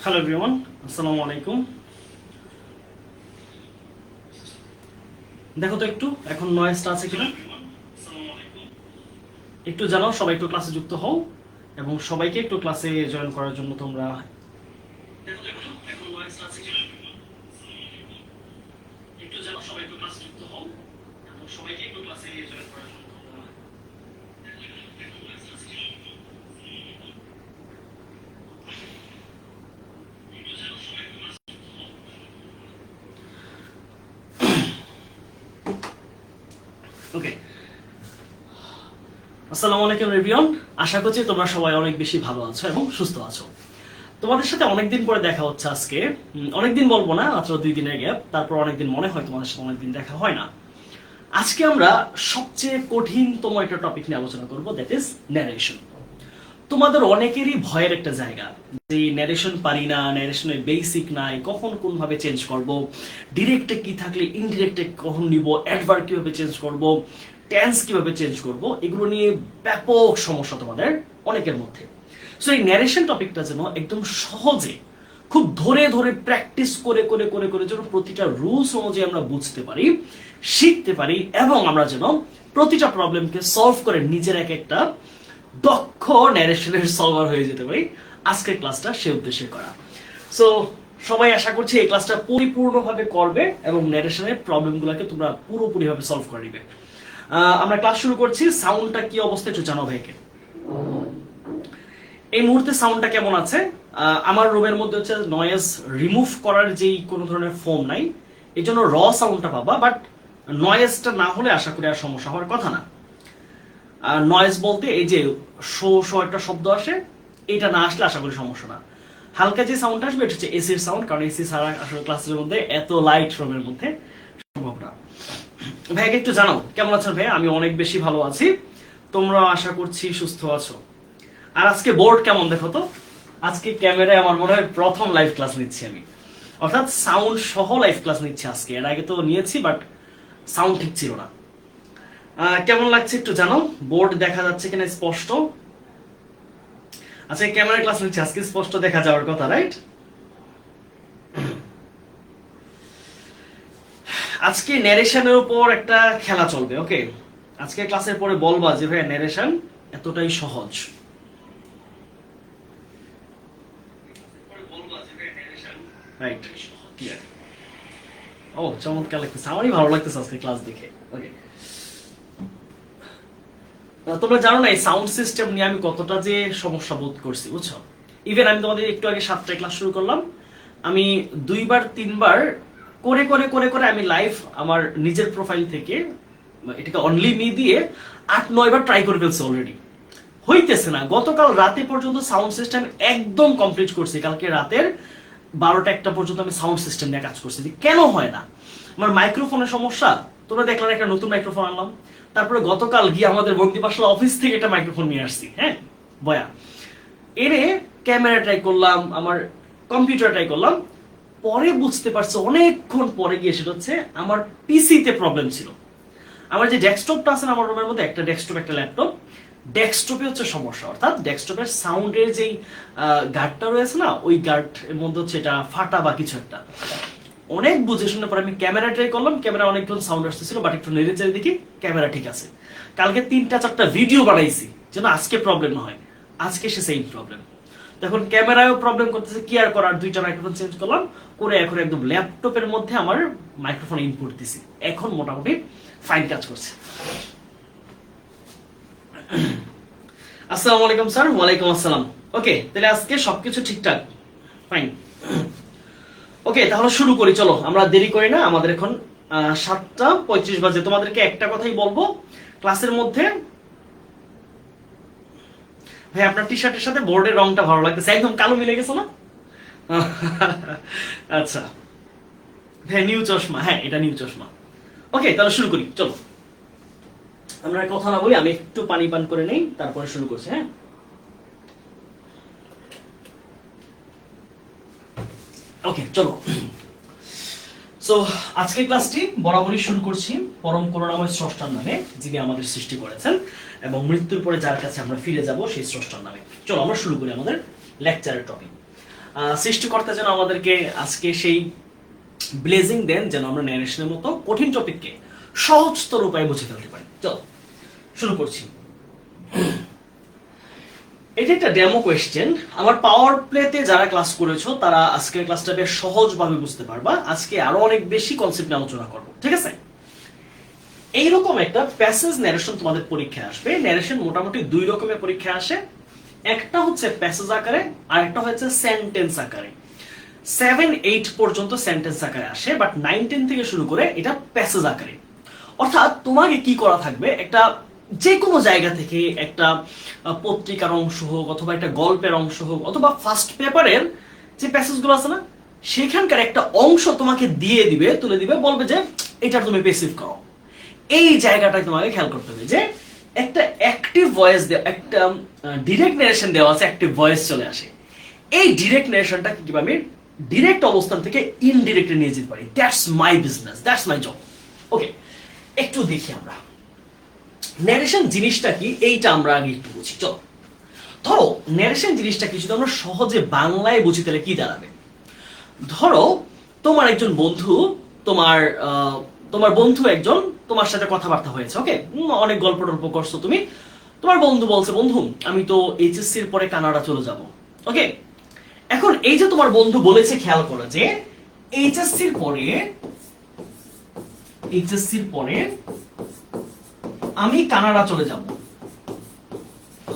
Hello everyone, আসসালামু আলাইকুম। দেখো তো একটু এখন নয়েজটা আছে কিনা, একটু জানাও। সবাই একটু ক্লাসে যুক্ত হও এবং সবাইকে একটু ক্লাসে জয়েন করার জন্য তোমরা দেখো তো একটু এখন নয়েজটা আছে কিনা, একটু জানাও। সবাই একটু ক্লাসে যুক্ত হও এবং সবাইকে একটু ক্লাসে জয়েন করার জন্য তোমরা ওকে। আসসালামু আলাইকুম এভরিওয়ান, আশা করছি তোমরা সবাই অনেক বেশি ভালো আছো এবং সুস্থ আছো। তোমাদের সাথে অনেকদিন পরে দেখা হচ্ছে আজকে। অনেকদিন বলবো না, মাত্র 2 দিনের গ্যাপ, তারপর অনেকদিন মনে হয় তোমাদের সাথে অনেকদিন দেখা হয় না। আজকে আমরা সবচেয়ে কঠিনতম একটা টপিক নিয়ে আলোচনা করব, দ্যাট ইজ ন্যারেশন। তোমাদের অনেকেরই ভয়ের একটা জায়গা যে ন্যারেশন পারি না, ন্যারেশনের বেসিক নাই, কখন কোন ভাবে চেঞ্জ করব, ডিরেক্টে কি থাকলে ইনডিরেক্টে কখন নিব, অ্যাডভার্ব কিভাবে চেঞ্জ করব, টেন্স কিভাবে চেঞ্জ করব, এগুলো নিয়ে ব্যাপক সমস্যা তোমাদের অনেকের মধ্যে। সো এই ন্যারেশন টপিকটা যেন একদম সহজে খুব ধরে ধরে প্র্যাকটিস করে করে করে করে যেন প্রতিটা রুলস অনুযায়ী আমরা বুঝতে পারি, শিখতে পারি এবং আমরা যেন প্রতিটা প্রবলেমকে সলভ করে নিজের এক একটা দক্ষ ন্যারেশনের সলভার হয়ে যেতে পারি, আজকের ক্লাসটা সে উদ্দেশ্যে করা। সো সবাই আশা করছি এই ক্লাসটা পরিপূর্ণভাবে করবে এবং ন্যারেশনের প্রবলেমগুলোকে তোমরা পুরোপুরিভাবে সলভ করে নিবে। আমরা ক্লাস শুরু করছি। সাউন্ডটা কি অবস্থা একটু জানাও ভাইকে। এই মুহূর্তে সাউন্ডটা কেমন আছে? আমার রুমের মধ্যে হচ্ছে নয়েজ রিমুভ করার যেই কোনো ধরনের ফোম নাই, এই জন্য র সাউন্ডটা পাবা, বাট নয়েজটা না হলে আশা করি আর সমস্যা হওয়ার কথা না। নয়েজ বলতে এই যে শো শো একটা শব্দ আসে, এটা না আসলে আশা করি সমস্যা না। হালকা যে সাউন্ড আসবে এটা হচ্ছে এসির সাউন্ড, কারণ এসি ছাড়া আসলে ক্লাসের মধ্যে এত লাইট রুমের মধ্যে সম্ভব না। ভাইকে একটু জানাও কেমন আছেন ভাই? আমি অনেক বেশি ভালো আছি, তোমরা আশা করছি সুস্থ আছো। আর আজকে বোর্ড কেমন দেখো তো। আজকে ক্যামেরায় আমার মনে হয় প্রথম লাইভ ক্লাস নিচ্ছি আমি, অর্থাৎ সাউন্ড সহ লাইভ ক্লাস নিচ্ছি আজকে। এর আগে তো নিয়েছি বাট সাউন্ড ঠিক ছিল না। কেমন লাগছে একটু জানাও। বোর্ড দেখা যাচ্ছে কিনা স্পষ্ট? আচ্ছা, ক্যামেরা ক্লাস নিচ্ছি আজকে, স্পষ্ট দেখা যাওয়ার কথা, রাইট? আজকে ন্যারেশনের উপর একটা খেলা চলবে, ওকে? আজকে ক্লাসের পরে বলবা যে ভাই ন্যারেশন এতটাই সহজ। Right, clear. ও চমৎকার লাগতেছে, আমারই ভালো লাগতেছে আজকে ক্লাস দেখে। ওকে, তোমরা জানো না এই সাউন্ড সিস্টেম নিয়ে আমি কতটা যে সমস্যা বোধ করছি, বুঝছো? ইভেন আমি তোমাদের একটু আগে 7টায় ক্লাস শুরু করলাম, আমি 2-3বার করে করে করে করে আমি লাইভ আমার নিজের প্রোফাইল থেকে এটাকে অনলি মি দিয়ে 8-9বার ট্রাই করে ফেলছি অলরেডি, হইতেছে না। গতকাল রাতে পর্যন্ত সাউন্ড সিস্টেম একদম কমপ্লিট করছি, কালকে রাতের 12টা-1টা পর্যন্ত আমি সাউন্ড সিস্টেম নিয়ে কাজ করছি। কেন হয় না? আমার মাইক্রোফোনের সমস্যা। তোমরা দেখলাম একটা নতুন মাইক্রোফোন আনলাম, তারপরে গতকাল গিয়ে আমাদের বন্দি পাশলা অফিস থেকে একটা মাইক্রোফোন নিয়ে আসছি, হ্যাঁ বয়া, এনে ক্যামেরা ট্রাই করলাম, আমার কম্পিউটার ট্রাই করলাম, পরে বুঝতে পারছি অনেকক্ষণ পরে গিয়ে সেটা হচ্ছে আমার পিসিতে প্রবলেম ছিল। আমার যে ডেস্কটপটা আছে আমার রুমের মধ্যে, একটা ডেস্কটপ একটা ল্যাপটপ, ডেস্কটপে হচ্ছে সমস্যা, অর্থাৎ ডেস্কটপের সাউন্ডের যেই গার্ডটা রয়েছে না, ওই গার্ড এর মধ্যে হচ্ছে এটা ফাটা বা কিছু একটা। অনেক বুঝে শুনে পরে আমি ক্যামেরা ট্রাই করলাম, ক্যামেরা অনেকক্ষণ সাউন্ড আসতেছিল, বাট একটু নেড়ে চেড়ে দেখি ক্যামেরা ঠিক আছে। কালকে 3-4টা ভিডিও বানাইছি যেন আজকে প্রবলেম না হয়, আজকে সে সেম প্রবলেম। তখন ক্যামেরায়ও প্রবলেম করতেছে, কি আর করার, 2টা মাইক্রোফোন চেঞ্জ করলাম, করে এখন একদম ল্যাপটপের মধ্যে আমার মাইক্রোফোন ইনপুট দিছি, এখন মোটামুটি ফাইন কাজ করছে। আসসালামু আলাইকুম স্যার। ওয়ালাইকুম আসসালাম। ওকে, তাহলে আজকে সবকিছু ঠিকঠাক, ফাইন। ওকে, তাহলে শুরু করি, চলো আমরা দেরি করি না। আমাদের এখন 7টা 35 বাজে। তোমাদেরকে একটা কথাই বলবো ক্লাসের মধ্যে, ভাই আপনার টি শার্টের সাথে বোর্ডের রংটা ভালো লাগতেছে, একদম কালো মিলে গেছে না? আচ্ছা ভাই, নিউ চশমা, হ্যাঁ এটা নিউ চশমা। ওকে, তাহলে শুরু করি, চলো। আমরা কথা না বলি, আমি একটু পানি পান করে নেই, তারপরে শুরু করছি, হ্যাঁ? ওকে, চলো। সো আজকের ক্লাসটি বরাবরই শুরু করছি পরম করুণাময় স্রষ্টার নামে, যিনি আমাদের সৃষ্টি করেছেন এবং মৃত্যুর পরে যার কাছে আমরা ফিরে যাব সেই স্রষ্টার নামে। চলো আমরা শুরু করি আমাদের লেকচারের টপিক। সৃষ্টিকর্তা যেন আমাদেরকে আজকে সেই ব্লেজিং দেন যেন আমরা ন্যারেশনের মতো কঠিন টপিককে সহজতর উপায়ে বুঝে ফেলতে পারি। চলো শুরু করছি। এটা একটা ডেমো কোয়েশ্চেন। আমার পাওয়ার প্লেতে যারা ক্লাস করেছো তারা আজকের ক্লাসটা বেশ সহজভাবে বুঝতে পারবা। আজকে আরো অনেক বেশি কনসেপ্ট নিয়ে আলোচনা করবো, ঠিক আছে? এইরকম একটা প্যাসেজ ন্যারেশন তোমাদের পরীক্ষায় আসবে। ন্যারেশন মোটামুটি দুই রকমের পরীক্ষায় আসে, একটা হচ্ছে প্যাসেজ আকারে আর একটা হচ্ছে সেন্টেন্স আকারে। 7-8 পর্যন্ত সেন্টেন্স আকারে আসে, বাট 9-10 থেকে শুরু করে এটা প্যাসেজ আকারে। অর্থাৎ তোমাকে কি করা থাকবে, একটা যে কোনো জায়গা থেকে একটা পত্রিকার অংশ হোক অথবা একটা গল্পের অংশ হোক অথবা ফার্স্ট পেপারের যে প্যাসেজগুলো আছে না, সেখানকার একটা অংশ তোমাকে দিয়ে দিবে, তুলে দিবে, বলবে যে এটা তুমি পেসিভ করো। এই জায়গাটায় তোমাকে খেয়াল করতে হবে যে একটা অ্যাক্টিভ ভয়েস একটা ডিরেক্ট ন্যারেশন দেওয়া আছে, অ্যাক্টিভ ভয়েস চলে আসে। এই ডিরেক্ট ন্যারেশনটাকে কিভাবে আমি ডিরেক্ট অবস্থান থেকে ইনডিরেক্টে নিয়ে যেতে পারি, that's my business, that's my job. Okay, একটু দেখি আমরা ন্যারেশন জিনিসটা কি, এইটা আমরা আগে একটু বুঝি। চলো, ধরো ন্যারেশন জিনিসটা কি যদি আমরা সহজে বাংলায় বুঝি তাহলে কি দাঁড়াবে। ধরো তোমার একজন বন্ধু, তোমার তোমার বন্ধু একজন তোমার সাথে কথাবার্তা হয়েছে, ওকে, অনেক গল্প টল্প করছো তুমি। তোমার বন্ধু বলছে, বন্ধু আমি তো এইচএসসির পরে কানাডা চলে যাব, ওকে। এখন এই যে তোমার বন্ধু বলেছে, খেয়াল করো যে এইচএসসির পরে আমি কানাডা চলে যাব,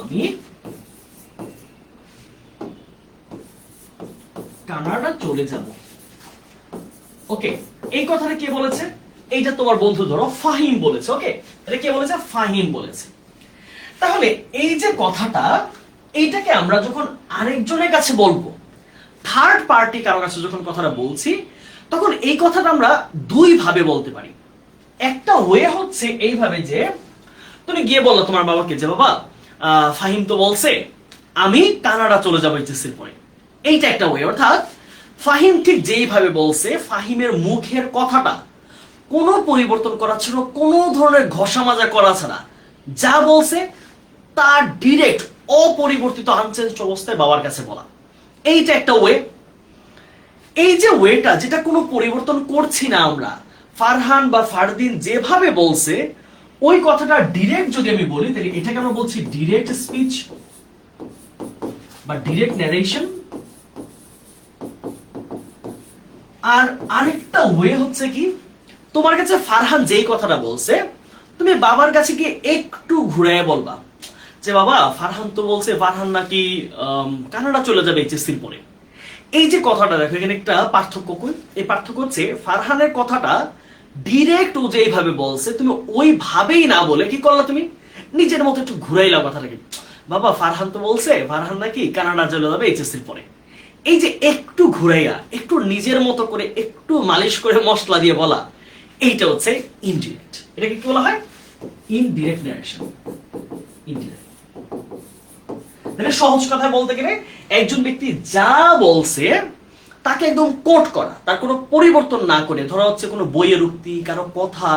আমি কানাডা চলে যাব, ওকে। এই কথাটা কে বলেছে? এইটা তোমার বন্ধু ধরো ফাহিম বলেছে, ওকে। এটা কে বলেছে? ফাহিম বলেছে। তাহলে এই যে কথাটা, এইটাকে আমরা যখন আরেকজনের কাছে বলবো, থার্ড পার্টি কারো কাছে যখন কথাটা বলছি, তখন এই কথাটা আমরা দুই ভাবে বলতে পারি। একটা ওয়ে হচ্ছে এইভাবে যে তুমি গিয়ে বললো তোমার বাবাকে যে বাবা ফাহিম তো বলছে আমি কানাডা চলে যাবো এইচএসসির পরে। এইটা একটা ওয়ে, অর্থাৎ ফাহিম ঠিক যেইভাবে বলছে, ফাহিমের মুখের কথাটা কোনো পরিবর্তন করা ছিল, কোনো ধরনের ঘষা মাজা করা ছাড়া যা বলছে তার ডিরেক্ট অপরিবর্তিত আনচেঞ্জ অবস্থায় বাবার কাছে বলা, এইটা একটা ওয়ে। এই যে ওয়েটা, যেটা কোনো পরিবর্তন করছি না আমরা, ফারহান বা ফারদিন যেভাবে বলছে ওই কথাটা ডিরেক্ট যদি আমি বলি, তাহলে এটাকে আমরা বলছি ডিরেক্ট স্পিচ বা ডিরেক্ট ন্যারেশন। আর আরেকটা ওয়ে হচ্ছে কি, তোমার কাছে ফারহান যেই কথাটা বলছে তুমি বাবার কাছে গিয়ে একটু ঘুরায় বলবা যে বাবা ফারহান তো বলছে ফারহান নাকি কানাডা চলে যাবে এইচএসসির পরে। এই যে কথাটা দেখো, এখানে একটা পার্থক্য কই। এই পার্থক্য হচ্ছে ফারহানের কথাটা ডিরেক্ট ও যেভাবে বলছে তুমি ওইভাবেই না বলে কি করলা, তুমি নিজের মতো একটু ঘুরাইলা কথাটাকে, বাবা ফারহান তো বলছে ফারহান নাকি কানাডা চলে যাবে এইচএসসির পরে। এই যে একটু ঘুরাইয়া, একটু নিজের মতো করে, একটু মালিশ করে মশলা দিয়ে বলা, এইটা হচ্ছে ইনডিরেক্ট। এটাকে কি বলা হয়? Indirect narration. ইনডিরেক্ট মানে সহজ কথা বলতে গেলে একজন ব্যক্তি যা বলছে তাকে একদম কোট করা, তার কোনো পরিবর্তন না করে, ধরা হচ্ছে কোনো বইয়ের উক্তি, কারো কথা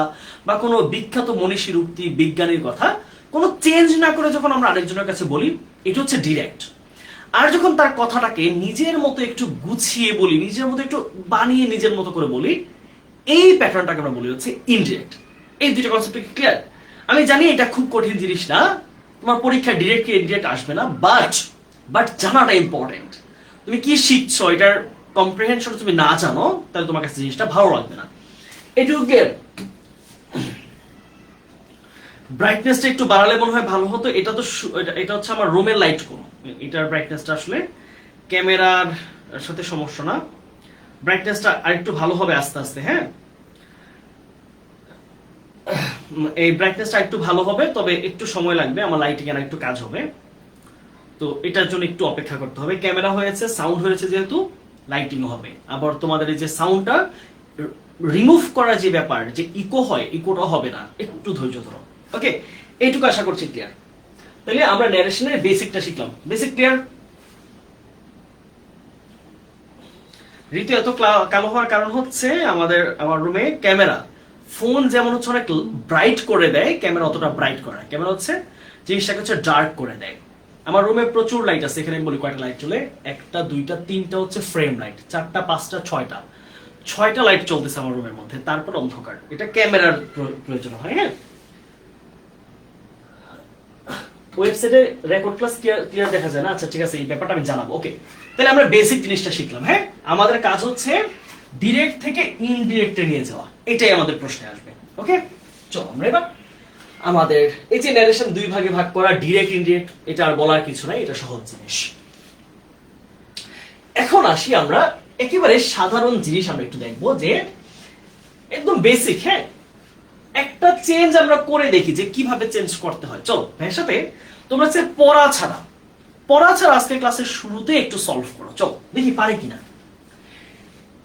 বা কোনো বিখ্যাত মনীষীর উক্তি, বিজ্ঞানীর কথা, কোনো চেঞ্জ না করে যখন আমরা আরেকজনের কাছে বলি, এটা হচ্ছে ডিরেক্ট। আর যখন তার কথাটাকে নিজের মতো একটু গুছিয়ে বলি, নিজের মতো একটু বানিয়ে নিজের মতো করে বলি, এই প্যাটার্নটাকে আমরা বলি হচ্ছে ইনডিরেক্ট। এই দুইটা কনসেপ্ট ক্লিয়ার? আমি জানি এটা খুব কঠিন জিনিস না, তোমার পরীক্ষায় ডিরেক্ট কি ইনডিরেক্ট আসবে না, বাট জানাটা ইম্পর্টেন্ট। তুমি কি শিখছো এটার কম্প্রিহেনশন তুমি না জানো, তাহলে তোমার কাছে জিনিসটা ভালো লাগবে না। এটুকু ক্লিয়ার? ব্রাইটনেসটা একটু বাড়ালে মনে হয় ভালো হতো। এটা তো এটা হচ্ছে আমার রুমের লাইট কোন, এটার ব্রাইটনেসটা আসলে ক্যামেরার সাথে সমস্যা না, ব্রাইটনেসটা আরেকটু ভালো হবে আস্তে আস্তে। হ্যাঁ, এই ব্রাইটনেসটা একটু ভালো হবে, তবে একটু সময় লাগবে, আমার লাইটিং এর একটু কাজ হবে, তো এটার জন্য একটু অপেক্ষা করতে হবে। ক্যামেরা হয়েছে, সাউন্ড হয়েছে, যেহেতু লাইটিং হবে। আবার তোমাদের এই যে সাউন্ডটা রিমুভ করার যে ব্যাপার, যে ইকো হয়, ইকোটা হবে না, একটু ধৈর্য ধরো। ওকে, এইটুকু আশা করছি ক্লিয়ার। তাহলে আমরা ন্যারেশনের বেসিকটা শিখলাম। Basic clear? ঋতু এত কালো হওয়ার কারণ হচ্ছে আমার রুমে ক্যামেরা, ফোন যেমন হচ্ছে অনেক ব্রাইট করে দেয়, ক্যামেরা অতটা ব্রাইট করে না। ক্যামেরা হচ্ছে জিনিসটাকে হচ্ছে ডার্ক করে দেয়। আমার রুমে প্রচুর লাইট আছে, এখানে আমি বলি কয়টা লাইট চলে, একটা দুইটা তিনটা হচ্ছে ফ্রেম লাইট, চারটা পাঁচটা ছয়টা লাইট চলতেছে আমার রুমের মধ্যে, তারপর অন্ধকার। এটা ক্যামেরার প্রয়োজন হয়। হ্যাঁ, ওয়েবসাইটে রেকর্ড ক্লাস ক্লিয়ার দেখা যায় না, আচ্ছা ঠিক আছে, এই ব্যাপারটা আমি জানাবো। ওকে, তাহলে আমরা বেসিক জিনিসটা শিখলাম। হ্যাঁ, আমাদের কাজ হচ্ছে ডিরেক্ট থেকে ইনডিরেক্টে নিয়ে যাওয়া, এটাই আমাদের প্রশ্নে আসবে। ওকে, চলো আমরা এবার আমাদের এই যে ন্যারেশন দুই ভাগে ভাগ করা, ডিরেক্ট ইনডিরেক্ট, এটা আর বলার কিছু নাই, এটা সহজ জিনিস। এখন আসি আমরা একেবারে সাধারণ জিনিস আমরা একটু দেখবো, যে একদম বেসিক। হ্যাঁ, একটা চেঞ্জ আমরা করে দেখি যে কিভাবে চেঞ্জ করতে হয়। চলো ভাইয়ের সাথে তোমরা হচ্ছে পড়া ছাড়া আজকে ক্লাসের শুরুতে একটু সলভ করো, চলো দেখি পারে কিনা।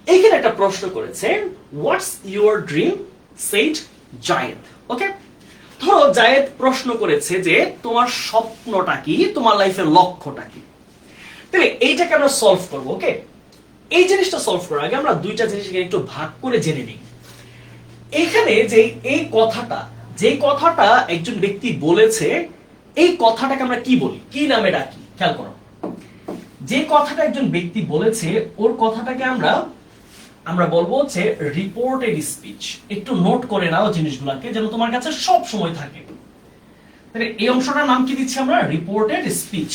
এইখানে একটা প্রশ্ন করেছে, হোয়াটস ইউর ড্রিম সেড জায়েদ। ওকে, ধরো জায়েদ প্রশ্ন করেছে যে তোমার স্বপ্নটা কি, তোমার লাইফের লক্ষ্যটা কি। তাহলে এইটাকে আমরা সলভ করবো। ওকে, এই জিনিসটা সলভ করার আগে আমরা দুইটা জিনিস একটু ভাগ করে জেনে নিই। এখানে যে এই কথাটা, যে কথাটা একজন ব্যক্তি বলেছে, এই কথাটাকে আমরা কি বলি, কি নামে ডাকি? খেয়াল করো, যে কথাটা একজন ব্যক্তি বলেছে ওর কথাটাকে আমরা বলবো হচ্ছে রিপোর্টেড স্পিচ। একটু নোট করে নাও জিনিসগুলোকে, যেন তোমার কাছে সব সময় থাকে। তাহলে এই অংশটার নাম কি দিচ্ছি আমরা? Reported speech.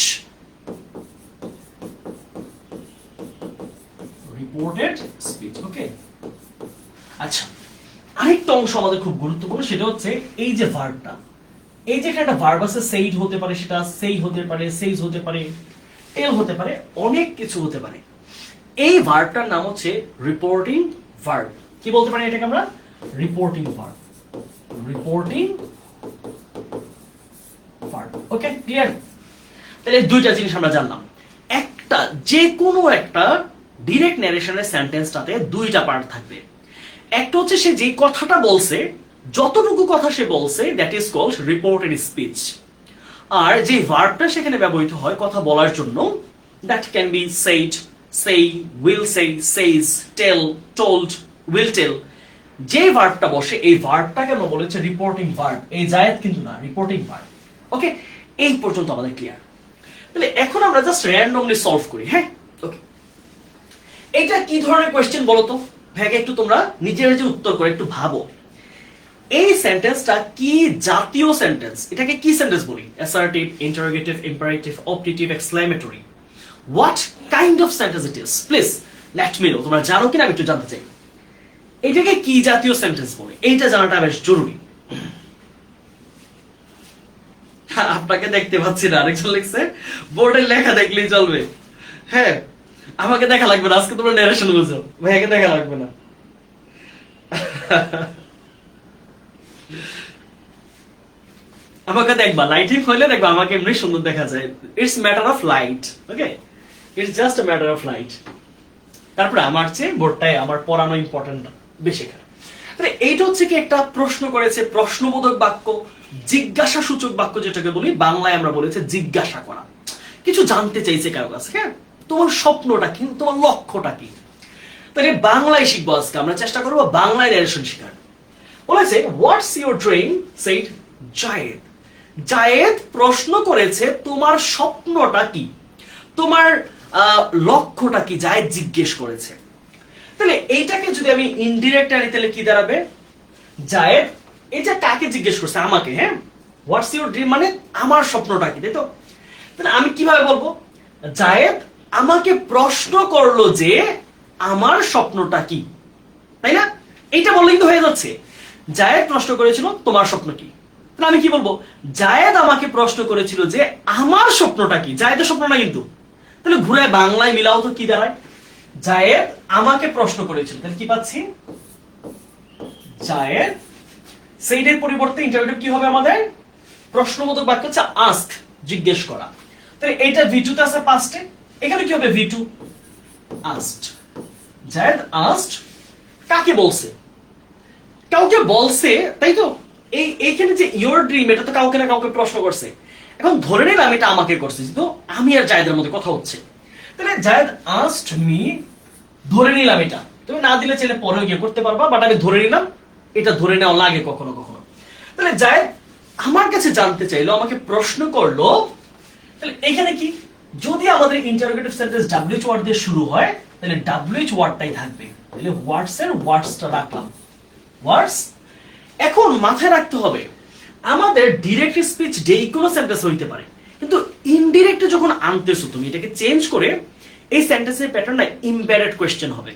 Reported speech. Okay, আচ্ছা, আরেকটা অংশ আমাদের খুব গুরুত্বপূর্ণ, সেটা হচ্ছে এই যে ভার্বটা। এই যে একটা ভার্ব আছে, সেইড হতে পারে, সেটা সেই হতে পারে, সেইজ হতে পারে, টেল হতে পারে, অনেক কিছু হতে পারে। এই ভার্বটার নাম হচ্ছে রিপোর্টিং ভার্ব। কি বলতে পারি এটাকে আমরা? Reporting verb. Reporting verb. Okay, clear? তাহলে দুইটা জিনিস আমরা জানলাম। একটা, যে কোনো একটা ডিরেক্ট ন্যারেশনের সেন্টেন্সটাতে দুইটা পার্ট থাকবে। একটা হচ্ছে সে যে কথাটা বলছে, যতটুকু কথা সে বলছে, that is called reported speech. আর যে ভার্বটা সেখানে ব্যবহৃত হয় কথা বলার জন্য, that can be said, say, will say, says, tell, told, will tell. যে ভার্বটা বসে, এই ভার্বটাকে আমরা বলেছে রিপোর্টিং ভার্ব। এই জায়েদ কিন্তু না, রিপোর্টিং ভার্ব। ওকে, এই পর্যন্ত আমাদের ক্লিয়ার। তাহলে এখন আমরা জাস্ট র্যান্ডমলি সলভ করি। হ্যাঁ, ওকে, এটা কি ধরনের কোয়েশ্চেন বলো তো? ভাইকে একটু তোমরা নিজের নিজে উত্তর করে একটু ভাবো। এই সেন্টেন্সটা কি জাতীয় সেন্টেন্স? এটাকে কি সেন্টেন্স বলি? Assertive, interrogative, imperative, optative, exclamatory. What kind of sentence it is? Please let me no. তোমরা জানো কিনা আমি একটু জানতে চাই। এটাকে কি জাতীয় সেন্টেন্স বলে? এইটা জানাটা বেশ জরুরি। আপনাকে দেখতে পাচ্ছি না, আরেকজন লিখছে, বোর্ডের লেখা দেখলেই চলবে। হ্যাঁ, আমাকে দেখা লাগবে না, আজকে তোমরা ন্যারেশন বুঝো, ভাইয়াকে দেখা লাগবে না। আমাকে দেখবা, লাইটিং হইলে দেখবা আমাকে এমনি সুন্দর দেখা যায়। It's matter of light. Okay, it's just a matter of light. তারপরে আমার চেয়ে বোর্ডটায় আমার পড়ানো ইম্পর্টেন্ট বেশি। তাহলে এইটা হচ্ছে কি একটা প্রশ্ন করেছে, প্রশ্নবোধক বাক্য, জিজ্ঞাসা সূচক বাক্য যেটাকে বলি, বাংলায় আমরা বলেছি জিজ্ঞাসা করা। কিছু জানতে চাইছে কারো কাছে। হ্যাঁ, তোমার স্বপ্নটা কি, তোমার লক্ষ্যটা কি? তাহলে বাংলায় শিখবো আজকে, আমরা চেষ্টা করবো বাংলায় ন্যারেশন শেখার। বলেছে, হোয়াটস ইউর ড্রিম সেইড জায়েদ। জায়েদ প্রশ্ন করেছে তোমার স্বপ্নটা কি, তোমার লক্ষ্যটা কি, জায়েদ জিজ্ঞেস করেছে। তাহলে এইটাকে যদি আমি ইনডিরেক্ট আনি তাহলে কি দাঁড়াবে? জায়েদ এটা কাকে জিজ্ঞেস করছে? আমাকে। হ্যাঁ, হোয়াটস ইউর ড্রিম মানে আমার স্বপ্নটা কি, তাই তো? তাহলে আমি কিভাবে বলবো? জায়েদ আমাকে প্রশ্ন করলো যে আমার স্বপ্নটা কি, তাই না? এইটা বললেই তো হয়ে যাচ্ছে। জায়েদ প্রশ্ন করেছিল তোমার স্বপ্ন কি। তাহলে আমি কি বলবো? জায়েদ আমাকে প্রশ্ন করেছিল যে আমার স্বপ্নটা কি। জায়েদের স্বপ্ন না কিন্তু। তাহলে ঘুরে বাংলায় মিলাও তো কি দাঁড়ায়? জায়েদ আমাকে প্রশ্ন করেছিল, তাহলে কি পাচ্ছি? জায়েদ, সেইডের পরিবর্তে ইন্টারোগেটিভ কি হবে আমাদের? প্রশ্নবোধক বাক্য হচ্ছে আস্ক, জিজ্ঞেস করা। তাহলে এইটা V2 তে আছে পাস্টে, এখানে কি হবে? V2 asked. জায়েদ আস্কড, কাকে বলছে? কাউকে বলছে, তাই তো? এইখানে যে ইওর ড্রিম, এটা তো কাউকে না কাউকে প্রশ্ন করছে। এখন ধরে নিলাম এটা আমাকে করছে, তো আমি আর জায়েদের মধ্যে কথা হচ্ছে। তাহলে জায়েদ আস্কড মি, ধরে নিলাম এটা। তুমি না দিলে চাইলে পরে গিয়ে করতে পারবা, বাট আমি ধরে নিলাম। এটা ধরে নেওয়া লাগে কখনো কখনো। তাহলে জায়েদ আমার কাছে জানতে চাইলো, আমাকে প্রশ্ন করলো, তাহলে এখানে কি, যদি আমাদের ইন্টারোগেটিভ সেন্টেন্স WH ওয়ার্ড দিয়ে শুরু হয় তাহলে WH ওয়ার্ডটাই থাকবে। তাহলে হোয়াটস এর হোয়াটসটা রাখলাম, হোয়াটস। এখন মাথায় রাখতে হবে আমাদের ডিরেক্ট স্পিচ যে কোনো সেন্টেন্স হইতে পারে, কিন্তু ইনডিরেক্ট যখন আনতেছো তুমি এটাকে চেঞ্জ করে এই সেন্টেন্সের প্যাটার্নটা ইমবেডেড কোশ্চেন হবে।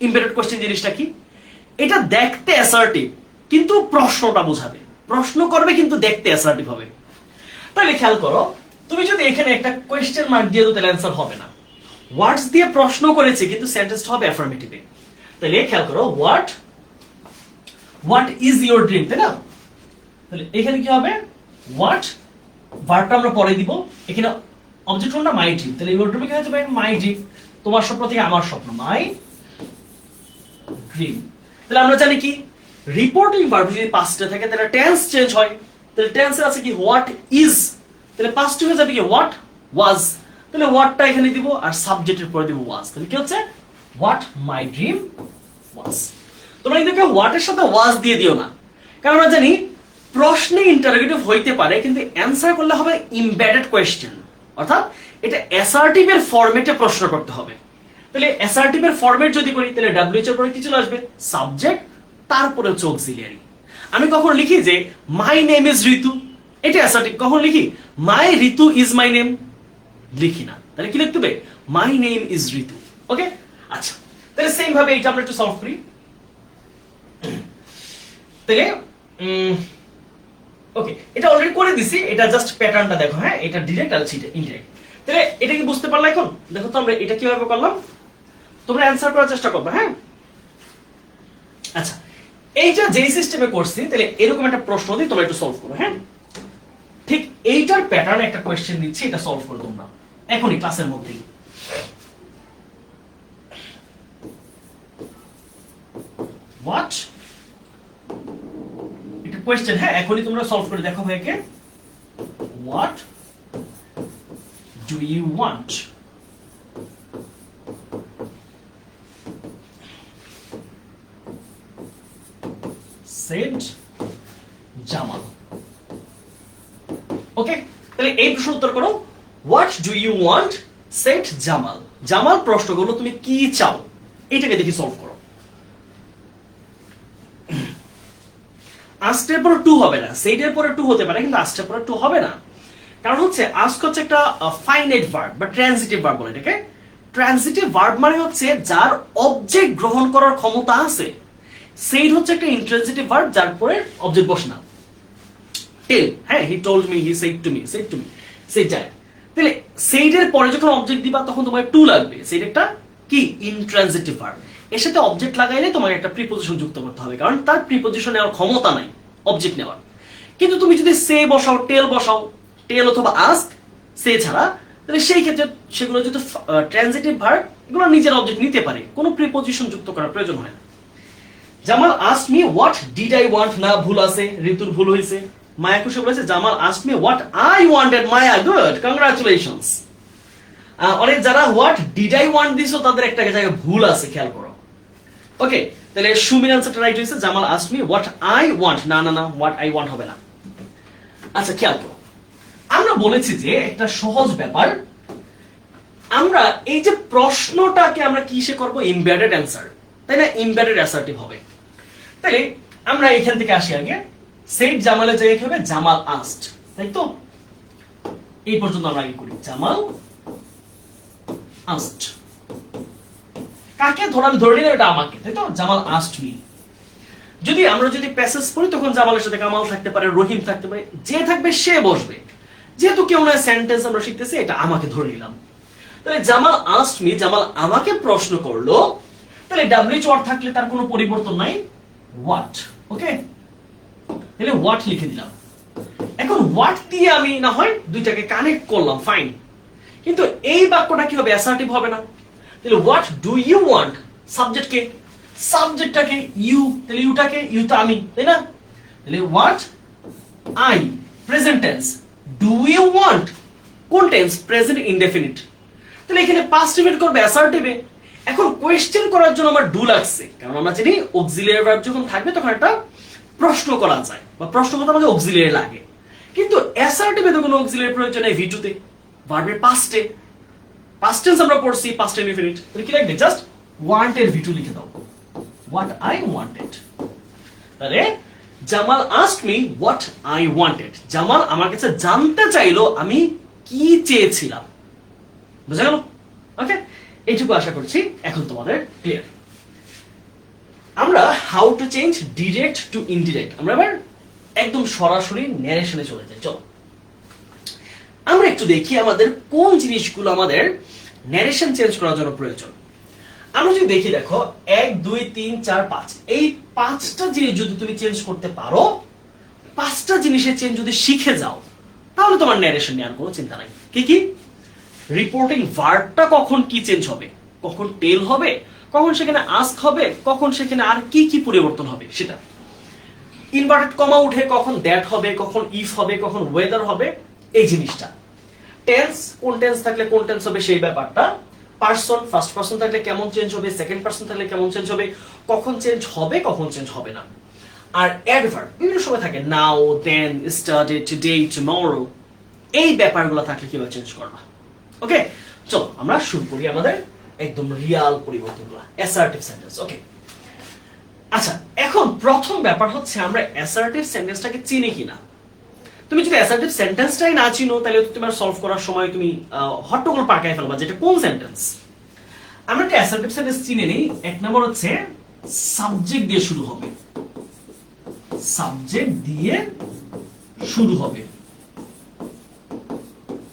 ইমবেডেড কোশ্চেন জিনিসটা কি, এটা দেখতে অ্যাসার্টিভ কিন্তু প্রশ্নটা বোঝাবে, প্রশ্ন করবে কিন্তু দেখতে অ্যাসার্টিভ হবে। তাহলে খেয়াল করো, তুমি যদি এখানে একটা কোয়েশ্চেন মার্ক দিয়ে দাও তাহলে অ্যান্সার হবে না। ওয়ার্ডস দিয়ে প্রশ্ন করেছে কিন্তু সেন্টেন্সটা হবে অ্যাফার্মেটিভে। তাহলে খেয়াল করো, হোয়াট ইজ ইওর ড্রিম, তাই না? তাহলে এখানে কি হবে, হোয়াট, ভার্বটা আমরা পরে দিব, এখানে অবজেক্ট কোনটা, মাই ড্রিম। তাহলে ইওর ড্রিম এখানে হবে মাই ড্রিম, তোমার স্বপ্ন থেকে আমার স্বপ্ন, মাই ড্রিম। তাহলে আমরা জানি কি, রিপোর্টিং ভার্ব যদি পাস্টে থাকে তাহলে টেন্স চেঞ্জ হয়। তাহলে টেন্সে আছে কি, হোয়াট ইজ, তাহলে পাস্টে হয়ে যাবে কি, হোয়াট ওয়াজ। তাহলে হোয়াটটা এখানে দিব আর সাবজেক্টের পরে দিব ওয়াজ। তাহলে কি হচ্ছে, হোয়াট মাই ড্রিম ওয়াজ। তোমরা কিন্তু কেউ হোয়াট এর সাথে ওয়াজ দিয়ে দিও না, কারণ আমরা জানি প্রশ্নে ইন্টারোগেটিভ হইতে পারে কিন্তু অ্যানসার করলে হবে ইমবেডেড কোয়েশ্চেন, অর্থাৎ এটা অ্যাসার্টিভ এর ফরম্যাটে প্রশ্ন করতে হবে। তাহলে অ্যাসার্টিভ এর ফরম্যাট যদি করি তাহলে WH এর পরে কি চলে আসবে, সাবজেক্ট, তারপরে হচ্ছে অক্সিলিয়ারি। আমি কখন লিখি যে মাই নেম ইজ ঋতু, এটা অ্যাসার্টিভ। কখন লিখি মাই ঋতু ইজ মাই নেম, লিখি না। তাহলে কি লিখতে হবে, মাই নেম ইজ ঋতু। ওকে, আচ্ছা, তাহলে সেম ভাবে এটা আমরা একটু সলভ করি। তাহলে ওকে, এটা অলরেডি করে দিছি, এটা জাস্ট প্যাটার্নটা দেখো। হ্যাঁ, এটা ডিরেক্ট আর এটা ইনডিরেক্ট। তাহলে এটা কি বুঝতে পারলা? এখন দেখো তো আমরা এটা কিভাবে করলাম, তোমরা অ্যানসার করার চেষ্টা করবে। হ্যাঁ, আচ্ছা, এইটা যেই সিস্টেমে করছি তাহলে এরকম একটা প্রশ্ন দিই, তোমরা একটু সলভ করো। হ্যাঁ, ঠিক এইটার প্যাটার্নে একটা কোয়েশ্চেন দিচ্ছি, এটা সলভ করো তোমরা এখনই ক্লাসের মধ্যেই। হোয়াট, এটা কোয়েশ্চেন। হ্যাঁ, এখনই তোমরা সলভ করে দেখো ভাইকে। What do you want, said Jamal. Okay, তাহলে এই প্রশ্ন উত্তর করো, what do you want, said Jamal. Jamal প্রশ্ন করলো তুমি কি চাও, এটাকে দেখি সলভ করো। আস্টের পর টু হবে না, সেইডের পরে টু হতে পারে কিন্তু আস্টের পরে টু হবে না। কারণ হচ্ছে আস্ক হচ্ছে একটা ফাইনাইট ভার্ব বা ট্রানজিটিভ ভার্ব বলে এটাকে। ট্রানজিটিভ ভার্ব মানে হচ্ছে যার অবজেক্ট গ্রহণ করার ক্ষমতা আছে। সেইড হচ্ছে একটা ইন্ট্রানজিটিভ ভার্ব যার পরে অবজেক্ট বসে না। টেল, হ্যাঁ, he told me, he said to me, said to me, সেইটাই। তাহলে সেইডের পরে যখন অবজেক্ট দিবা তখন তোমার টু লাগবে। সেইড একটা কি, ইন্ট্রানজিটিভ ভার্ব। এর সাথে অবজেক্ট লাগাইলে তোমাকে একটা প্রিপোজিশন যুক্ত করতে হবে, কারণ তার প্রিপোজিশন নেওয়ার ক্ষমতা নাই অবজেক্ট নেওয়ার। কিন্তু তুমি যদি সে বসাও, টেল বসাও, টেল অথবা আস্ক, সে ছাড়া, তাহলে সেই ক্ষেত্রে সেগুলো যেহেতু ট্রানজিটিভ ভার্ব, এগুলো নিজের অবজেক্ট নিতে পারে, কোনো প্রিপোজিশন যুক্ত করার প্রয়োজন হয় না। Jamal asked me what did I want, না ভুল আছে, ঋতুর ভুল হয়েছে। মায়া খুশি বলেছে Jamal asked me what I wanted, Maya good, congratulations. অনেক যারা হোয়াট ডিড আই ওয়ান্ট দিছো তাদের একটা জায়গায় ভুল আছে, খেয়াল করো। ওকে, তাহলে সুমির আনসারটা রাইট হয়েছে, Jamal asked me what I want, না না না, হোয়াট আই ওয়ান্ট হবে না। আচ্ছা, খেয়াল করো, আমরা বলেছি যে একটা সহজ ব্যাপার, আমরা এই যে প্রশ্নটাকে আমরা কিসে করব, এমবেডেড অ্যানসার, তাই না? এমবেডেড অ্যাসার্টিভ হবে। তাহলে আমরা এখান থেকে আসি আগে, সেড জামালের জায়গায় কি হবে, জামাল আস্কড, তাই তো? এই পর্যন্ত আমরা আগে করি, জামাল আস্কড। কাকে আমি ধরে নিলাম এটা আমাকে, তাই তো? Jamal asked me. আমরা যদি প্যাসেজ পড়ি তখন জামালের সাথে কামাল থাকতে পারে, রহিম থাকতে পারে, যে থাকবে সে বসবে। যেহেতু কেউ না সেন্টেন্স আমরা শিখতেছি, এটা আমাকে ধরে নিলাম। তাহলে জামাল আস্কড মি, জামাল আমাকে প্রশ্ন করলো, তাহলে WH ওয়ার্ড থাকলে তার কোনো পরিবর্তন নাই, হোয়াট। ওকে, তাহলে হোয়াট লিখে দিলাম। এখন হোয়াট দিয়ে আমি না হয় দুইটাকে কানেক্ট করলাম, ফাইন, কিন্তু এই বাক্যটা কি হবে, অ্যাসার্টিভ হবে না। তাহলে হোয়াট ডু ইউ ওয়ান্ট, সাবজেক্টকে, সাবজেক্টটাকে ইউ, তাহলে ইউটাকে, ইউ তো আমি, তাই না? তাহলে what I, present tense, do you want কোন টেন্স, প্রেজেন্ট ইনডেফিনিট। তাহলে এখানে পাস্ট রিপিট করবে অ্যাসার্টিভে। এখন কোয়েশ্চেন করার জন্য আমার ডু লাগছে, কারণ আমরা জানি অক্সিলিয়ারি ভার্ব যখন থাকবে তখন একটা প্রশ্ন করা যায় বা প্রশ্ন করতে আমাদের অক্সিলিয়ারি লাগে। কিন্তু অ্যাসার্টিভে তো কোনো অক্সিলিয়ারি প্রয়োজন নেই, ভি2 তে। ভার্বের পাস্টে, পাস্ট টেন্স আমরা পড়ছি, পাস্ট ইনডিফিনিট, তাহলে কি লিখবে? জাস্ট ওয়ান্টেড ভি টু লিখে দাও, হোয়াট আই ওয়ান্টেড। তাহলে Jamal asked me what I wanted, Jamal আমার কাছে জানতে চাইলো আমি কি চেয়েছিলাম। বুঝা গেল? ওকে, এইটুকু আশা করছি এখন তোমাদের ক্লিয়ার। আমরা how to change direct to indirect, আমরা এবার একদম সরাসরি ন্যারেশনে চলে যাই। চলো আমরা একটু দেখি আমাদের কোন জিনিসগুলো আমাদের ন্যারেশন চেঞ্জ করার জন্য প্রয়োজন। আমরা যদি দেখি, দেখো 1 2 3 4 5, এই 5টা জিনিস যদি তুমি চেঞ্জ করতে পারো, 5টা জিনিসের চেঞ্জ যদি শিখে যাও, তাহলে তোমার ন্যারেশন নেওয়ার কোনো চিন্তা নাই। কি কি? রিপোর্টিং ভার্বটা কখন কি চেঞ্জ হবে, কখন টেল হবে, কখন সেখানে আস্ক হবে, কখন সেখানে আর কি কি পরিবর্তন হবে সেটা। ইনভার্টেড কমা উঠে কখন দ্যাট হবে, কখন ইফ হবে, কখন ওয়েদার হবে, এই জিনিসটা। টেন্স, কোন টেন্স থাকলে কোন টেন্স হবে সেই ব্যাপারটা। পারসন, ফার্স্ট পারসন থাকলে কেমন চেঞ্জ হবে, সেকেন্ড পারসন থাকলে কেমন চেঞ্জ হবে, কখন চেঞ্জ হবে, কখন চেঞ্জ হবে না। আর অ্যাডভার্ব বিভিন্ন সময় থাকে, নাও, দেন, স্টারডে, টুডে, টুমরো, এই ব্যাপারগুলো থাকলে কিভাবে চেঞ্জ করবা। ওকে, চলো আমরা শুরু করি আমাদের একদম রিয়াল পরিবর্তনগুলো, অ্যাসার্টিভ সেন্টেন্স। ওকে, আচ্ছা, এখন প্রথম ব্যাপার হচ্ছে আমরা অ্যাসার্টিভ সেন্টেন্সটাকে চিনি কিনা। তুমি যদি অ্যাসার্টিভ সেন্টেন্সটাই না চিনো, তাহলে তোমার সলভ করার সময় তুমি হট্টগোল পাকায় ফেলবা, যেটা কোন সেন্টেন্স। আমরা একটা অ্যাসার্টিভ সেন্টেন্স চিনে নিই। এক নম্বর হচ্ছে সাবজেক্ট দিয়ে শুরু হবে, সাবজেক্ট দিয়ে শুরু হবে।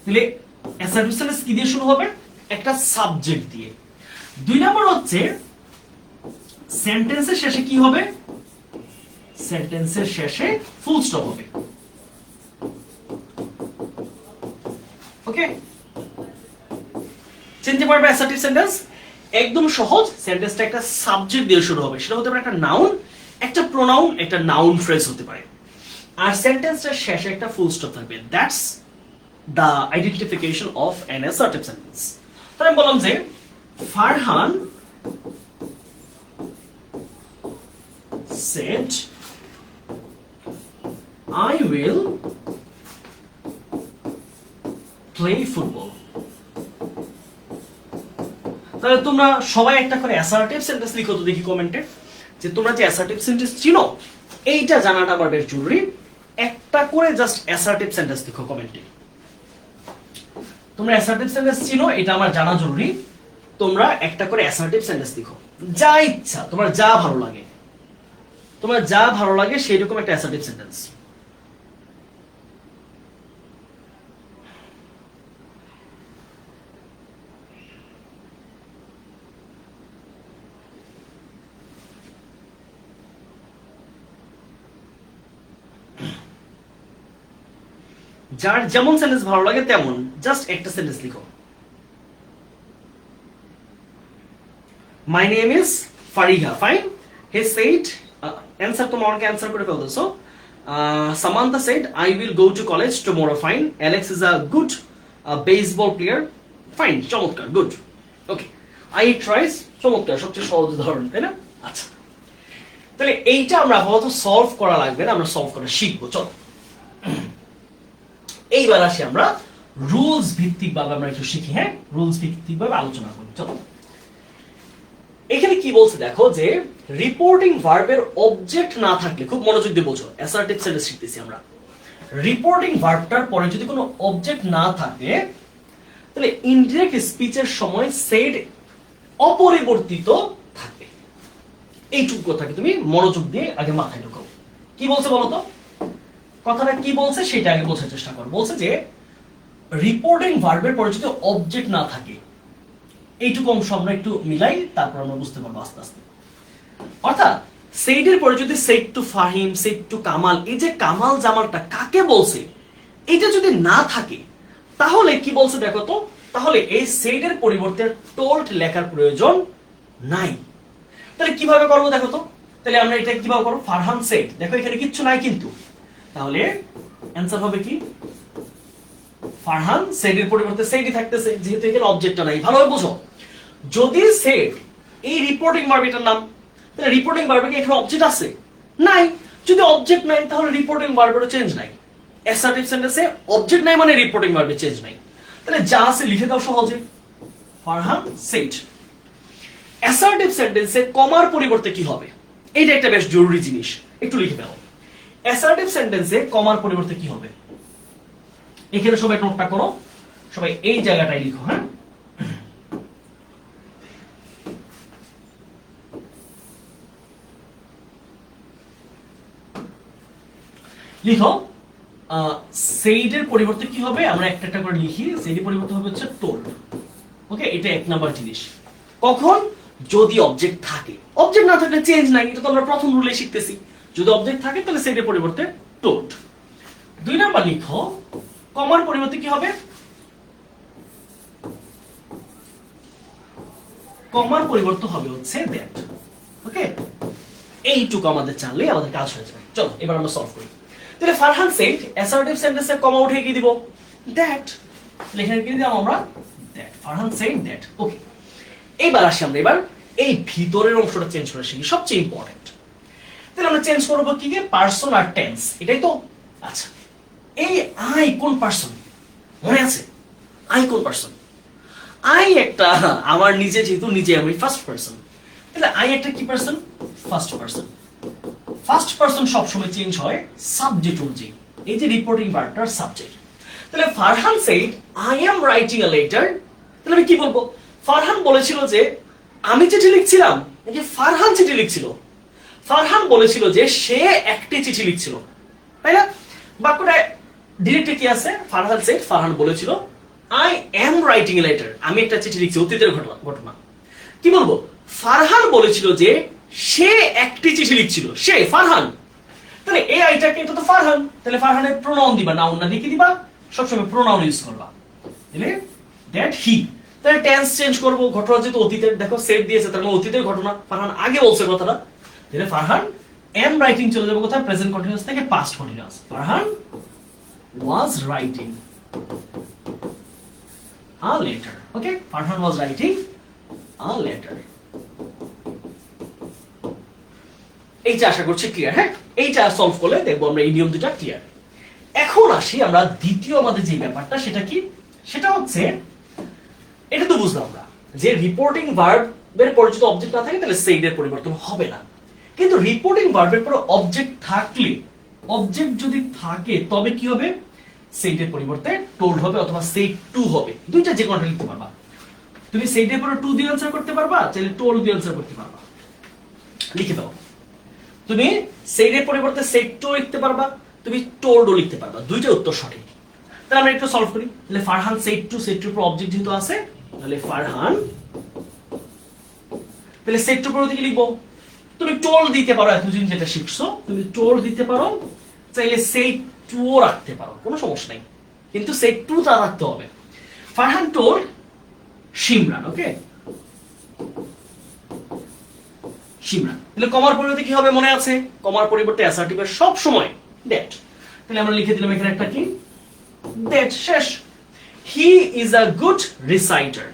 তাহলে অ্যাসার্টিভ সেন্টেন্স কি দিয়ে শুরু হবে? একটা সাবজেক্ট দিয়ে। 2 নম্বর হচ্ছে সেন্টেন্সের শেষে কি হবে? সেন্টেন্সের শেষে ফুল স্টপ হবে। ওকে, চিনতে পারবে অ্যাসার্টিভ সেন্টেন্স একদম সহজ। সেন্টেন্সটা একটা সাবজেক্ট দিয়ে শুরু হবে, সেটা হতে পারে একটা নাউন, একটা প্রোনাউন, একটা নাউন ফ্রেজ হতে পারে, আর সেন্টেন্সটার শেষে একটা ফুল স্টপ থাকবে। That's the identification of an assertive sentence. তাহলে আমি বললাম যে Farhan said I will play football. তাহলে তোমরা সবাই একটা করে অ্যাসার্টিভ সেন্টেন্স লিখো তো দেখি কমেন্টে, যে তোমরা যে অ্যাসার্টিভ সেন্টেন্স চিনো এইটা জানাটা আমার বেশ জরুরি। একটা করে জাস্ট অ্যাসার্টিভ সেন্টেন্স লিখো কমেন্টে। তোমরা অ্যাসার্টিভ সেন্টেন্স চিনো, এটা আমার জানা জরুরি। তোমরা একটা করে অ্যাসার্টিভ সেন্টেন্স লিখো, যা ইচ্ছা, তোমার যা ভালো লাগে, তোমার যা ভালো লাগে সেই রকম একটা অ্যাসার্টিভ সেন্টেন্স। যার যেমন সেন্টেন্স ভালো লাগে তেমন জাস্ট একটা সেন্টেন্স লিখো। My name is Fariha, fine. He said, answer তোমরা অনেকে অ্যানসার করে ফেলতেছো। Samantha said I will go to college tomorrow, fine. Alex is a good baseball player, fine, চমৎকার, good. Okay, I eat rice, চমৎকার, সবচেয়ে সহজ উদাহরণ, তাই না? আচ্ছা, তাহলে এইটা আমরা আপাতত সলভ করা লাগবে না, আমরা সলভ করা শিখবো। চলো এইবার আসি আমরা রুলস ভিত্তিক ভাবে আমরা একটু শিখি। হ্যাঁ, রুলস ভিত্তিক ভাবে আলোচনা করি। চলো এখানে কি বলছে দেখো, যে রিপোর্টিং ভার্বের অবজেক্ট না থাকলে, খুব মনোযোগ দিয়ে বোঝো, অ্যাসার্টিভ সেন্টেন্স শিখতেছি আমরা। রিপোর্টিং ভার্বটার পরে যদি কোনো অবজেক্ট না থাকে, তাহলে ইনডিরেক্ট স্পিচের সময় সেড অপরিবর্তিত থাকবে। এইটুকু কথাকে তুমি মনোযোগ দিয়ে আগে মাথায় ঢোকাও। কি বলছে বলো তো, কথাটা কি বলছে সেটা আগে বোঝার চেষ্টা করো। বলছে যে রিপোর্টিং ভার্বের পরে যদি অবজেক্ট না থাকে, এইটুকু অংশ আমরা একটু মিলাই, তারপর আমরা বুঝতে পারবো আস্তে আস্তে। অর্থাৎ সেইডের পরে যদি said to Fahim, said to Kamal, এই যে কামাল জামালটা কাকে বলছে এটা যদি না থাকে, তাহলে কি বলছে দেখো তো, তাহলে এই সেইডের পরিবর্তে টোল্ড লেখার প্রয়োজন নাই। তাহলে কিভাবে করবো দেখো তো, তাহলে আমরা এটা কিভাবে করবো? ফারহান সেড, দেখো এখানে কিচ্ছু নাই কিন্তু, তাহলে অ্যানসার হবে কি? ফারহান সেডের পরিবর্তে সেডই থাকতেছে, যেহেতু এখানে অবজেক্টটা নাই। ভালোভাবে বুঝো, যদি সেড এই রিপোর্টিং ভার্বের নাম, তাহলে রিপোর্টিং ভার্বে কি এখানে অবজেক্ট আছে? নাই। যদি অবজেক্ট নাই, তাহলে রিপোর্টিং ভার্বেরও চেঞ্জ নাই। অ্যাসার্টিভ সেন্টেন্সে অবজেক্ট নাই মানে রিপোর্টিং ভার্বে চেঞ্জ নাই। তাহলে যা আছে লিখে দাও সহজে। ফারহান সেড। অ্যাসার্টিভ সেন্টেন্সে কমার পরিবর্তে কি হবে? এইটা একটা বেশ জরুরি জিনিস, একটু লিখে দাও। অ্যাসার্টিভ সেন্টেন্সে কমার পরিবর্তে কি হবে? এখানে সবাই নোটটা করো, সবাই এই জায়গাটায় লিখো। হ্যাঁ, লিখো। সেইডের পরিবর্তে কি হবে? আমরা একটা একটা করে লিখি। সেইডের পরিবর্তে হবে হচ্ছে টোল্ড। ওকে, এটা এক নাম্বার জিনিস। কখন? যদি অবজেক্ট থাকে। অবজেক্ট না থাকলে চেঞ্জ নাই, এটা তো আমরা প্রথম রুলে শিখতেছি। যদি অবজেক্ট থাকে তাহলে সেইডের পরিবর্তে টোল্ড। 2 নাম্বার লিখো, কমার পরিবর্তে কি হবে? কমার পরিবর্তে হবে হচ্ছে দ্যাট। ওকে, এইটুকু আমাদের জানলে আমাদের কাজ হয়ে যাবে। চলো এবার আমরা সলভ করি। তাহলে ফারহান সেড, অ্যাসার্টিভ সেন্টেন্সে কমা উঠে কি দিব? দ্যাট। লেখার কি দিলাম আমরা? That. Farhan said that. Okay, এইবার আসি আমরা এবার এই ভিতরের অংশটা চেঞ্জ করে শিখি, সবচেয়ে ইম্পর্টেন্ট। তাহলে আমরা চেঞ্জ করবো কি কি? পারসন আর টেন্স, এটাই তো। আচ্ছা, এই আই কোন পারসন মনে আছে? আই কোন পারসন? আই একটা, আমার নিজে যেহেতু নিজে আমি ফার্স্ট পারসন, তাহলে আই একটা কি person? First person. First person সবসময় চেঞ্জ হয় সাবজেক্ট অনুযায়ী। এই যে রিপোর্টিং ভার্বটার সাবজেক্ট। তাহলে Farhan shed I am writing a letter. তাহলে আমি কি বলবো? ফারহান বলেছিল যে আমি চিঠি লিখছিলাম, যে ফারহান চিঠি লিখছিল। ফারহান বলেছিল যে সে একটি চিঠি লিখছিল, তাই না? বাক্যটা ডিরেক্টলি কি আছে? ফারহান সেড, ফারহান বলেছিল I am writing a letter, আমি একটা চিঠি লিখছি, অতীতের ঘটনা। কি বলবো? ফারহান বলেছিল যে সে একটি চিঠি লিখছিল, সে ফারহান। তাহলে এই আইটাকে, এটা তো ফারহান, তাহলে ফারহানের প্রোনাউন দিবা, নাউন না দিয়ে কি দিবা? সবসময় প্রোনাউন ইউজ করবা। তাহলে দ্যাট হি। তাহলে টেন্স চেঞ্জ করব, ঘটনা যেহেতু অতীতের, দেখো সেভ দিয়েছে, তার মানে অতীতের ঘটনা, ফারহান আগে বলছে কথাটা। তাহলে ফারহান এম রাইটিং চলে যাবে কোথায়? প্রেজেন্ট কন্টিনিউয়াস থেকে past continuous. Farhan was writing a letter. Okay, Farhan was writing a letter. এইটা আশা করছি ক্লিয়ার। হ্যাঁ, এইটা সলভ করলে দেখবো আমরা এই নিয়ম দুটো ক্লিয়ার। এখন আসি আমরা দ্বিতীয় আমাদের যে ব্যাপারটা, সেটা কি? সেটা হচ্ছে, এটা তো বুঝলাম আমরা যে রিপোর্টিং ভার্বের পরে যদি অবজেক্ট না থাকে তাহলে সেইডের পরিবর্তন হবে না। কিন্তু রিপোর্টিং ভার্বের পরে অবজেক্ট থাকলে, অবজেক্ট যদি থাকে তবে কি হবে? সেইডের পরিবর্তে টোল্ড হবে অথবা সেইড টু হবে। দুইটা যে কোনটা লিখতে পারবা। তুমি সেইডের পরে টু দিয়ে আনসার করতে পারবা, চাইলে টোল্ড দিয়ে আনসার করতে পারবা। লিখে দাও। তুমি সেইডের পরিবর্তে সেইড টু লিখতে পারবা, তুমি টোল্ডও লিখতে পারবা, দুইটা উত্তর সঠিক। তাহলে আমরা একটু সলভ করি। তাহলে ফারহান সেইড টু, সেইড টুর পর অবজেক্ট যেহেতু আছে, তাহলে ফারহান, তাহলে সেইড টুর পরে কি লিখবো? তুমি টোল্ড দিতে পারো, এতদিন যেটা শিখছো তুমি টোল্ড দিতে পারো, চাইলে সেইড টুও রাখতে পারো, কোনো সমস্যা নাই, কিন্তু সেইড টু তা রাখতে হবে। ফারহান টোল্ড শিমরান। ওকে, শিমরান। তাহলে কমার পরিবর্তে কি হবে মনে আছে? কমার পরিবর্তে অ্যাসার্টিভের সব সময় দ্যাট। তাহলে আমরা লিখে দিলাম এখানে একটা কি? দ্যাট। শেষ। He is a good reciter.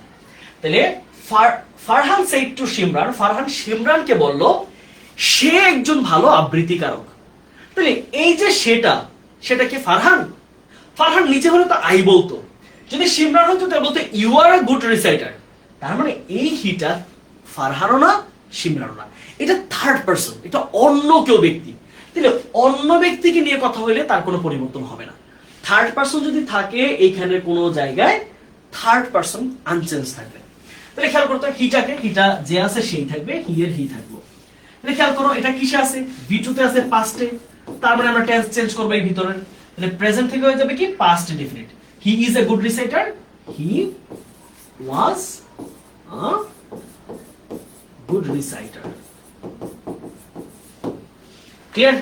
তাহলে ফারহান সেড টু শিমরান, ফারহান শিমরানকে বলল সে একজন ভালো আবৃত্তিকারক। তাহলে এই যে সেটা কি ফারহান? ফারহান নিজে হলে তো আই বলতো, যদি শিমরান হতো তাহলে বলতো you are a good reciter. তার মানে এই হিটা ফারহানও না, শিমরানও না, এটা থার্ড পারসন, এটা অন্য কেউ ব্যক্তি। তাহলে অন্য ব্যক্তিকে নিয়ে কথা হইলে তার কোনো পরিবর্তন হবে না। থার্ড পারসন যদি থাকে এইখানে কোনো জায়গায়, থার্ড পারসন আনচেঞ্জ থাকবে। তাহলে খেয়াল করতে হবে, হিটা যে আছে সেই থাকবে, হি এর হি থাকবে। তাহলে খেয়াল করো, এটা কিসে আছে? ভিটুতে আছে, পাস্টে। তার মানে আমরা টেন্স চেঞ্জ করব এই ভিতরের। তাহলে প্রেজেন্ট থেকে হয়ে যাবে কি? Past indefinite. He is a good reciter, he was a good reciter. Clear?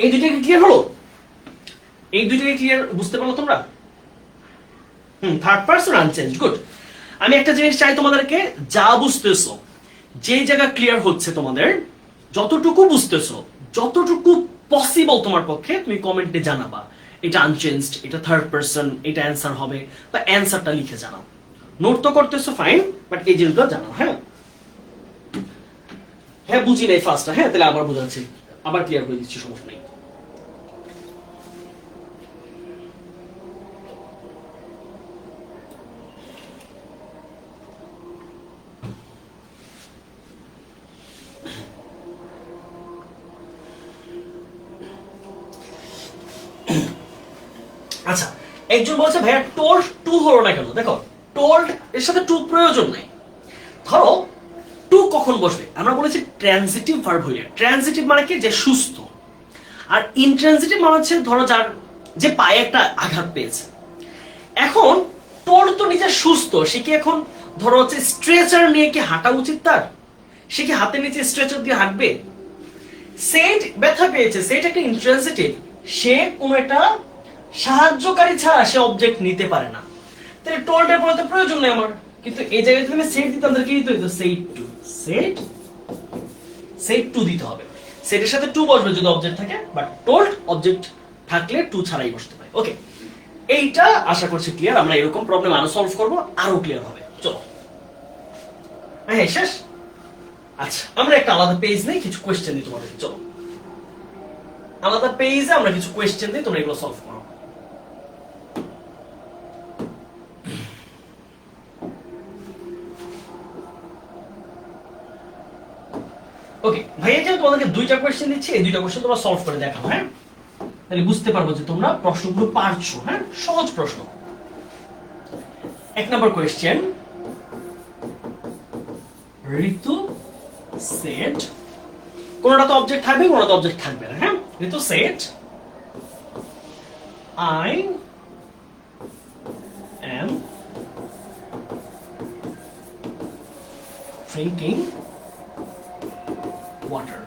এই দুইটা কি ক্লিয়ার হলো? এই দুইটা কি ক্লিয়ার, বুঝতে পারলো তোমরা? Third person unchange. গুড। আমি একটা জিনিস চাই তোমাদেরকে, যা বুঝতেছো, যে জায়গা ক্লিয়ার হচ্ছে তোমাদের, যতটুকু বুঝতেছো, যতটুকু পসিবল তোমার পক্ষে তুমি কমেন্টে জানাবা। এটা আনচেঞ্জড, এটা থার্ড পারসন, এটা অ্যান্সার হবে, বা অ্যান্সারটা লিখে জানাও। নোট তো করতেছো ফাইন, বাট এই জিনিসটা জানাও। হ্যাঁ, হ্যাঁ বুঝি নাই ফার্স্টটা। হ্যাঁ, তাহলে আবার বোঝাচ্ছি, আবার ক্লিয়ার করে দিচ্ছি, সমস্যা নেই। একজন বলছে ভাইয়া টোল্ড টু হলো না কেন? দেখো টোল্ড এর সাথে টু প্রয়োজন নাই। ধরো টু কখন বসবে? আমরা বলেছি ট্রানজিটিভ ভার্ব হইলে। ট্রানজিটিভ মানে কি? যে সুস্থ। আর ইনট্রানজিটিভ মানে হচ্ছে ধরো যার যে পায়ে একটা আঘাত পেয়েছে। এখন টোল্ড তো নিজে সুস্থ, সে কি এখন ধরো হচ্ছে স্ট্রেচার নিয়ে কি হাঁটা উচিত তার? সে কি হাতের নিচে স্ট্রেচার দিয়ে হাঁটবে? সেট ব্যথা পেয়েছে, সেট একটা ইন্ট্রানজিটিভ, সে কোনো একটা সাহায্যকারী ছাড়া সে অবজেক্ট নিতে পারে না। তাহলে টোল্ড এর বলতে প্রয়োজন নেই আমার, কিন্তু এই জায়গায় তুমি সেট দিতে আমাদের কি দিতে হইতো? Set two. সেট টু দিতে হবে। সেটের সাথে টু বসবে যদি অবজেক্ট থাকে, বাট টোল্ড অবজেক্ট থাকলে টু ছাড়াই বসতে পারে। ওকে, এইটা আশা করছি ক্লিয়ার। আমরা এরকম প্রবলেম আরো সলভ করব, আরো ক্লিয়ার হবে। চলো, হ্যাঁ শেষ। আচ্ছা, আমরা একটা আলাদা পেজ নেই, কিছু কোয়েশ্চেন দিই তোমাদের। চলো, আলাদা পেজে আমরা কিছু কোয়েশ্চেন দিই, তোমরা এগুলো সলভ করো। ওকে ভাইয়া, যেহেতু তোমাদেরকে দুইটা কোয়েশ্চেন দিচ্ছি, এই দুইটা কোয়েশ্চেন তোমরা সলভ করে দেখাও। হ্যাঁ, তাহলে বুঝতে পারবো যে তোমরা প্রশ্নগুলো পারছো। হ্যাঁ, সহজ প্রশ্ন। এক নম্বর কোয়েশ্চেন, ঋতু সেট, কোনটা তো অবজেক্ট থাকবে, কোনটা তো অবজেক্ট থাকবে না। হ্যাঁ, Ritu said I am drinking water.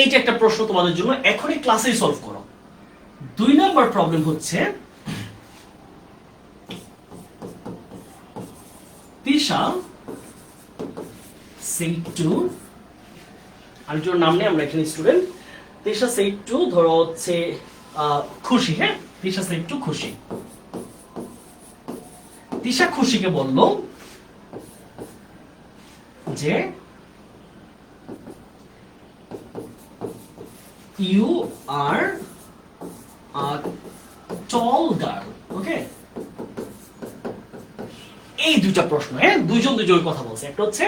এইটা একটা প্রশ্ন তোমাদের জন্য, এখনই ক্লাসেই সলভ করো। দুই নম্বর প্রবলেম হচ্ছে, তিশা সেট টু, আরেকজন নাম নেই, আমরা এখানে স্টুডেন্ট। তিশা সেট টু ধরো হচ্ছে খুশি। হ্যাঁ, তিশা সেট টু খুশি। তিশা খুশিকে বলল যে you are a ton girl. ওকে, এই দুইটা প্রশ্ন। হ্যাঁ, দুইজন কথা বলছে। একটা হচ্ছে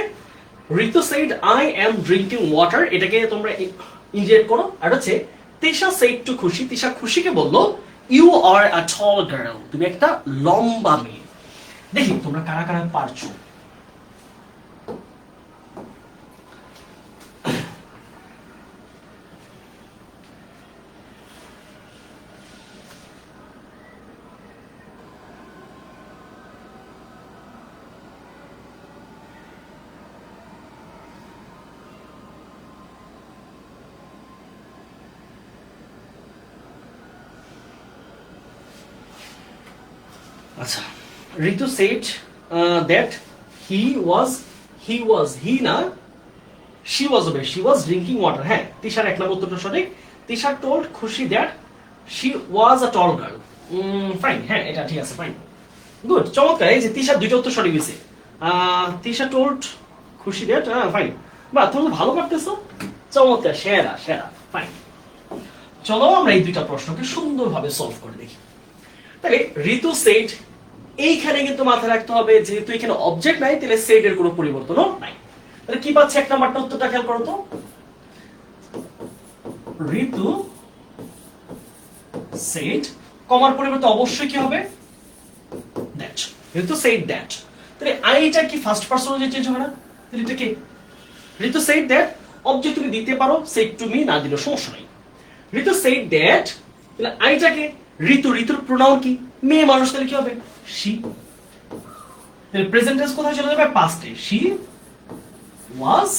Ritu said I am drinking water, এটাকে তোমরা ইনজেক্ট করো। আর হচ্ছে তিশা সেড টু খুশি, তিশা খুশিকে বললো you are a ton girl, তুমি একটা লম্বা মেয়ে। দেখি তোমরা কারা কারা পারছো। আচ্ছা, ঋতু সেড দ্যাট হি না, she was drinking water। হ্যাঁ, তিশার এক নম্বর উত্তরটা সঠিক। তিশা told খুশি that she was a tall girl। Fine, হ্যাঁ এটা ঠিক আছে, ফাইন, গুড, চমৎকার। এই যে তিশার দুইটা উত্তর সঠিক হয়েছে। তিশা told খুশি দ্যাট, ফাইন, বাহ তুমি ভালো পারতেছো, চমৎকার, সেরা সেরা, ফাইন। চলো আমরা এই দুইটা প্রশ্নকে সুন্দরভাবে সলভ করে দেখি। তাহলে ঋতু সেড, এইখানে কিন্তু মাথায় রাখতে হবে যেহেতু এখানে অবজেক্ট নাই, তাহলে সেড এর কোনো পরিবর্তনও নাই। তাহলে কি পাচ্ছে? এক নাম্বারটা উত্তরটা খেয়াল করো তো, ঋতু সেড, কমার পরিবর্তে অবশ্যই কি হবে? দ্যাট। Ritu said that. তাহলে আইটা কি ফার্স্ট পারসন যে চেঞ্জ হবে না? তাহলে এটা কি? ঋতু সেড দ্যাট, অবজেক্ট তুমি দিতে পারো, সেড টু মি না দিলেও সমস্যা নাই। ঋতু সেড দ্যাট, তাহলে আইটাকে ঋতু, ঋতুর প্রোনাউন কি? মেয়ে মানুষ, তাহলে কি হবে? শি। তাহলে প্রেজেন্ট টেন্স কোথায় চলে যাবে? পাস্টে। শি was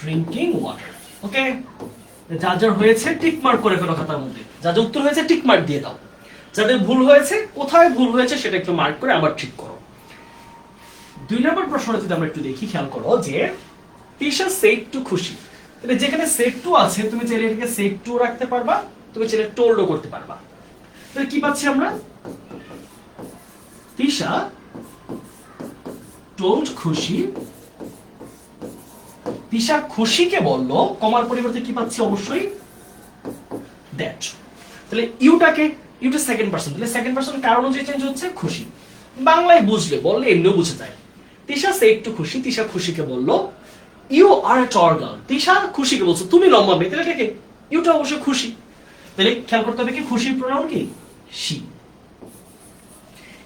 drinking water। ওকে, যা যা হয়েছে টিক মার্ক করে ফেলো খাতার মধ্যে, যা যা উত্তর হয়েছে টিক মার্ক দিয়ে দাও। যাদের ভুল হয়েছে, কোথায় ভুল হয়েছে সেটা একটু মার্ক করে আবার ঠিক করো। দুই নম্বর প্রশ্নটা যদি আমরা একটু দেখি, খেয়াল করো যে তিশা সেড টু খুশি, তাহলে যেখানে সেড টু আছে তুমি চাইলে এটাকে সেড টু রাখতে পারবা, তুমি চাইলে টোল্ডও করতে পারবা। তাহলে কি পাচ্ছি আমরা? তিশা told খুশি, তিশা খুশিকে বলল, কমার পরিবর্তে কি পাচ্ছি? অবশ্যই দ্যাট। তাহলে ইউটাকে, ইউটা সেকেন্ড পারসন, তাহলে সেকেন্ড পারসন কারণ যে চেঞ্জ হচ্ছে খুশি। বাংলায় বুঝলে, বললে এমনিও বুঝে যায়। তিশা সেড টু খুশি, তিশা খুশিকে বলল you are a tall girl, Tisha খুশিকে বলছো তুমি লম্বা মেয়ে, তাহলে এটাকে ইউটা অবশ্যই খুশি। তাহলে খেয়াল করতে হবে কি খুশির প্রোনাউন কি শি।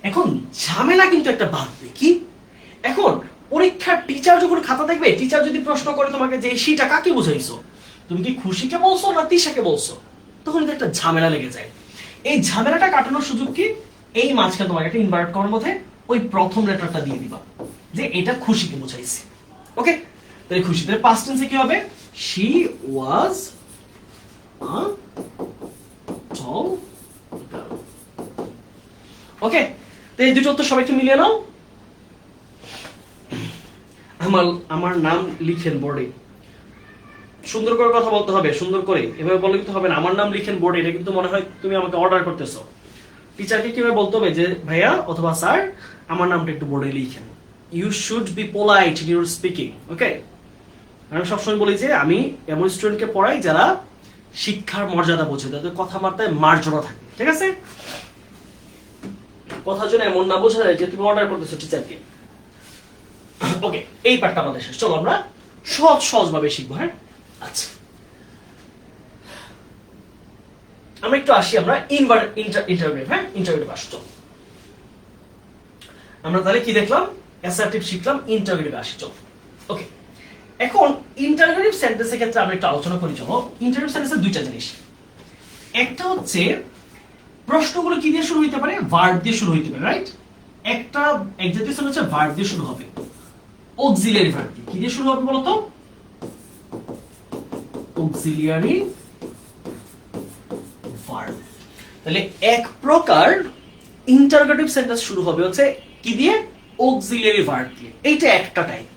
এখন ঝামেলা কিন্তু একটা বাঁধবে কি, এখন পরীক্ষার টিচার যখন খাতা দেখবে, টিচার যদি প্রশ্ন করে তোমাকে যে শিটা কাকে বুঝাইছো, তুমি কি খুশিকে বলছো না তিশাকে বলছো, তখন কিন্তু একটা ঝামেলা লেগে যায়। এই ঝামেলাটা কাটানোর সুযোগ কি, এই মাঝখানে তোমাকে একটা ইনভার্ট করার মধ্যে ওই প্রথম লেটারটা দিয়ে দিবা যে এটা খুশিকে বুঝাইছে। ওকে, তাহলে খুশি, তাহলে পাস্ট টেন্সে কি হবে, she was a ton girl. ওকে, তো এই দুটো তো সবাই একটু মিলিয়ে নাও। আমার নাম লিখেন বোর্ডে, সুন্দর করে কথা বলতে হবে, সুন্দর করে, এভাবে বলে কিন্তু হবে না। আমার নাম লিখেন বোর্ডে, এটা কিন্তু মনে হয় তুমি আমাকে অর্ডার করতেছো। টিচারকে কিভাবে বলতে হবে যে ভাইয়া অথবা স্যার আমার নামটা একটু বোর্ডে লিখেন। You should be polite in your speaking. Okay, আমি সবসময় বলি যে আমি এমন স্টুডেন্টকে পড়াই যারা শিক্ষার মর্যাদা বোঝে, তাদের কথাবার্তায় মার্জনা থাকে। ঠিক আছে, কথা যেন এমন না বোঝা যায় যে তুমি অর্ডার করতেছো টিচারকে। ওকে, এই পার্টটা আমাদের শেষ। চলো আমরা সহজ ভাবে শিখবো। হ্যাঁ, আচ্ছা, আমরা একটু আসি, আমরা ইন্টারভিউ। হ্যাঁ, ইন্টারভিউ আসতো আমরা, তাহলে কি দেখলাম, অ্যাসার্টিভ শিখলাম, ইন্টারভিউ আসি। চলো, ওকে, এখন ইন্টারভিউ সেন্টেন্সের ক্ষেত্রে আমরা একটু আলোচনা করি। চলো, ইন্টারভিউ সেন্টেন্সের দুইটা জিনিস, একটা হচ্ছে প্রশ্নগুলো কি দিয়ে শুরু হইতে পারে, ভার্ব দিয়ে শুরু হইতে পারে, রাইট। একটা এক্সাম্পল হচ্ছে ভার্ব দিয়ে শুরু হবে, অক্সিলিয়ারি ভার্ব দিয়ে। কি দিয়ে শুরু হবে বলতো, অক্সিলিয়ারি ভার্ব। তাহলে এক প্রকার ইন্টারোগেটিভ সেন্টেন্স শুরু হবে হচ্ছে কি দিয়ে, অক্সিলিয়ারি ভার্ব দিয়ে। এইটা একটা টাইপ।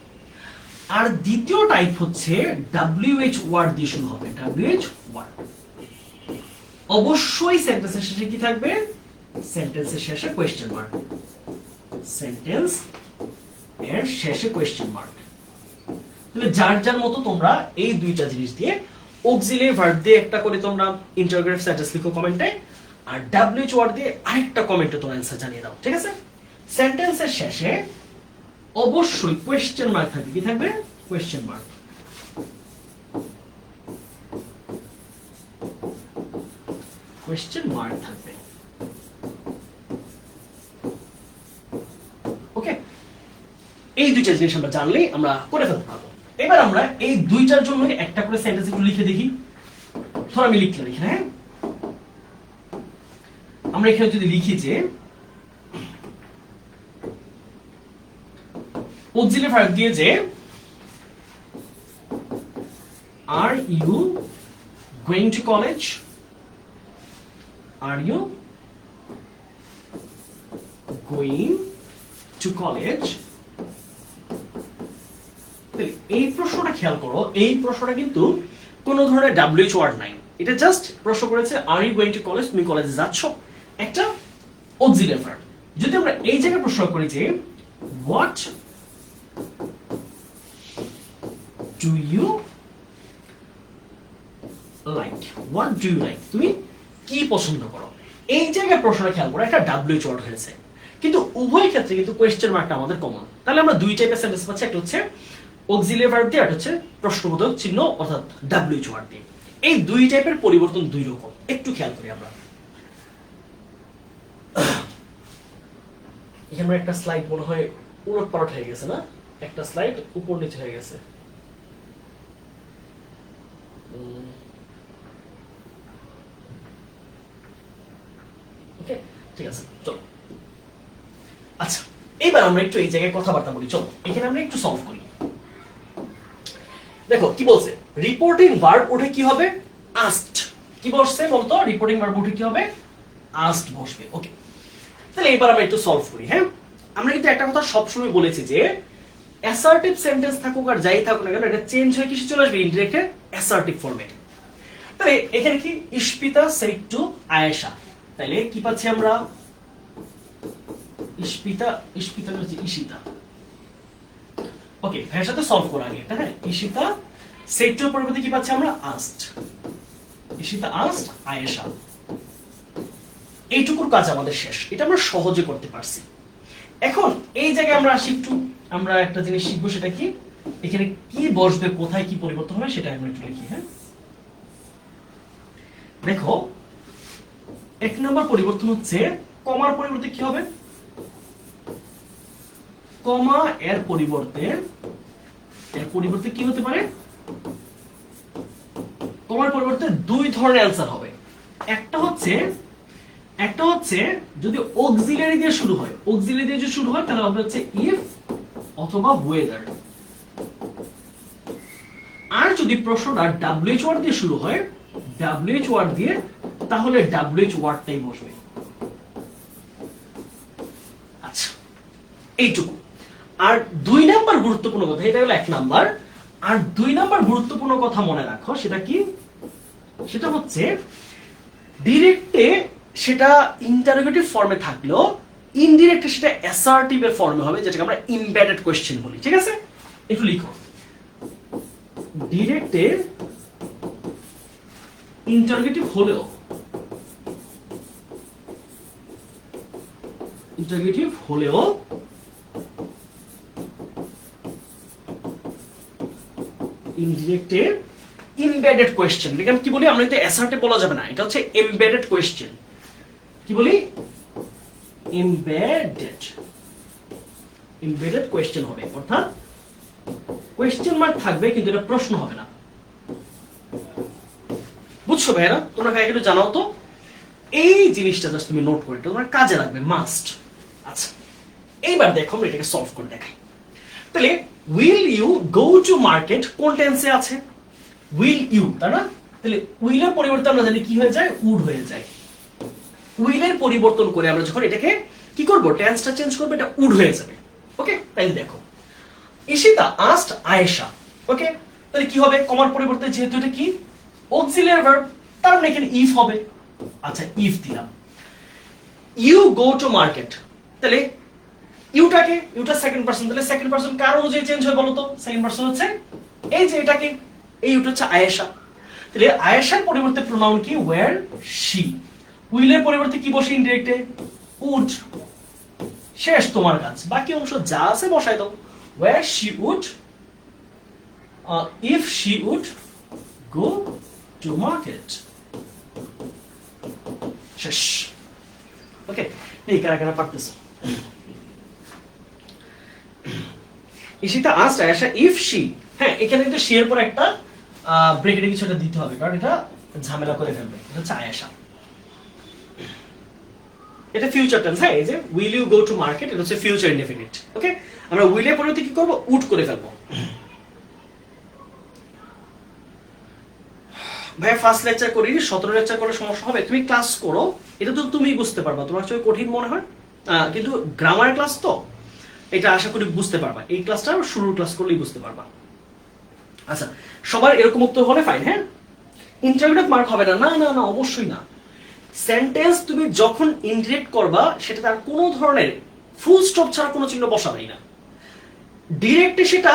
আর দ্বিতীয় টাইপ হচ্ছে WH ওয়ার্ড দিয়ে শুরু হবে, WH ওয়ার্ড। অবশ্যই সেন্টেন্সের শেষে কি থাকবে, সেন্টেন্সের শেষে কোয়েশ্চেন মার্ক, সেন্টেন্স এর শেষে কোয়েশ্চেন মার্ক। তাহলে যার যার মতো তোমরা এই দুইটা জিনিস দিয়ে, অক্সিলিয়ারি ভার্ব দিয়ে একটা করে তোমরা ইন্টারোগেটিভ সেন্টেন্স লিখো কমেন্টে, আর WH ওয়ার্ড দিয়ে আরেকটা কমেন্টে তোমার অ্যানসার জানিয়ে দাও। ঠিক আছে, সেন্টেন্সের শেষে অবশ্যই কোয়েশ্চেন মার্ক থাকবে। কি থাকবে, কোয়েশ্চেন মার্ক। কোয়েশ্চেন মার্ক থাকবে। ওকে, এই দুইটা জিনিস আমরা জানলেই আমরা করে ফেলতে পারবো। এবার আমরা এই দুইটার জন্য একটা করে সেন্টেন্স একটু লিখে দেখি। ধর আমি লিখলাম এখানে, হ্যাঁ, আমরা এখানে যদি লিখি যে অক্সিলিয়ারি ভার্ব দিয়ে যে are you going to college, are you going to college. এই প্রশ্নটা খেয়াল করো, এই প্রশ্নটা কিন্তু কোন ধরনের WH ওয়ার্ড নাই, এটা জাস্ট প্রশ্ন করেছে are you going to college, তুমি কলেজে যাচ্ছ, একটা অক্সিলিয়ারি ভার্ব। যদি আমরা এই জায়গায় প্রশ্ন করি যে what do you like, what do you like, তুমি কি পছন্দ করো, এই জায়গায় প্রশ্নটা খেয়াল করো, একটা WH ওয়ার্ড হয়েছে, কিন্তু উভয় ক্ষেত্রে কিন্তু কোয়েশ্চেন মার্কটা আমাদের কমন। তাহলে আমরা দুই টাইপের সেন্টেন্স পাচ্ছি, একটা হচ্ছে অক্সিলিয়ারি ভার্ব দিয়ে, একটা হচ্ছে প্রশ্নবোধক চিহ্ন অর্থাৎ WH ওয়ার্ড দিয়ে। এই দুই টাইপের পরিবর্তন দুই রকম, একটু খেয়াল করি আমরা। এখানে একটা স্লাইড মনে হয় উলট পালট হয়ে গেছে না, একটা স্লাইড উপর নিচে হয়ে গেছে। ওকে, ঠিক আছে, চলো। আচ্ছা, এবার আমরা একটু এই জায়গায় কথাবার্তা বলি। চলো, এখানে আমরা একটু সলভ করি। দেখো কি বলছে, রিপোর্টিং ভার্ব উঠে কি হবে, আস্কড। কি বসছে বলতো, রিপোর্টিং ভার্ব উঠে কি হবে, আস্কড বসবে। ওকে, তাহলে এবার আমরা একটু সলভ করি। হ্যাঁ, আমরা কিন্তু একটা কথা সবসময় বলেছি যে অ্যাসার্টিভ সেন্টেন্স থাকুক আর যাই থাকুক না কেন, এটা চেঞ্জ হয়ে কিসে চলে আসবে, ইনডিরেক্টে অ্যাসার্টিভ ফরম্যাটে। তাহলে এখানে কি, ইশপিতা সেড টু আয়েশা, তাহলে কি পাচ্ছি আমরা, ইশপিতা, ইশপিতা হচ্ছে ইশিতা। ওকে, ভাইয়ের সাথে সলভ করা আগে, হ্যাঁ, ইশিতা সেড টু পরিবর্তে কি পাচ্ছি আমরা, আস্কড। ইশিতা আস্কড আয়েশা। এইটুকুর কাজ আমাদের শেষ, এটা আমরা সহজে করতে পারছি। এখন এই জায়গায় আমরা আসি একটু, আমরা একটা জিনিস শিখবো, সেটা কি, এখানে কি বসবে, কোথায় কি পরিবর্তন হবে সেটা আমরা একটু লিখি। হ্যাঁ, দেখো এক নাম্বার পরিবর্তন হচ্ছে কমার পরিবর্তে কি হবে, কমা এর পরিবর্তে কি হতে পারে, কমার পরিবর্তে দুই ধরনের অ্যান্সার হবে। একটা হচ্ছে যদি অক্সিলারি দিয়ে শুরু হয়, অক্সিলারি দিয়ে যদি শুরু হয় তাহলে হবে হচ্ছে ইফ অথবা ওয়েদার। আর যদি প্রশ্নটা ডাব্লিউএইচ ওয়ার্ড দিয়ে শুরু হয়, ডাব্লিউএইচ ওয়ার্ড দিয়ে, তাহলে ডাব্লিউএইচ ওয়ার্ডটাই বসবে। আচ্ছা, এইটুকু। আর দুই নাম্বার গুরুত্বপূর্ণ কথা, এটা হলো এক নাম্বার। আর দুই নাম্বার গুরুত্বপূর্ণ কথা মনে রাখো, সেটা কি, সেটা হচ্ছে ডিরেক্টে সেটা ইন্টারোগেটিভ ফর্মে থাকলেও ইনডিরেক্টে সেটা অ্যাসার্টিভ এর ফর্মে হবে, যেটাকে আমরা এমবেডেড কোশ্চেন বলি। ঠিক আছে, একটু লিখো, ডিরেক্টে ইন্টারোগেটিভ হলেও ইনডিরেক্টে এমবেডেড কোশ্চেন, এটাকে কি বলি আমরা, কিন্তু অ্যাসার্টিভ বলা যাবে না, এটা হচ্ছে এমবেডেড কোশ্চেন। কি বলি, এমবেডেড কোশ্চেন হবে, অর্থাৎ কোশ্চেন মার্ক থাকবে কিন্তু এটা প্রশ্ন হবে না। বুঝছো ভাইরা? তোমরা ভাই একটু জানাও তো, এই জিনিসটা জাস্ট তুমি নোট করে তোমার কাজে লাগবে, মাস্ট। আচ্ছা, এইবার দেখো আমরা এটাকে সলভ করে দেখাই। তাহলে will you go to market কোন টেন্সে আছে, উইল ইউ, তাই না? তাহলে উইলের পরিবর্তে আমরা জানি কি হয়ে যায়, উড হয়ে যায়। উইলের পরিবর্তন করে আমরা যখন এটাকে কি করব, টেন্সটা চেঞ্জ করব, এটা উড হয়ে যাবে। ওকে, তাই দেখো, ইশিতা আস্কড আয়েশা। ওকে, তাহলে কি হবে, কমার পরিবর্তে যেহেতু এটা কি অক্সিলিয়ারি ভার্ব, তার মানে এখানে ইফ হবে। আচ্ছা, ইফ দিলাম। ইউ গো টু মার্কেট, তাহলে ইউটা সেকেন্ড পারসন, তাহলে সেকেন্ড পারসন কার অনুযায়ী চেঞ্জ হয় বলো তো? সেকেন্ড পারসন হচ্ছে এই যে এটাকে, এই ইউটা হচ্ছে আয়েশা। তাহলে আয়েশার পরিবর্তে প্রোনাউন কি, ওয়্যার, শি। উইলের পরিবর্তে কি বসে ইনডিরেক্টে, উড। শেষ তোমার কাজ, বাকি অংশ যা আছে বসাই দাও। Where she would, if she would go to market. শেষ। ওকে, এই কারা কারা পারতেছো? Ishita asked Ayesha if she, হ্যাঁ এখানে কিন্তু শি এর পর একটা ব্রেকেটে কিছু একটা দিতে হবে, কারণ এটা ঝামেলা করে ফেলবে। এটা হচ্ছে আয়েশা, এটা ফিউচার টেন্স। হ্যাঁ, এই যে will you go to market, এটা হচ্ছে ফিউচার ইনডেফিনিট। ওকে, আমরা উইলের পরিবর্তে কি করব, উড করে ফেলবো। ভাই ফার্স্ট লেকচার করি, 17 লেকচার করে সমস্যা হবে? তুমি ক্লাস করো, এটা তো তুমি বুঝতে পারবা। তোমার কাছে কঠিন মনে হয় কিন্তু গ্রামার ক্লাস তো, এটা আশা করি বুঝতে পারবা। এই ক্লাসটা শুরুর ক্লাস করলেই বুঝতে পারবা। আচ্ছা, সবার এরকম উত্তর হলে ফাইন। হ্যাঁ, ইন্টারোগেটিভ মার্ক হবে না, না না না, অবশ্যই না। সেন্টেন্স তুমি যখন ইনডিরেক্ট করবা, সেটা তার কোনো ধরনের ফুল স্টপ ছাড়া কোনো চিহ্ন বসাবেই না। ডিরেক্টে সেটা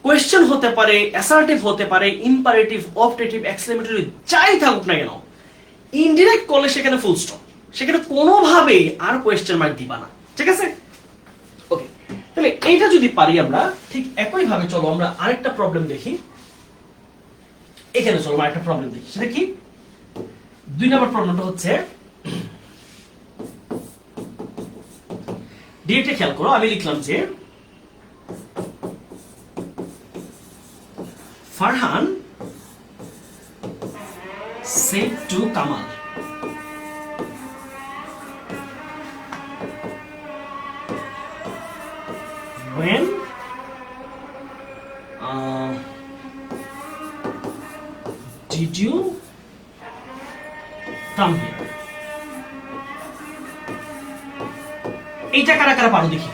কোয়েশ্চেন হতে পারে, অ্যাসার্টিভ হতে পারে, ইম্পারেটিভ, অবজেক্টিভ, এক্সক্লেমেটরি, যাই থাকুক না কেন, ইনডিরেক্ট করলে সেখানে ফুল স্টপ, সেখানে কোনোভাবেই আর কোয়েশ্চেন মার্ক দিবা না। ঠিক আছে? ওকে, তাহলে এইটা যদি পারি আমরা, ঠিক একই ভাবে চলো আমরা আরেকটা প্রবলেম দেখি। এখানে চলো আমরা আরেকটা প্রবলেম দেখি, সেটা কি? 2 নম্বর প্রবলেমটা হচ্ছে, ডিরেক্টে খেয়াল করো, আমি লিখলাম যে Farhan said to Kamal, when did you come here? এইটা কারা কারা পারো দেখি,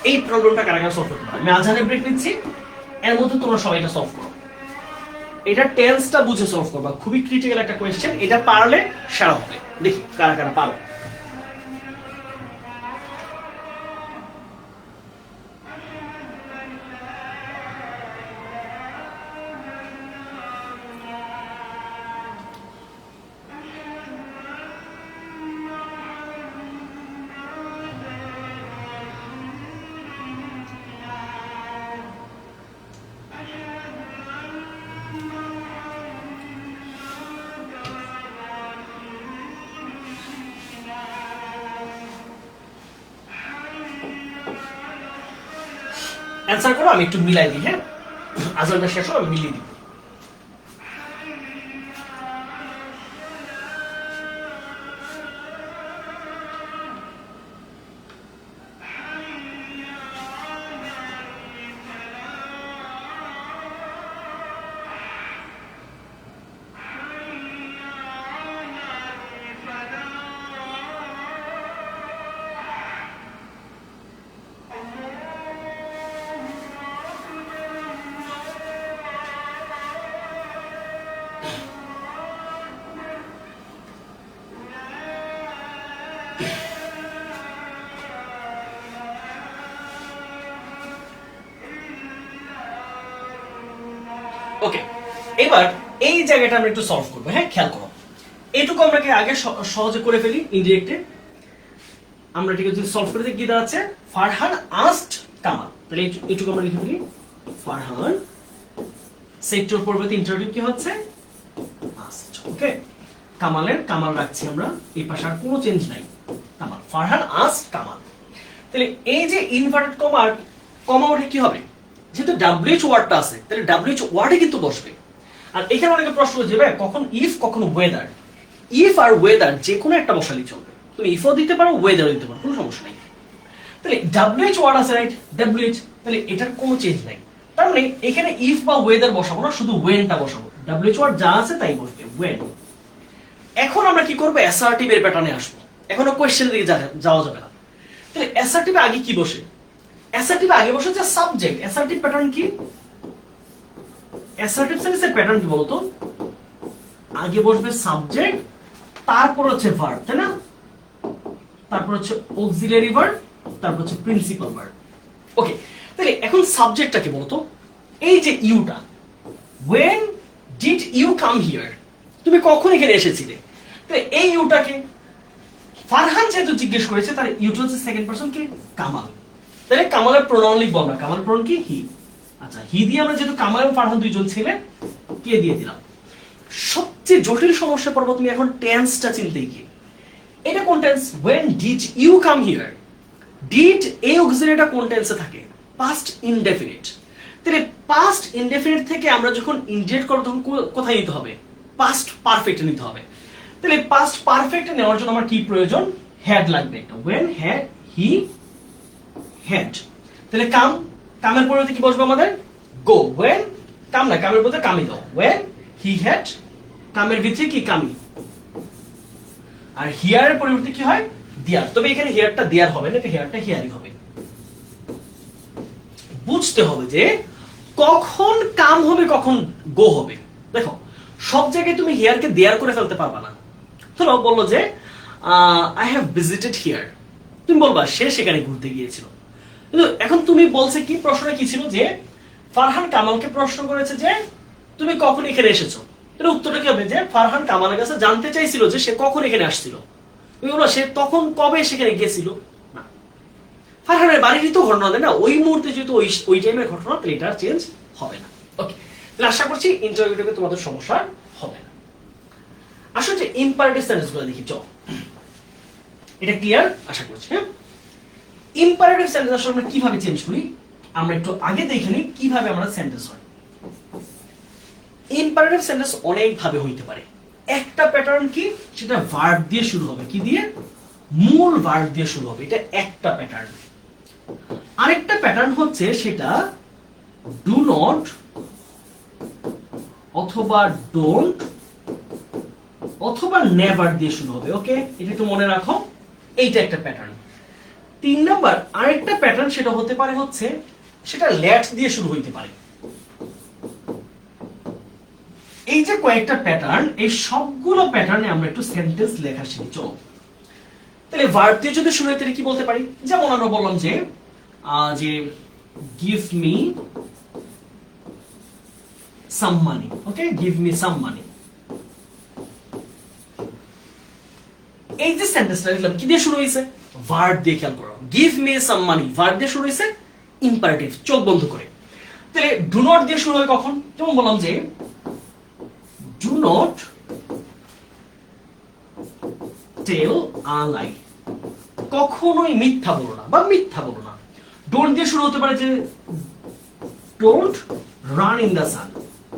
এই প্রবলেমটা কারা কারা সলভ করতে পারো? আমি আজানের ব্রেক নিচ্ছি, এর মধ্যে তোমরা সবাই এটা সলভ করো। এটা টেন্সটা বুঝে সলভ করবা, খুবই ক্রিটিক্যাল একটা কোয়েশ্চেন, এটা পারলে সেরা হবে। দেখি কারা কারা পারো। অ্যান্সার করো, আমি একটু মিলাই দিই। হ্যাঁ, আজানটা শেষ হবে, আমি মিলিয়ে দিই। ওকে, এবার এই জায়গাটা আমরা একটু সলভ করবো। হ্যাঁ, খেয়াল করো, এটুকু আমরা কি আগে সহজে করে ফেলি ইনডিরেক্টে। আমরা ঠিক আছে সলভ করে কি দাঁড়াচ্ছে, ফারহান আস্কড কামাল। তাহলে এটুকু আমরা লিখে ফেলি, ফারহান সেক্টর পরবর্তী ইন্টারভিউ কি হচ্ছে, আস্কড। ওকে, কামাল রাখছি আমরা, এই পাশে আর কোনো চেঞ্জ নাই, কামাল। ফারহান আস্কড কামাল। তাহলে এই যে ইনভার্টেড কমা ওঠে কি হবে, যেহেতু ডাব্লিউএইচ ওয়ার্ডটা আছে, তাহলে ডাব্লিউএইচ ওয়ার্ডে কিন্তু বসবে। আর এখানে অনেকে প্রশ্ন হচ্ছে ভাই কখন ইফ কখন ওয়েদার। ইফ আর ওয়েদার যে কোনো একটা বসালেই চলবে, তুমি ইফও দিতে পারো ওয়েদারও দিতে পারো, কোনো সমস্যা নেই। তাহলে ডাব্লিউএইচ ওয়ার্ড আছে, রাইট, ডাব্লিউএইচ, তাহলে এটার কোনো চেঞ্জ নাই। তার মানে এখানে ইফ বা ওয়েদার বসাবো না, শুধু ওয়েনটা বসাবো। ডাব্লিউএইচ ওয়ার্ড যা আছে তাই বসবে, ওয়েন। এখন আমরা কি করবো, অ্যাসার্টিভ এর প্যাটার্নে আসবো। এখনো কোয়েশ্চেনের দিকে যাওয়া যাবে না। তাহলে অ্যাসার্টিভে আগে কি বসে, অ্যাসার্টিভে আগে বসে যে সাবজেক্ট। অ্যাসার্টিভ প্যাটার্ন কি, অ্যাসার্টিভ সেন্টেন্সের প্যাটার্ন কি বলতো, আগে বসবে সাবজেক্ট, তারপর হচ্ছে ভার্ব, তাই না, তারপর হচ্ছে অক্সিলারি ভার্ব, তারপর হচ্ছে প্রিন্সিপাল ভার্ব। ওকে, তাহলে এখন সাবজেক্টটা কি বলতো, এই যে Yuta, when did you come here, তুমি কখন এখানে এসেছিলে। তাহলে এই ইউটাকে ফারহান যেহেতু জিজ্ঞেস করেছে, তার ইউটা হচ্ছে সেকেন্ড পারসন কি, কামাল। তাহলে কামালের প্রোনাউন লিখবো আমরা, কামাল প্রোনাউন কি, হি। আচ্ছা, হি দিয়ে আমরা যেহেতু কামাল এবং ফারহান দুইজন ছিলেন, কে দিয়ে দিলাম। সবচেয়ে জটিল সমস্যা পড়বো তুমি এখন টেন্সটা চিনতে গিয়ে। এটা কোন tense, when did you come here। Did এই অক্সিলারিটা কোন টেন্সে থাকে, পাস্ট ইনডেফিনিট। তাহলে পাস্ট ইনডেফিনিট থেকে আমরা যখন ইনডিরেক্ট করব তখন কোথায় নিতে হবে, পাস্ট পারফেক্টে নিতে হবে। তাহলে পাস্ট পারফেক্টে নেওয়ার জন্য আমার কি প্রয়োজন, হ্যাড লাগবে একটা, when had he had। তাহলে কামের পরিবর্তে কি বসবে আমাদের, গো। when কাম না, কামের পরিবর্তে কামি দাও, when he had, কামের ভিতরে কি, কামি। আর হিয়ারের পরিবর্তে কি হয়, দেয়ার। তবে এখানে হিয়ারটা দেয়ার হবে না, এটা হিয়ারটা হিয়ারই হবে। বুঝতে হবে যে কখন কাম হবে কখন গো হবে। দেখো, সব জায়গায় তুমি হিয়ারকে দেয়ার করে ফেলতে পারবা না। ধরো বললো যে আই হ্যাভ ভিজিটেড হিয়ার, তুমি বলবা সে সেখানে ঘুরতে গিয়েছিল। কিন্তু এখন তুমি বলছে কি, প্রশ্নটা কি ছিল যে ফারহান কামালকে প্রশ্ন করেছে যে তুমি কখন এখানে এসেছো। তাহলে উত্তরটা কি হবে, যে ফারহান কামালের কাছে জানতে চাইছিল যে সে কখন এখানে আসছিল। তুমি বলো সে তখন কবে সেখানে গেছিল, না, ফারহানের বাড়িরই তো ঘটনা, তাই না, ওই মুহূর্তে যেহেতু ওই টাইমের ঘটনা, তাহলে এটা চেঞ্জ হবে না। ওকে, তাহলে আশা করছি ইন্টারভিউটাকে তোমাদের সমস্যা হবে না। আসলে যে ইম্পারেটিভ সেন্টেন্সগুলো দেখি, চল, এটা ক্লিয়ার আশা করছি। হ্যাঁ, ইম্পারেটিভ সেন্টেন্স আসলে আমরা কিভাবে চেঞ্জ করি, আমরা একটু আগে দেখে নিই কিভাবে আমরা সেন্টেন্স হয়। ইম্পারেটিভ সেন্টেন্স অনেক ভাবে হইতে পারে। একটা প্যাটার্ন কি, সেটা ভার্ব দিয়ে শুরু হবে, কি দিয়ে, মূল ভার্ব দিয়ে শুরু হবে, এটা একটা প্যাটার্ন। আরেকটা প্যাটার্ন হচ্ছে সেটা ডু নট অথবা ডোন্ট অথবা নেভার দিয়ে শুরু হবে। ওকে, এটা একটু মনে রাখো, এইটা একটা প্যাটার্ন। 3 নাম্বার আরেকটা প্যাটার্ন, সেটা হতে পারে হচ্ছে সেটা লেট দিয়ে শুরু হইতে পারে। এই যে কয়েকটা প্যাটার্ন, এই সবগুলো প্যাটার্নে আমরা একটু সেন্টেন্স লেখা শিখি। চলো, তাহলে ভার্ব দিয়ে যদি শুরু হয় তাহলে কি বলতে পারি, যেমন আমরা বললাম যে গিভ মি সাম মানি। ওকে, গিভ মি সাম মানি। এই যে সেন্টেন্সটা লিখলাম কি দিয়ে শুরু হয়েছে, ভার্ব দিয়ে। খেয়াল করো, গিভ মি সাম মানি ভার্ব দিয়ে শুরু হয়েছে, ইম্পারেটিভ, চোখ বন্ধ করে। তাহলে ডু নট দিয়ে শুরু হয় কখন, যেমন বললাম যে ডু নট টেল আ লাই, কখনোই মিথ্যা বলো না বা মিথ্যা বলো না। ডোন্ট দিয়ে শুরু হতে পারে যে ডোন্ট রান ইন দ্য সান।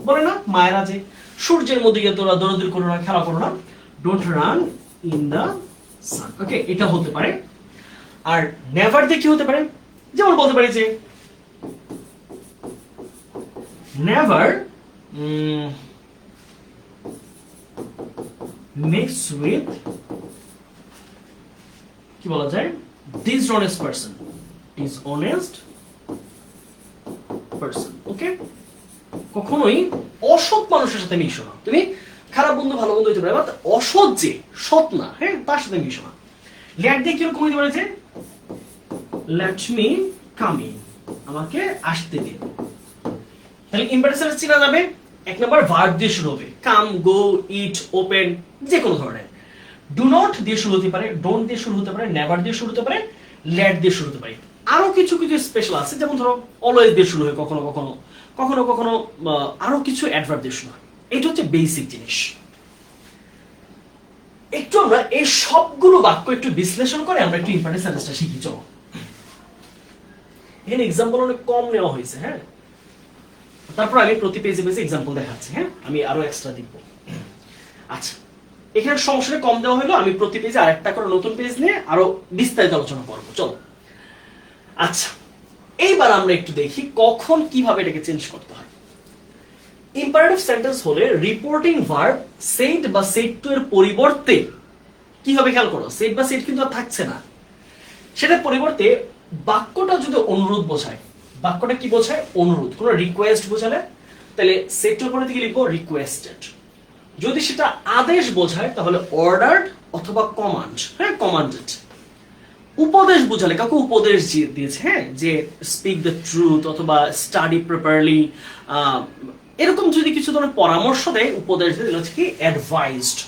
বলে না মায়েরা যে সূর্যের মধ্যে গিয়ে তোরা দৌড়াদৌড়ি করো না, খেলা করো না, don't run in the sun. Okay, এটা হতে পারে। আর নেভার দিয়ে কি হতে পারে, যেমন বলতে পারি যে নেভার মিক্স উইথ, কি বলা যায়, ডিসঅনেস্ট পারসন, ডিসঅনেস্ট পারসন। ওকে, কখনোই অসৎ মানুষের সাথে মিশো না। তুমি খারাপ বন্ধু ভালো বন্ধু হতে পারে, বাট অসৎ যে সৎ না, হ্যাঁ, তার সাথে মিশো না। লেট দিয়ে কিরকম হতে পারে, যে লেট মি কাম ইন, আমাকে আসতে দিন। তাহলে ইম্পারেটিভ চেনা যাবে, এক নম্বর ভার্ব দিয়ে শুরু হবে, কাম, গো, ইট, ওপেন, যে কোনো ধরনের। ডু নট দিয়ে শুরু হতে পারে, ডোন্ট দিয়ে শুরু হতে পারে, নেভার দিয়ে শুরু হতে পারে, লেট দিয়ে শুরু হতে পারে। আরো কিছু কিছু স্পেশাল আছে, যেমন ধরো অলওয়েজ দিয়ে শুরু হয় কখনো কখনো, কখনো কখনো আরো কিছু অ্যাডভার্ব দিয়ে শুরু হয়। এটা হচ্ছে বেসিক জিনিস। একটু আমরা এই সবগুলো বাক্য একটু বিশ্লেষণ করে আমরা একটু ইম্পারেটিভ সেন্টেন্সটা শিখি। চলো, এখানে এক্সাম্পল অনেক কম নেওয়া হয়েছে, হ্যাঁ, তারপর আমি প্রতি পেজে পেজে এক্সাম্পল দেখাচ্ছি, হ্যাঁ, আমি আরো এক্সট্রা দিব। আচ্ছা, এখানে সমস্যাটা কম দেওয়া হলো, আমি প্রতি পেজে আরেকটা করে নতুন পেজ নিয়ে আরো বিস্তারিত আলোচনা করব। চলো, আচ্ছা, এইবার আমরা একটু দেখি কখন কিভাবে এটাকে চেঞ্জ করতে হয়। ইম্পারেটিভ সেন্টেন্স হলে রিপোর্টিং ভার্ব সেড বা সেড টু এর পরিবর্তে কি হবে, খেয়াল করো, সেড বা সেড কিন্তু আর থাকছে না, সেটার পরিবর্তে বাক্যটা যদি অনুরোধ বোঝায়, বাক্যটা কি বোঝায়, অনুরোধ, কোনো রিকোয়েস্ট বোঝালে তাহলে সেড টু এর পরে দিকে লিখবো রিকোয়েস্টেড। যদি সেটা আদেশ বোঝায় তাহলে অর্ডারড অথবা কমান্ড, হ্যাঁ, কমান্ডেড। উপদেশ বোঝালে কাউকে উপদেশ দিয়েছে, হ্যাঁ, যে স্পিক দ্য ট্রুথ অথবা স্টাডি প্রপারলি, এরকম যদি কিছু ধরনের পরামর্শ দেয়, উপদেশ দেয়, হচ্ছে কি অ্যাডভাইসড।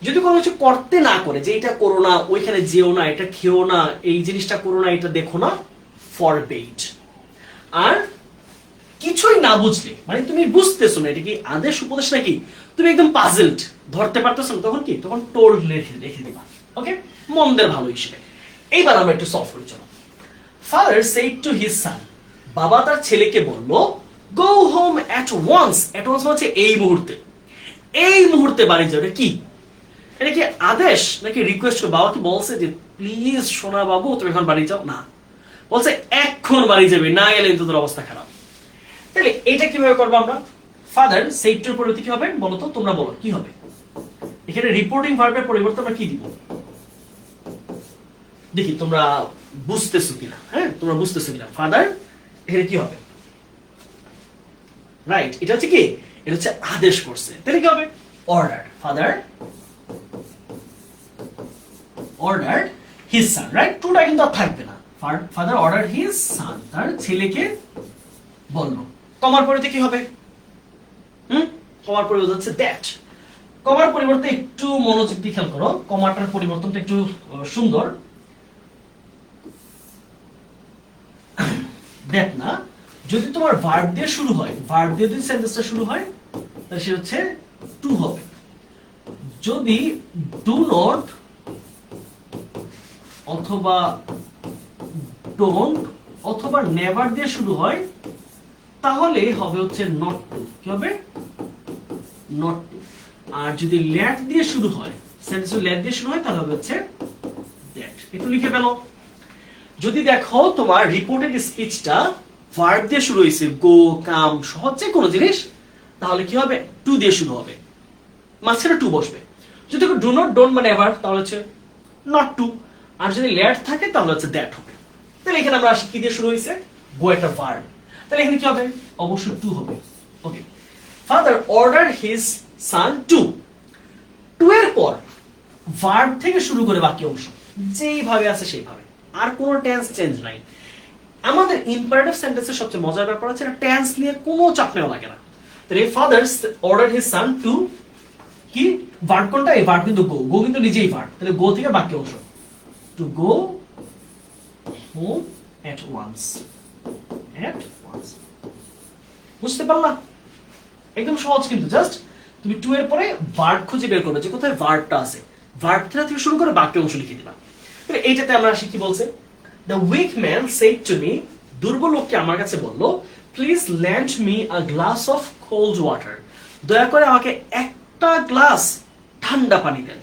যদি কোনো কিছু করতে না করে, যে এটা করো না, ওইখানে যেও না, এটা খেও না, এই জিনিসটা করো না, এটা দেখো না, ফরবেড। আর কিছুই না বুঝলে, মানে তুমি বুঝতেছো না এটা কি আদেশ উপদেশ নাকি, তুমি একদম পাজলড, ধরতে পারতেছো না, তখন কি, তখন টোল্ড রেখে দিবা। ওকে, মন্দের ভালো হিসেবে। এইবার আমরা একটু সলভ করি। চলো, father said to his son, বাবা তার ছেলেকে বলল, go home at once. At once মানে এই মুহূর্তে, এই মুহূর্তে বাড়ি যাও। এটা কি, এটা কি আদেশ নাকি রিকোয়েস্ট? বাবা কি বলছে যে প্লিজ সোনা বাবু তুমি এখন বাড়ি যাও? না, বলছে এখন বাড়ি যাবে, না গেলে কিন্তু তোর অবস্থা খারাপ। তাহলে এটা কিভাবে করবো আমরা? ফাদার সেড টু এর পরিবর্তে কি হবে বলো তো, তোমরা বলো কি হবে? এখানে রিপোর্টিং ভার্বের পরিবর্তে আমরা কি দিব, দেখি তোমরা বুঝতেছো কিনা। হ্যাঁ, তোমরা বুঝতেছো কিনা? ফাদার এখানে কি হবে? রাইট, এটা হচ্ছে কি, এটা হচ্ছে আদেশ করছে। তাহলে কি হবে? অর্ডার। ফাদার অর্ডার হিজ সান, রাইট, টুটা কিন্তু আর থাকবে না। ফাদার অর্ডার হিজ সান, তার ছেলেকে বলল। কমার পরিবর্তে কি হবে? কমার পরিবর্তে হচ্ছে দ্যাট। কমার পরিবর্তে একটু মনোযোগ দিয়ে খেয়াল করো, কমাটার পরিবর্তনটা একটু সুন্দর। দ্যাট না, যদি তোমার ভার্ব দিয়ে শুরু হয়, ভার্ব দিয়ে যদি সেন্টেন্সটা শুরু হয় তাহলে সে হচ্ছে টু হবে। যদি ডু নট অথবা ডোন্ট অথবা নেভার দিয়ে শুরু হয় তাহলে হবে হচ্ছে নট টু। কি হবে? Not to. আর যদি লেট দিয়ে শুরু হয়, সেন্টেন্স লেট দিয়ে শুরু হয় তাহলে হবে হচ্ছে দ্যাট। একটু লিখে ফেলো। যদি দেখো তোমার রিপোর্টেড স্পিচটা ভার্ব দিয়ে শুরু হয়েছে, গো, কাম, সহজ যে কোনো জিনিস, তাহলে কি হবে? টু দিয়ে শুরু হবে, মাঝখানে টু বসবে। যদি ডু নট, ডোন্ট বা নেভার তাহলে হচ্ছে নট টু। আর যদি লেট থাকে তাহলে হচ্ছে দ্যাট হবে। তাহলে এখানে আমরা আসি কি দিয়ে শুরু হয়েছে? গো একটা ভার্ব, তাহলে এখানে কি হবে? অবশ্যই টু হবে। Okay, father order his son to. To এর পর ভার্ব থেকে শুরু করে বাকি অংশ যেইভাবে আছে সেইভাবে, আর কোনো টেন্স চেঞ্জ নাই। আমাদের ইম্পারেটিভ সেন্টেন্সের সবচেয়ে মজার ব্যাপার হচ্ছে টেন্স নিয়ে কোনো চাপ নেওয়া লাগে না। তাহলে father order his son to, কি ভার্ব কোনটা? এই ভার্ব কিন্তু গো, গো কিন্তু নিজেই ভার্ব। তাহলে গো থেকে বাকি অংশ, to go home at once. At once, বুঝতে পারলা? একদম সহজ কিন্তু, জাস্ট তুমি টু এর পরে ভার্ব খুঁজে বের করবে যে কোথায় ভার্বটা আছে, ভার্ব থেকে শুরু করে বাকি অংশ লিখে দিবা। তাহলে এইটাতে আমরা আসি কি বলছে? The weak man said to me, দুর্বল লোককে আমার কাছে বলল, please lend me a glass of cold water, দয়া করে আমাকে একটা গ্লাস ঠান্ডা পানি দেন।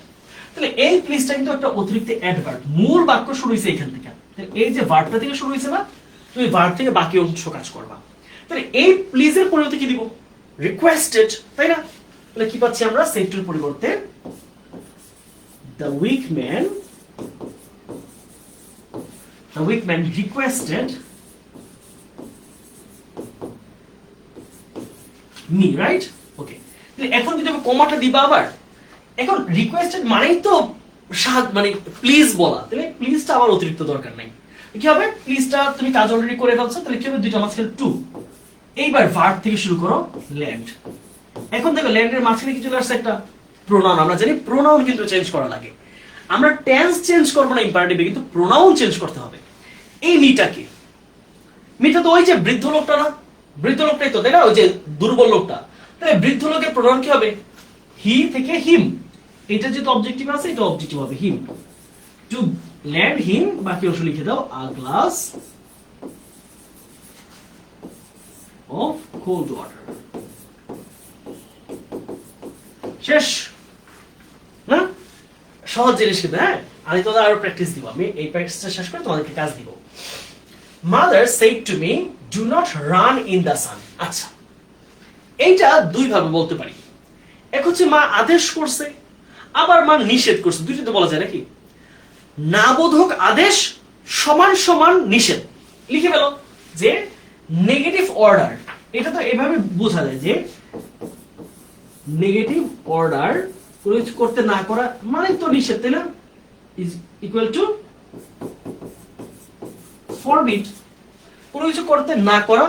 তাহলে এই প্লিজটা কিন্তু একটা অতিরিক্ত অ্যাডভার্ব, মূল বাক্য শুরু হয়েছে এখান থেকে। এই যে ভার্বটা থেকে শুরু হয়েছে না, তুমি ভার্ব থেকে বাকি অংশ কাজ করবা। তাহলে এই প্লিজের পরিবর্তে কি দিব? রিকোয়েস্টেড, তাই না? তাহলে কি পাচ্ছি আমরা? সেড টুর পরিবর্তে the weak man requested me, right? ওকে, এখন যদি আমি কমাটা দিবা আবার, এখন রিকোয়েস্টেড মানেই তো মানে প্লিজ বলা, তাহলে প্লিজটা আবার অতিরিক্ত দরকার নাই। কি হবে? প্লিজটা তুমি কাজ অলরেডি করে ফেলছো, তাহলে কি হবে? দুইটা মাঝখানে টু। এইবার ভার্ব থেকে শুরু করো, ল্যান্ড। এখন দেখো ল্যান্ডের মাঝখানে কি চলে আসছে? একটা প্রোনাউন। আমরা জানি প্রোনাউন কিন্তু চেঞ্জ করা লাগে। আমরা টেন্স চেঞ্জ করবো না ইম্পারেটিভে, কিন্তু প্রোনাউন চেঞ্জ করতে হবে। এই মিটা কি? মিটা তো ওই যে বৃদ্ধ লোকটা না? বৃদ্ধ লোকটাই তো, তাই না? ওই যে দুর্বল লোকটা। তাহলে বৃদ্ধ লোকের প্রোনাউন কি হবে? হি থেকে হিম। এটা যেহেতু অবজেক্টিভ আছে, এটা অবজেক্টিভ হবে হিম। টু ল্যান্ড হিম, বাকি অংশ লিখে দাও, a glass of cold water. শেষ না? সহজ জিনিস কিন্তু। হ্যাঁ, আমি তোমাদের আরো প্র্যাকটিস দিব। আমি এই প্র্যাকটিসটা শেষ করে তোমাদেরকে কাজ দিব। Mother said to me, do not run in the সান। আচ্ছা, এইটা দুই ভাবে বলতে পারি। এক হচ্ছে মা আদেশ করছে, আবার মা নিষেধ করছে। দুইটাতে বলা যায় নাকি? নাবোধক আদেশ সমান সমান নিষেধ। লিখে ফেলো যে নেগেটিভ অর্ডার, এটা তো এভাবে বোঝা যায় যে নেগেটিভ অর্ডার করতে না করা মানে তো নিষেধ, তাই না? Is equal to forbid. কোনো কিছু করতে না করা,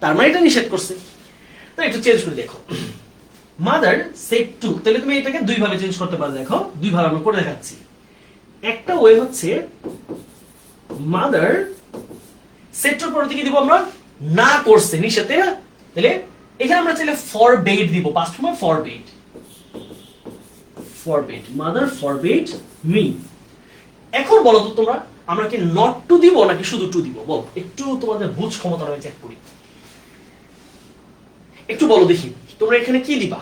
তার মানে এটা নিষেধ করছে। তো একটু চেঞ্জ করে দেখো, মাদার সেড টু। তাহলে তুমি এটাকে দুই ভাবে চেঞ্জ করতে পারো। দেখো, দুই ভাবে আমি করে দেখাচ্ছি। একটা ওয়ে হচ্ছে মাদার সেড টুর পরে কি দিব আমরা? না করছে, নিষেধ, তাই না? তাহলে এখানে আমরা চাইলে ফরবেড দিব, পাস্ট ফর্মে forbade. Forbade, mother forbade me. এখন বলো তো তোমরা, আমরা কি নট টু দিব নাকি শুধু টু দিব? বল, একটু তোমাদের বুঝ ক্ষমতা আমি চেক করি। একটু বলো দেখি, তোমরা এখানে কি দিবা?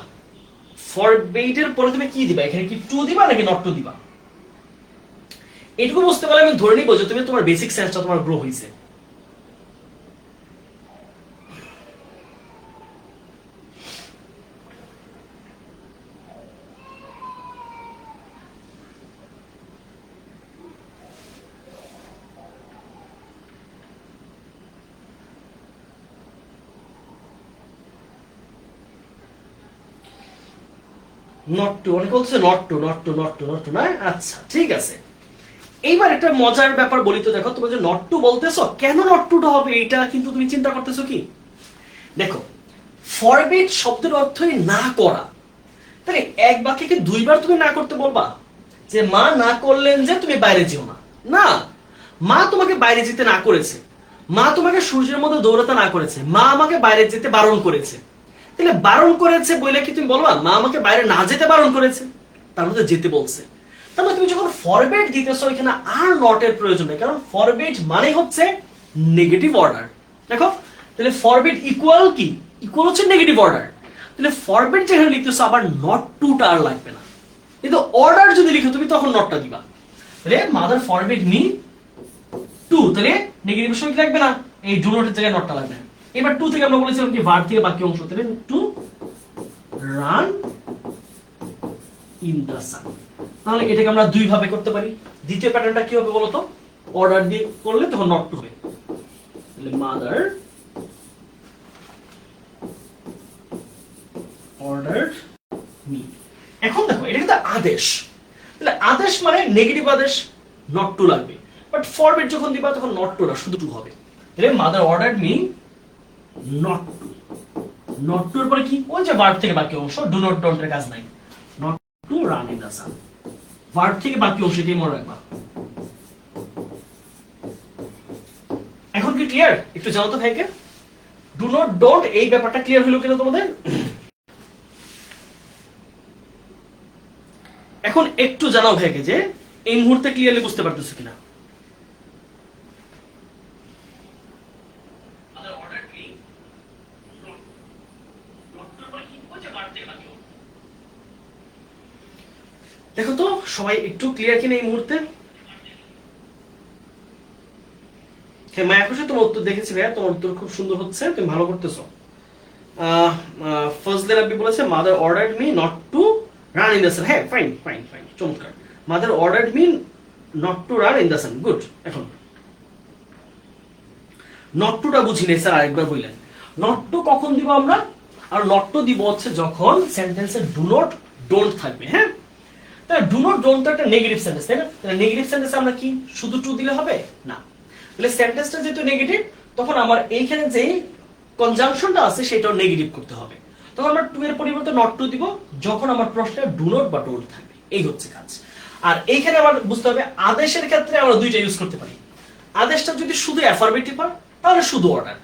ফরবেড এর পরে তুমি কি দিবা? এখানে কি টু দিবা নাকি নট টু দিবা? এটুকু বুঝতে পারলে আমি ধরে নিব যে তুমি তোমার বেসিক সেন্সটা তোমার গ্রো হয়েছে। নট টু, অনেকে বলছে not to, not to, not to, not to না? আচ্ছা, ঠিক আছে। এইবার একটা মজার ব্যাপার বলি তো। দেখো, তুমি যে নট টু বলতেছো, কেন নট টুটা হবে এটা কিন্তু তুমি চিন্তা করতেছো কি? দেখো, ফরবিড শব্দের অর্থই না করা। তাহলে এক বাক্যে কি দুইবার তুমি না করতে বলবা? যে মা না করলেন যে তুমি বাইরে যেও না, না। মা তোমাকে বাইরে যেতে না করেছে, মা তোমাকে সূর্যের মধ্যে দৌড়াতে না করেছে, মা আমাকে বাইরে যেতে বারণ করেছে। তাহলে বারণ করেছে বলে কি তুমি বলবা মা আমাকে বাইরে না যেতে বারণ করেছে? তার মধ্যে যেতে বলছে। তাহলে তুমি যখন ফরবিড দিতেছো, এখানে আর নট এর প্রয়োজন নেই, কারণ ফরবিড মানে হচ্ছে নেগেটিভ অর্ডার। দেখো, তাহলে ফরবিড ইকুয়াল কি? ইকুয়াল হচ্ছে নেগেটিভ অর্ডার। তাহলে ফরবিড যেখানে লিখতেছো, আবার নট টুটা আর লাগবে না। কিন্তু অর্ডার যদি লিখো তুমি, তখন নটটা দিবা। তাহলে মাদার ফরবিড মি টু, তাহলে নেগেটিভ সঙ্গে লাগবে না, এই ডু নটের জায়গায় নটটা লাগবে। এবার টু থেকে আমরা বলেছিলাম কি ভার্ব থেকে বাকি অংশ, তাহলে টু রান ইন দ্য সান। তাহলে এটাকে আমরা দুই ভাবে করতে পারি। দ্বিতীয় প্যাটার্নটা কি হবে বলতো? অর্ডার দিয়ে করলে তখন নট টু হবে। তাহলে মাদার অর্ডার মি। এখন দেখো, এটা কিন্তু আদেশ। তাহলে আদেশ মানে নেগেটিভ আদেশ, নট টু লাগবে। বাট ফরবিড যখন দিবা, তখন নট টু না, শুধু টু হবে। তাহলে mother order me not to. Not to এর পরে কি? ওই যে ভার্ব থেকে বাকি অংশ, ডু নট ডন্ট এর কাজ নাই। Not to run in the San, verb থেকে বাকি অংশটি মনে রাখবা। এখন কি ক্লিয়ার? একটু জানো তো ভাইকে, ডু নট ডন্ট এই ব্যাপারটা ক্লিয়ার হলো কিনা তোমাদের? এখন একটু জানাও ভাইকে যে এই মুহূর্তে ক্লিয়ারলি বুঝতে পারতেছো কিনা। দেখো তো সবাই একটু ক্লিয়ার কিনা এই মুহূর্তে? হ্যাঁ মায়া খুশি, তোমার উত্তর দেখেছি ভাইয়া, তোমার উত্তর খুব সুন্দর হচ্ছে, তুমি ভালো করতেছো। ফজলে রাব্বি বলেছে mother ordered me not to run in the সান। হ্যাঁ ফাইন ফাইন ফাইন, চমৎকার। Mother ordered me not to run in the San, good. এখন নট টুটা বুঝি নেই স্যার, আরেকবার বললেন। নট টু কখন দিব আমরা? আর নট টু দিব হচ্ছে যখন সেন্টেন্সে ডু নট ডোন্ট থাকবে। হ্যাঁ, তাহলে ডু নট ডোন্ট তো একটা নেগেটিভ সেন্টেন্স, তাই না? তাহলে নেগেটিভ সেন্টেন্সে আমরা কি শুধু টু দিলে হবে না? তাহলে সেন্টেন্সটা যেহেতু নেগেটিভ, তখন আমার এইখানে যে কনজাংশনটা আছে সেটাও নেগেটিভ করতে হবে। তখন আমরা টু এর পরিবর্তে নট টু দিব যখন আমার প্রশ্নে ডু নট বা ডোন্ট থাকবে। এই হচ্ছে কাজ। আর এইখানে আমার বুঝতে হবে আদেশের ক্ষেত্রে আমরা দুইটা ইউজ করতে পারি। আদেশটা যদি শুধু অ্যাফারমেটিভ হয় তাহলে শুধু অর্ডার,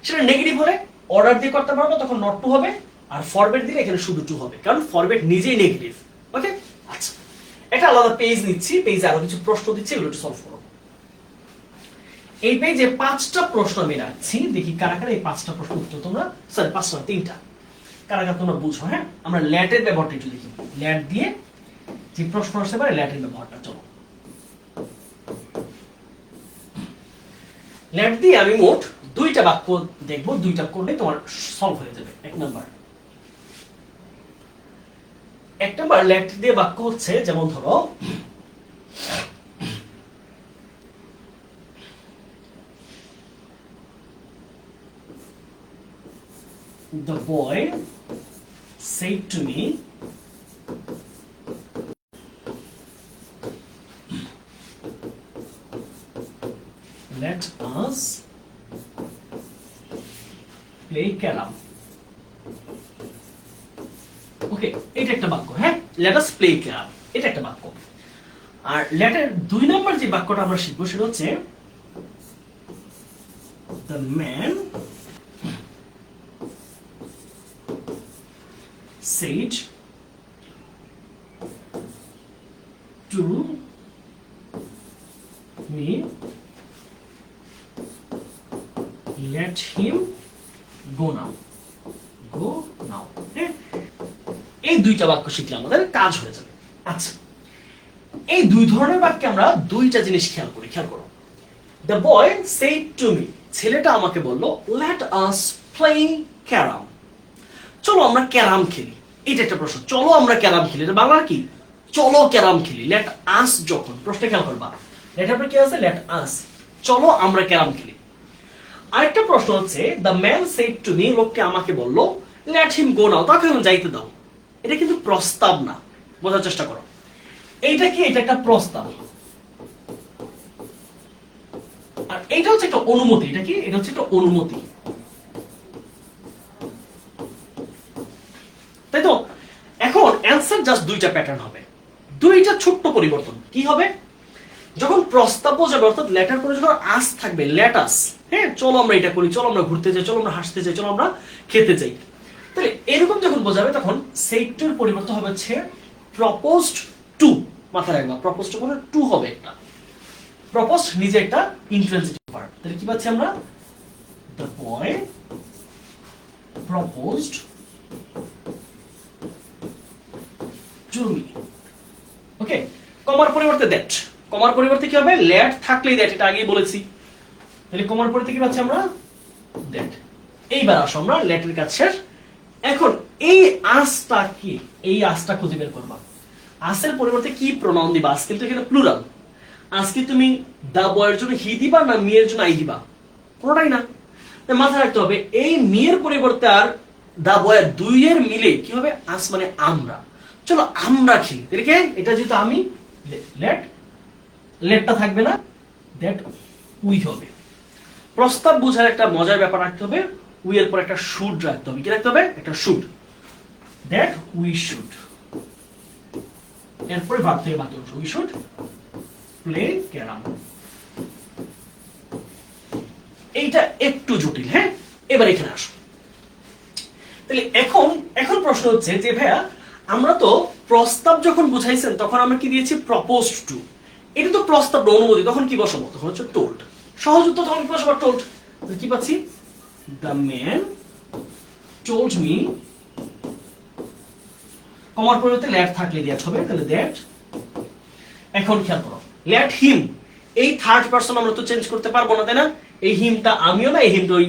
সেটা নেগেটিভ হলে অর্ডার দিয়ে করতে পারবো, তখন নট টু হবে। আর ফরম্যাট দিলে এখানে শুধু টু হবে, কারণ ফরম্যাট নিজেই নেগেটিভ। ওকে, আচ্ছা, এটা আলাদা পেজ নিচ্ছি, পেজে আরো কিছু প্রশ্ন দিচ্ছি, এগুলো একটু সলভ করো। এই পেজে 5টা প্রশ্ন আমি রাখছি, দেখি কারা কারা এই 5টা প্রশ্ন উত্তর তোমরা, সরি 5টা 3টা, কারা কারা তোমরা বুঝো। হ্যাঁ, আমরা ল্যাটের ব্যবহারটা একটু দেখি। ল্যাট দিয়ে যে প্রশ্ন আসতে পারে ল্যাটের ব্যবহারটা, চলো। ল্যাট দিয়ে আমি মোট 2টা বাক্য দেখবো, 2টা করলে তোমার সলভ হয়ে যাবে। এক নাম্বার ল্যাট দিয়ে বাক্য হচ্ছে, যেমন ধরো the boy said to me let us play carom. ওকে, এটা একটা বাক্য। হ্যাঁ, let us play carom, এটা একটা বাক্য। আর লেটার 2 নম্বর যে বাক্যটা আমরা শিখবো সেটা হচ্ছে the man said to me let him go now. Go now. এই 2টা বাক্য শিখলে আমাদের কাজ হয়ে যাবে। আচ্ছা, এই 2 ধরনের বাক্যে আমরা 2টা জিনিস খেয়াল করো। The boy said to me, ছেলেটা আমাকে বলল let us play carom, চলো আমরা ক্যারাম খেলি। এটা একটা প্রশ্ন, চলো আমরা ক্যারাম খেলি, এটা বাংলা কি? চলো ক্যারাম খেলি। let us যখন প্রশ্নে খেয়াল করবা, লেটার পরে কি আছে? let us, চলো আমরা ক্যারাম খেলি। আরেকটা প্রশ্ন হচ্ছে the man said to me, লোকটি আমাকে বলল let him go now, তাকে এখন যাইতে দাও। এটা কিন্তু প্রস্তাব না, বোঝার চেষ্টা করো। এইটা কি? এটা একটা প্রস্তাব। আর এইটা হচ্ছে একটা অনুমতি। এটা কি? এটা হচ্ছে একটা অনুমতি, তাই তো? এখন অ্যানসার জাস্ট 2টা প্যাটার্ন হবে, 2টা ছোট্ট পরিবর্তন। কি হবে? যখন প্রস্তাব বোঝাবে, অর্থাৎ লেটার পরে যখন আস থাকবে, লেট আস, হ্যাঁ চলো আমরা এটা করি, চলো আমরা ঘুরতে যাই, চলো আমরা হাসতে যাই, চলো আমরা খেতে যাই, তাহলে এরকম যখন বোঝাবে তখন সেইটার পরিবর্তন হবে হচ্ছে প্রপোজড টু। মাথায় রাখবা, প্রপোজড টু মানে টু হবে একটা। প্রপোজড নিজে একটা ইন্ট্রান্সিটিভ ভার্ব। তাহলে কি পাচ্ছি আমরা? The boy proposed to me. Okay, কমার পরিবর্তে দ্যাট, কমার পরিবর্তে কি হবে? লেট থাকলেই দ্যাট, এটা আগেই বলেছি। তাহলে কমার পরিবর্তে কি পাচ্ছি আমরা? দ্যাট। এইবার আসো আমরা লেটের কাজ শেষ। এখন এই আসটা কি? এই আসটা খুঁজে বের করবা। আসের পরিবর্তে কি প্রনাউন দিবা? আজ কিন্তু এখানে প্লুরাল। আজকে তুমি দা বয়ের জন্য হি দিবা না মিয়ের জন্য আই দিবা? কোনটাই না। মাথায় রাখতে হবে এই মিয়ের পরিবর্তে আর দা বয়ের 2 এর মিলে কি হবে? আস মানে আমরা। চলো আমরা খেলি। দেখে এটা যেহেতু আমি, লেট, লেটটা থাকবে না, দ্যাট উই হবে। প্রস্তাব বোঝার একটা মজার ব্যাপার রাখতে হবে, উই এর পর একটা শুড রাখতে হবে। কি রাখতে হবে? একটা শুড, দ্যাট উই শুড। এরপরে ভাব থেকে বাদ দিতে, উই শুড প্লে ক্যারাম। এইটা একটু জটিল। হ্যাঁ, এবার এখানে আসো। তাহলে এখন প্রশ্ন হচ্ছে যে ভাইয়া আমরা তো প্রস্তাব যখন বুঝাইছেন তখন আমরা কি দিয়েছি? Proposed to. এটা তো প্রস্তাব অনুমতি, তখন কি বসাবো? তখন হচ্ছে টোল্ড। সহজ উত্তর তখন কি বসাবো? টোল্ড। কি পাচ্ছি? দ্য ম্যান টোল্ড মি কমার পরিবর্তে লেট থাকলে দ্যাট হবে, তাহলে দ্যাট। এখন খেয়াল করো, লেট হিম, এই থার্ড পারসন আমরা তো চেঞ্জ করতে পারবো না, তাই না? এই হিমটা আমিও না, এই হিমটা ওই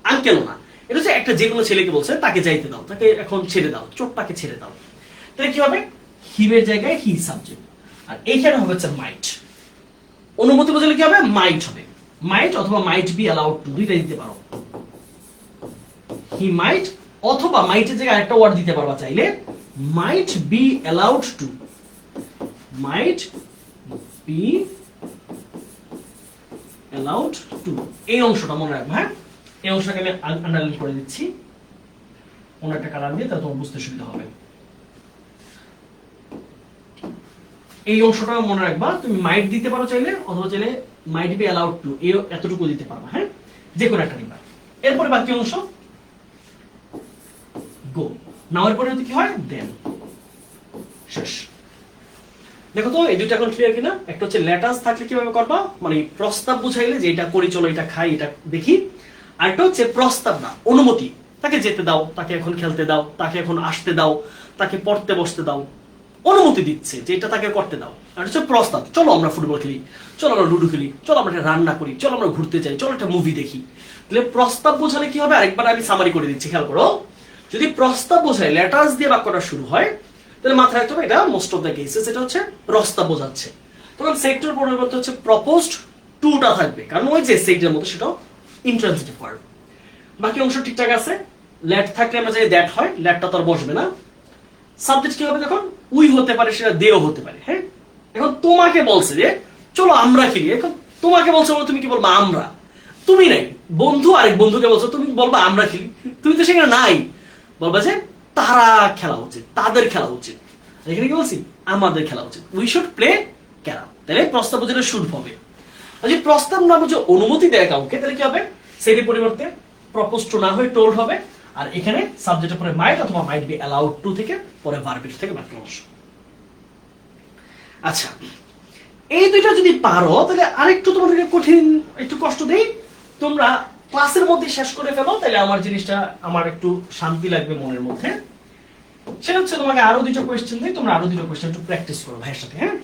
আঙ্কেলও না, এটা হচ্ছে একটা যে কোনো ছেলেকে বলছে তাকে যাইতে দাও, তাকে এখন ছেড়ে দাও, চোরটাকে ছেড়ে দাও। তাহলে কি হবে, হিমের জায়গায় হি সাবজেক্ট, আর এইখানে হবে হচ্ছে মাইট। অনুমতি বোঝালে কি হবে, মাইট হবে, মাইট অথবা মাইট বি অ্যালাউড টু, দুইটা দিতে পারো। হি মাইট অথবা মাইটের জায়গায় আরেকটা ওয়ার্ড দিতে পারবা চাইলে, might be allowed to, might be allowed to. এই অংশটা মনে রাখবে, হ্যাঁ, এই অংশটাকে আমি আন্ডারলাইন করে দিচ্ছি অন্য একটা কালার দিয়ে, তাহলে তোমার বুঝতে সুবিধা হবে। এই অংশটা মনে রাখবা, তুমি মাইট দিতে পারো চাইলে, অথবা চাইলে মাইট বি অ্যালাউড টু, এতটুকু দিতে পারবা, হ্যাঁ, যে কোনো একটা নিবা। এরপরে বাকি অংশ গো, নাওয়ের পরে কি হয়, দেন, শেষ। দেখো তো এই দুইটা এখন ক্লিয়ার কিনা? একটা হচ্ছে লেটাস থাকলে কিভাবে করবা, মানে প্রস্তাব বুঝাইলে যে এটা করি, চলো এটা খাই, এটা দেখি। আরেকটা হচ্ছে প্রস্তাব না, অনুমতি, তাকে যেতে দাও, তাকে এখন খেলতে দাও, তাকে এখন আসতে দাও, তাকে পড়তে বসতে দাও, অনুমতি দিচ্ছে যে এটা তাকে করতে দাও। আর হচ্ছে প্রস্তাব, চলো আমরা ফুটবল খেলি, চলো আমরা লুডো খেলি, চলো আমরা একটা রান্না করি, চলো আমরা ঘুরতে যাই, চলো একটা মুভি দেখি। তাহলে প্রস্তাব বোঝালে কি হবে, আরেকবার আমি সামারি করে দিচ্ছি, খেয়াল করো। যদি প্রস্তাব বোঝায় লেটার্স দিয়ে বাক্যটা শুরু হয়, তাহলে মাথায় রাখতে হবে এটা মোস্ট অফ দ্য কেসেস এটা হচ্ছে প্রস্তাব বোঝাচ্ছে। তখন সেক্টর পরিবর্তে হচ্ছে প্রপোজড টুটা থাকবে, কারণ ওই যে সেক্টরের মতো সেটা ইন্ট্রান্সিটিভ ভার্ব। বাকি অংশ ঠিকঠাক আছে। লেট থাকলে আমরা জানি দ্যাট হয়, লেটটা তো আর বসবে না। সাবজেক্ট কি হবে দেখুন, উই হতে পারে, সেটা দেও হতে পারে, হ্যাঁ। এখন তোমাকে বলছে যে চলো আমরা খেলি, এখন তোমাকে বলছো তুমি কি বলবা, আমরা। তুমি নাই, বন্ধু আরেক বন্ধুকে বলছো, তুমি বলবা আমরা খেলি, তুমি তো সেখানে নাই, বলবা যে তারা খেলা উচিত, তাদের খেলা উচিত। এখানে কি বলছি, আমাদের খেলা উচিত, উই শুড প্লে ক্যারাম। তাহলে প্রস্তাব বোঝালে শুড হবে। যদি প্রস্তাব না বুঝে অনুমতি দেয় কাউকে, তাহলে কি হবে, সেটির পরিবর্তে প্রপোজ টু না হয়ে টোল্ড হবে। আর এখানে সাবজেক্টের পরে মাইট অথবা মাইট বি অ্যালাউড টু থেকে পরে ভার্ব থেকে বাকি অংশ। আচ্ছা, এই দুইটা যদি পারো, তাহলে আরেকটু তোমাদেরকে কঠিন, একটু কষ্ট দেই, তোমরা ক্লাসের মধ্যে শেষ করে ফেলো, তাহলে আমার জিনিসটা আমার একটু শান্তি লাগবে মনের মধ্যে। সেটা হচ্ছে তোমাকে আরো দুটো কোয়েশ্চেন দিই, তোমরা আরো দুটো কোয়েশ্চেন একটু প্র্যাকটিস করো ভাইয়ের সাথে, হ্যাঁ।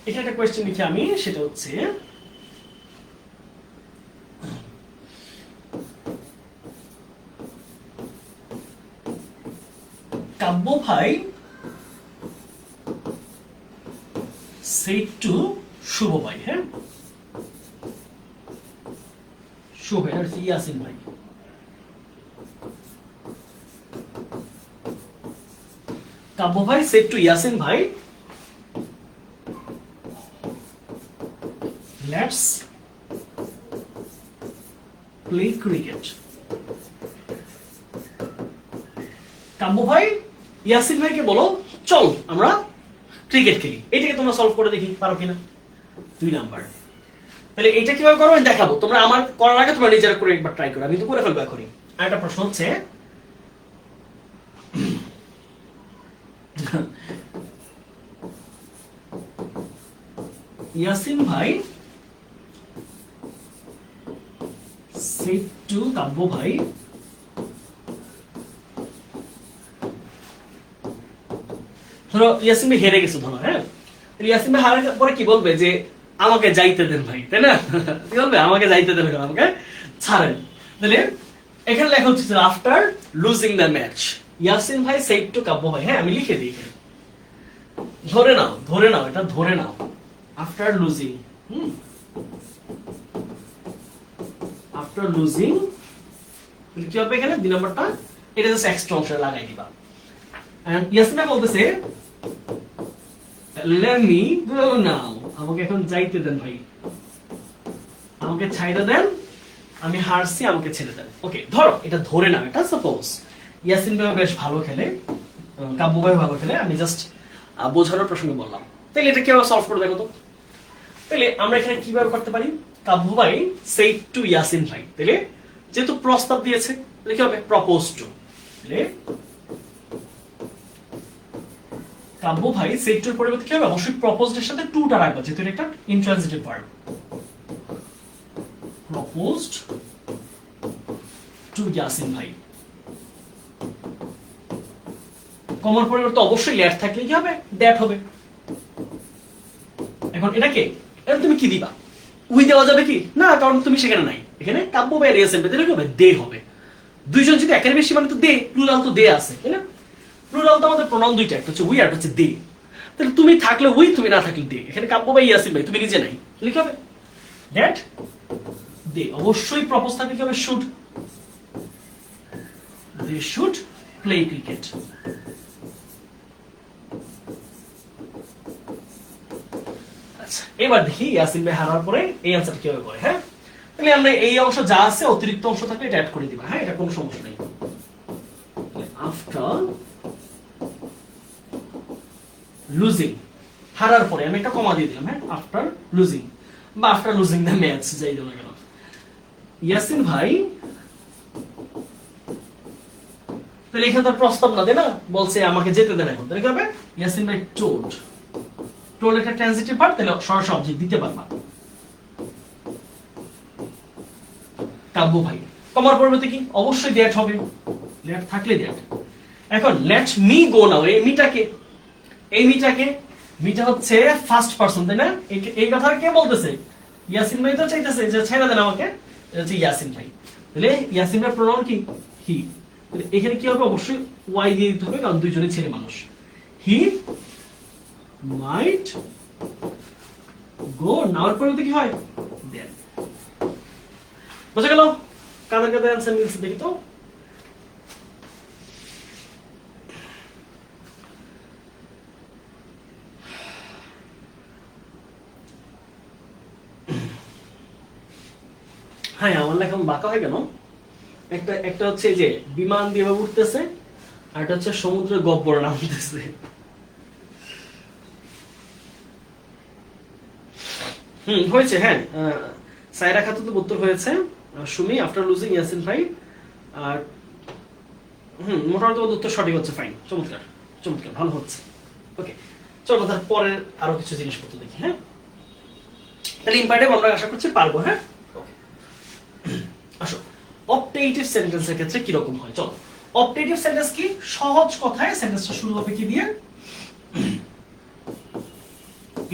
এখানে একটা কোয়েশ্চেন লিখি আমি, সেটা হচ্ছে কাব্য ভাই said to শুভ ভাই, হ্যাঁ, শুভ ভাই আর ইয়াসিন ভাই। কাব্য ভাই said to ইয়াসিন ভাই, let's play cricket। কাব্য ভাই ইয়াসিন ভাইকে বলো চল আমরা ক্রিকেট খেলি। এটাকে তোমরা সলভ করে দেখি পারো কিনা। 2 নাম্বার। তাহলে এটা কিভাবে করো আমি দেখাবো, তোমরা আমার করার আগে তোমরা নিজেরা করে একবার ট্রাই করো, আমি তো করে ফেলবো এখনই। আরেকটা প্রশ্ন হচ্ছে ইয়াসিন ভাই said to কাব্য ভাই, ধরো ইয়াসিন ভাই হেরে গেছে, ধরো, হ্যাঁ, ইয়াসিন ভাই হারার পরে কি বলবে, যে আমাকে যাইতে দেন ভাই, তাই না? কি বলবে, আমাকে যাইতে দেন, আমাকে ছাড়েন। তাহলে এখানে লেখা হচ্ছে after losing the match Yasin ভাই said to কাব্য ভাই, হ্যাঁ, আমি লিখে দিই এখানে, ধরে নাও, ধরে নাও, এটা ধরে নাও, আফটার লুজিং, আফটার লুজিং কি হবে এখানে 2 নাম্বারটা, এটা জাস্ট এক্সট্রা অংশে লাগাই দিবা। এন্ড ইয়াসিন ভাই বলতেছে let me go now, আমাকে এখন যাইতে দেন ভাই, আমাকে ছাইড়া দেন, আমি হারছি, আমাকে ছেড়ে দেন। ওকে, ধরো এটা ধরে নাও, এটা সাপোজ ইয়াসিন ভাই বেশ ভালো খেলে, কাব্য ভাই ভালো খেলে, আমি জাস্ট বোঝানোর প্রসঙ্গে বললাম। তাহলে এটা কিভাবে সলভ করে দেখো তো। তাহলে আমরা এখানে কিভাবে করতে পারি, কাব্য ভাই said to ইয়াসিন ভাই, তাহলে যেহেতু প্রস্তাব দিয়েছে তাহলে কি হবে, প্রপোজ টু। তাহলে কাব্য ভাই said to এর পরিবর্তে কি হবে, অবশ্যই প্রপোজড এর সাথে টুটা রাখবা, যেহেতু এটা একটা intransitive verb. Proposed to Yasin ভাই, কমার পরিবর্তে অবশ্যই ল্যাট থাকলে কি হবে, দ্যাট হবে। এখন এটাকে এটা তুমি কি দিবা, উই দেওয়া যাবে কি না, কারণ তুমি সেখানে নাই। এখানে কাব্য বা রিয়েসেন পেতে কি হবে, দে হবে। দুইজন যদি একের বেশি মানে তো দে, প্লুরাল তো দে আছে, তাই না? প্লুরাল তো আমাদের প্রনাউন দুইটা, একটা হচ্ছে উই আর হচ্ছে দে। তাহলে তুমি থাকলে উই, তুমি না থাকলে দে। এখানে কাব্য বা ইয়াসিন ভাই, তুমি নিজে নাই, লিখে হবে দ্যাট দে। অবশ্যই প্রপোজ থাকলে কি হবে, should. They should play cricket. আচ্ছা, এবার দেখি ইয়াসিন ভাই হারার পরে এই অ্যান্সার কিভাবে করে। হ্যাঁ, তাহলে আমরা এই অংশ যা আছে অতিরিক্ত অংশ থাকলে এটা অ্যাড করে দিবা। হ্যাঁ, এটা কোনো সমস্যা নেই। আফটার লুজিং, হারার পরে আমি একটা কমা দিয়ে দিলাম। হ্যাঁ, আফটার লুজিং বা আফটার লুজিং দ্য ম্যাচ, যাই দেবো না কেন, ইয়াসিন ভাই, তাহলে এখানে তার প্রস্তাব না দে না, বলছে আমাকে যেতে দেন এখন, তাহলে কি হবে, ইয়াসিন ভাই টোল্ড। টোল্ড একটা ট্রানজিটিভ ভার্ব, তাহলে সরাসরি অবজেক্ট দিতে পারবা। কাব্য ভাই, কমার পরিবর্তে কি অবশ্যই দ্যাট হবে, দ্যাট থাকলে দ্যাট। এখন লেট মি গো নাও, এই মিটাকে, এই মিটাকে, মিটা হচ্ছে ফার্স্ট পারসন, তাই না? এই কথা কে বলতেছে, ইয়াসিন ভাই তো চাইতেছে যে ছেড়ে দেন আমাকে, এটা হচ্ছে ইয়াসিন ভাই। তাহলে ইয়াসিন ভাই প্রনাউন কি, হি। এখানে কি হবে, অবশ্যই ওয়াই দিয়ে দিতে হবে, কারণ দুইজনই ছেলে মানুষ। হি মাইট গো, নাওয়ার পরে কি হয়, দেন। বুঝা গেল? কাদের কাদের অ্যান্সার মিলছে দেখি তো। হ্যাঁ, আমার লেখা বাঁকা হয় কেন, একটা হচ্ছে যে বিমান দিয়ে উঠতেছে, আর একটা হচ্ছে সমুদ্রে গব্বর নামতেছে। হয়েছে। হ্যাঁ, সাইরা খাতুন তো উত্তর হয়েছে, সুমি আফটার লুজিং ইয়াসিন ভাই, আর মোটামুটি উত্তর সঠিক হচ্ছে, ফাইন, চমৎকার চমৎকার, ভালো হচ্ছে। ওকে, চলো তার পরের আরো কিছু জিনিসপত্র দেখি। হ্যাঁ, তাহলে ইম্পারেটিভ আমরা আশা করছি পারবো। হ্যাঁ, আসো অপটেটিভ সেন্টেন্সের ক্ষেত্রে কি রকম হয়, চলো। অপটেটিভ সেন্টেন্স কি, সহজ কথায় সেন্টেন্সটা শুরু হবে কি দিয়ে,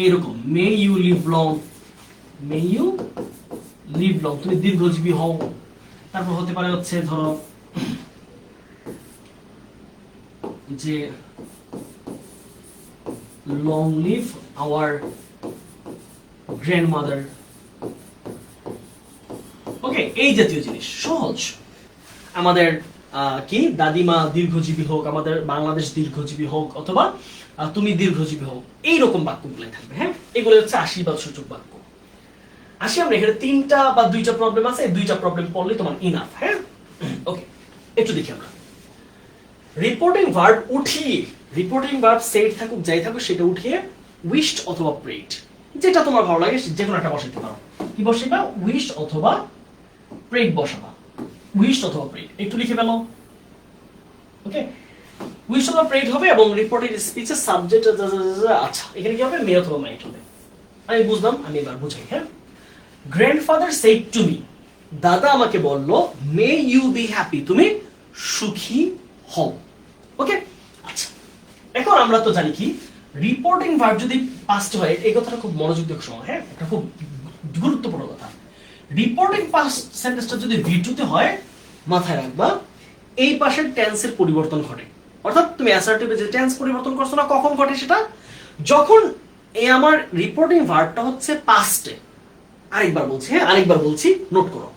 এরকম, may you live long, may you live long, তুমি দীর্ঘজীবী হও। তারপর হতে পারে হচ্ছে ধরো যে long live our grandmother. Okay, এই জাতীয় জিনিস সহজ। আমাদের কি দাদিমা দীর্ঘজীবী হোক, আমাদের বাংলাদেশ দীর্ঘজীবী হোক, অথবা তুমি দীর্ঘজীবী হোক, এইরকম বাক্যগুলাই থাকবে। হ্যাঁ, এগুলো হচ্ছে আশীর্বাদ সূচক বাক্য। আসি আমরা এখানে তিনটা বা দুইটা প্রবলেম আছে, এই দুইটা প্রবলেম পড়লে তোমার ইনাফ। হ্যাঁ, ওকে, একটু দেখি আমরা। রিপোর্টিং ভার্ব উঠিয়ে, রিপোর্টিং ভার্ব সেট থাকুক যাই থাকুক, সেটা উঠিয়ে উইশড অথবা প্রেড, যেটা তোমার ভালো লাগে যে কোনো একটা বসাইতে পারো। কি বসাইবা, উইশড অথবা প্রেড বসাবা, উইশড অথবা প্রেড, একটু লিখে ফেলো। ওকে, উইশড অথবা প্রেড হবে, এবং রিপোর্টেড স্পিচের সাবজেক্ট, আচ্ছা এখানে কি হবে, মে অথবা মাইট হবে। আমি বুঝলাম, আমি এবার বুঝাই। হ্যাঁ, গ্র্যান্ডফাদার সেড টু মি, দাদা আমাকে বলল, মে ইউ বি হ্যাপি, তুমি সুখী হও। ওকে, আচ্ছা এখন আমরা তো জানি কি, রিপোর্টিং ভার্ব যদি পাস্ট হয়, এই কথাটা খুব মনোযোগ দিয়ে শোনো। হ্যাঁ, এটা খুব গুরুত্বপূর্ণ কথা। রিপোর্টিং পাস্ট সেন্টেন্সটা যদি ভি2 তে হয়, মাথায় রাখবা এই পাশের টেন্সের পরিবর্তন ঘটে। অর্থাৎ তুমি অ্যাসার্টিভে যে টেন্স পরিবর্তন করছো না, কখন ঘটে সেটা, যখন এই আমার রিপোর্টিং ভার্বটা হচ্ছে পাস্টে। আরেকবার বলছি, হ্যাঁ আরেকবার বলছি, নোট করো।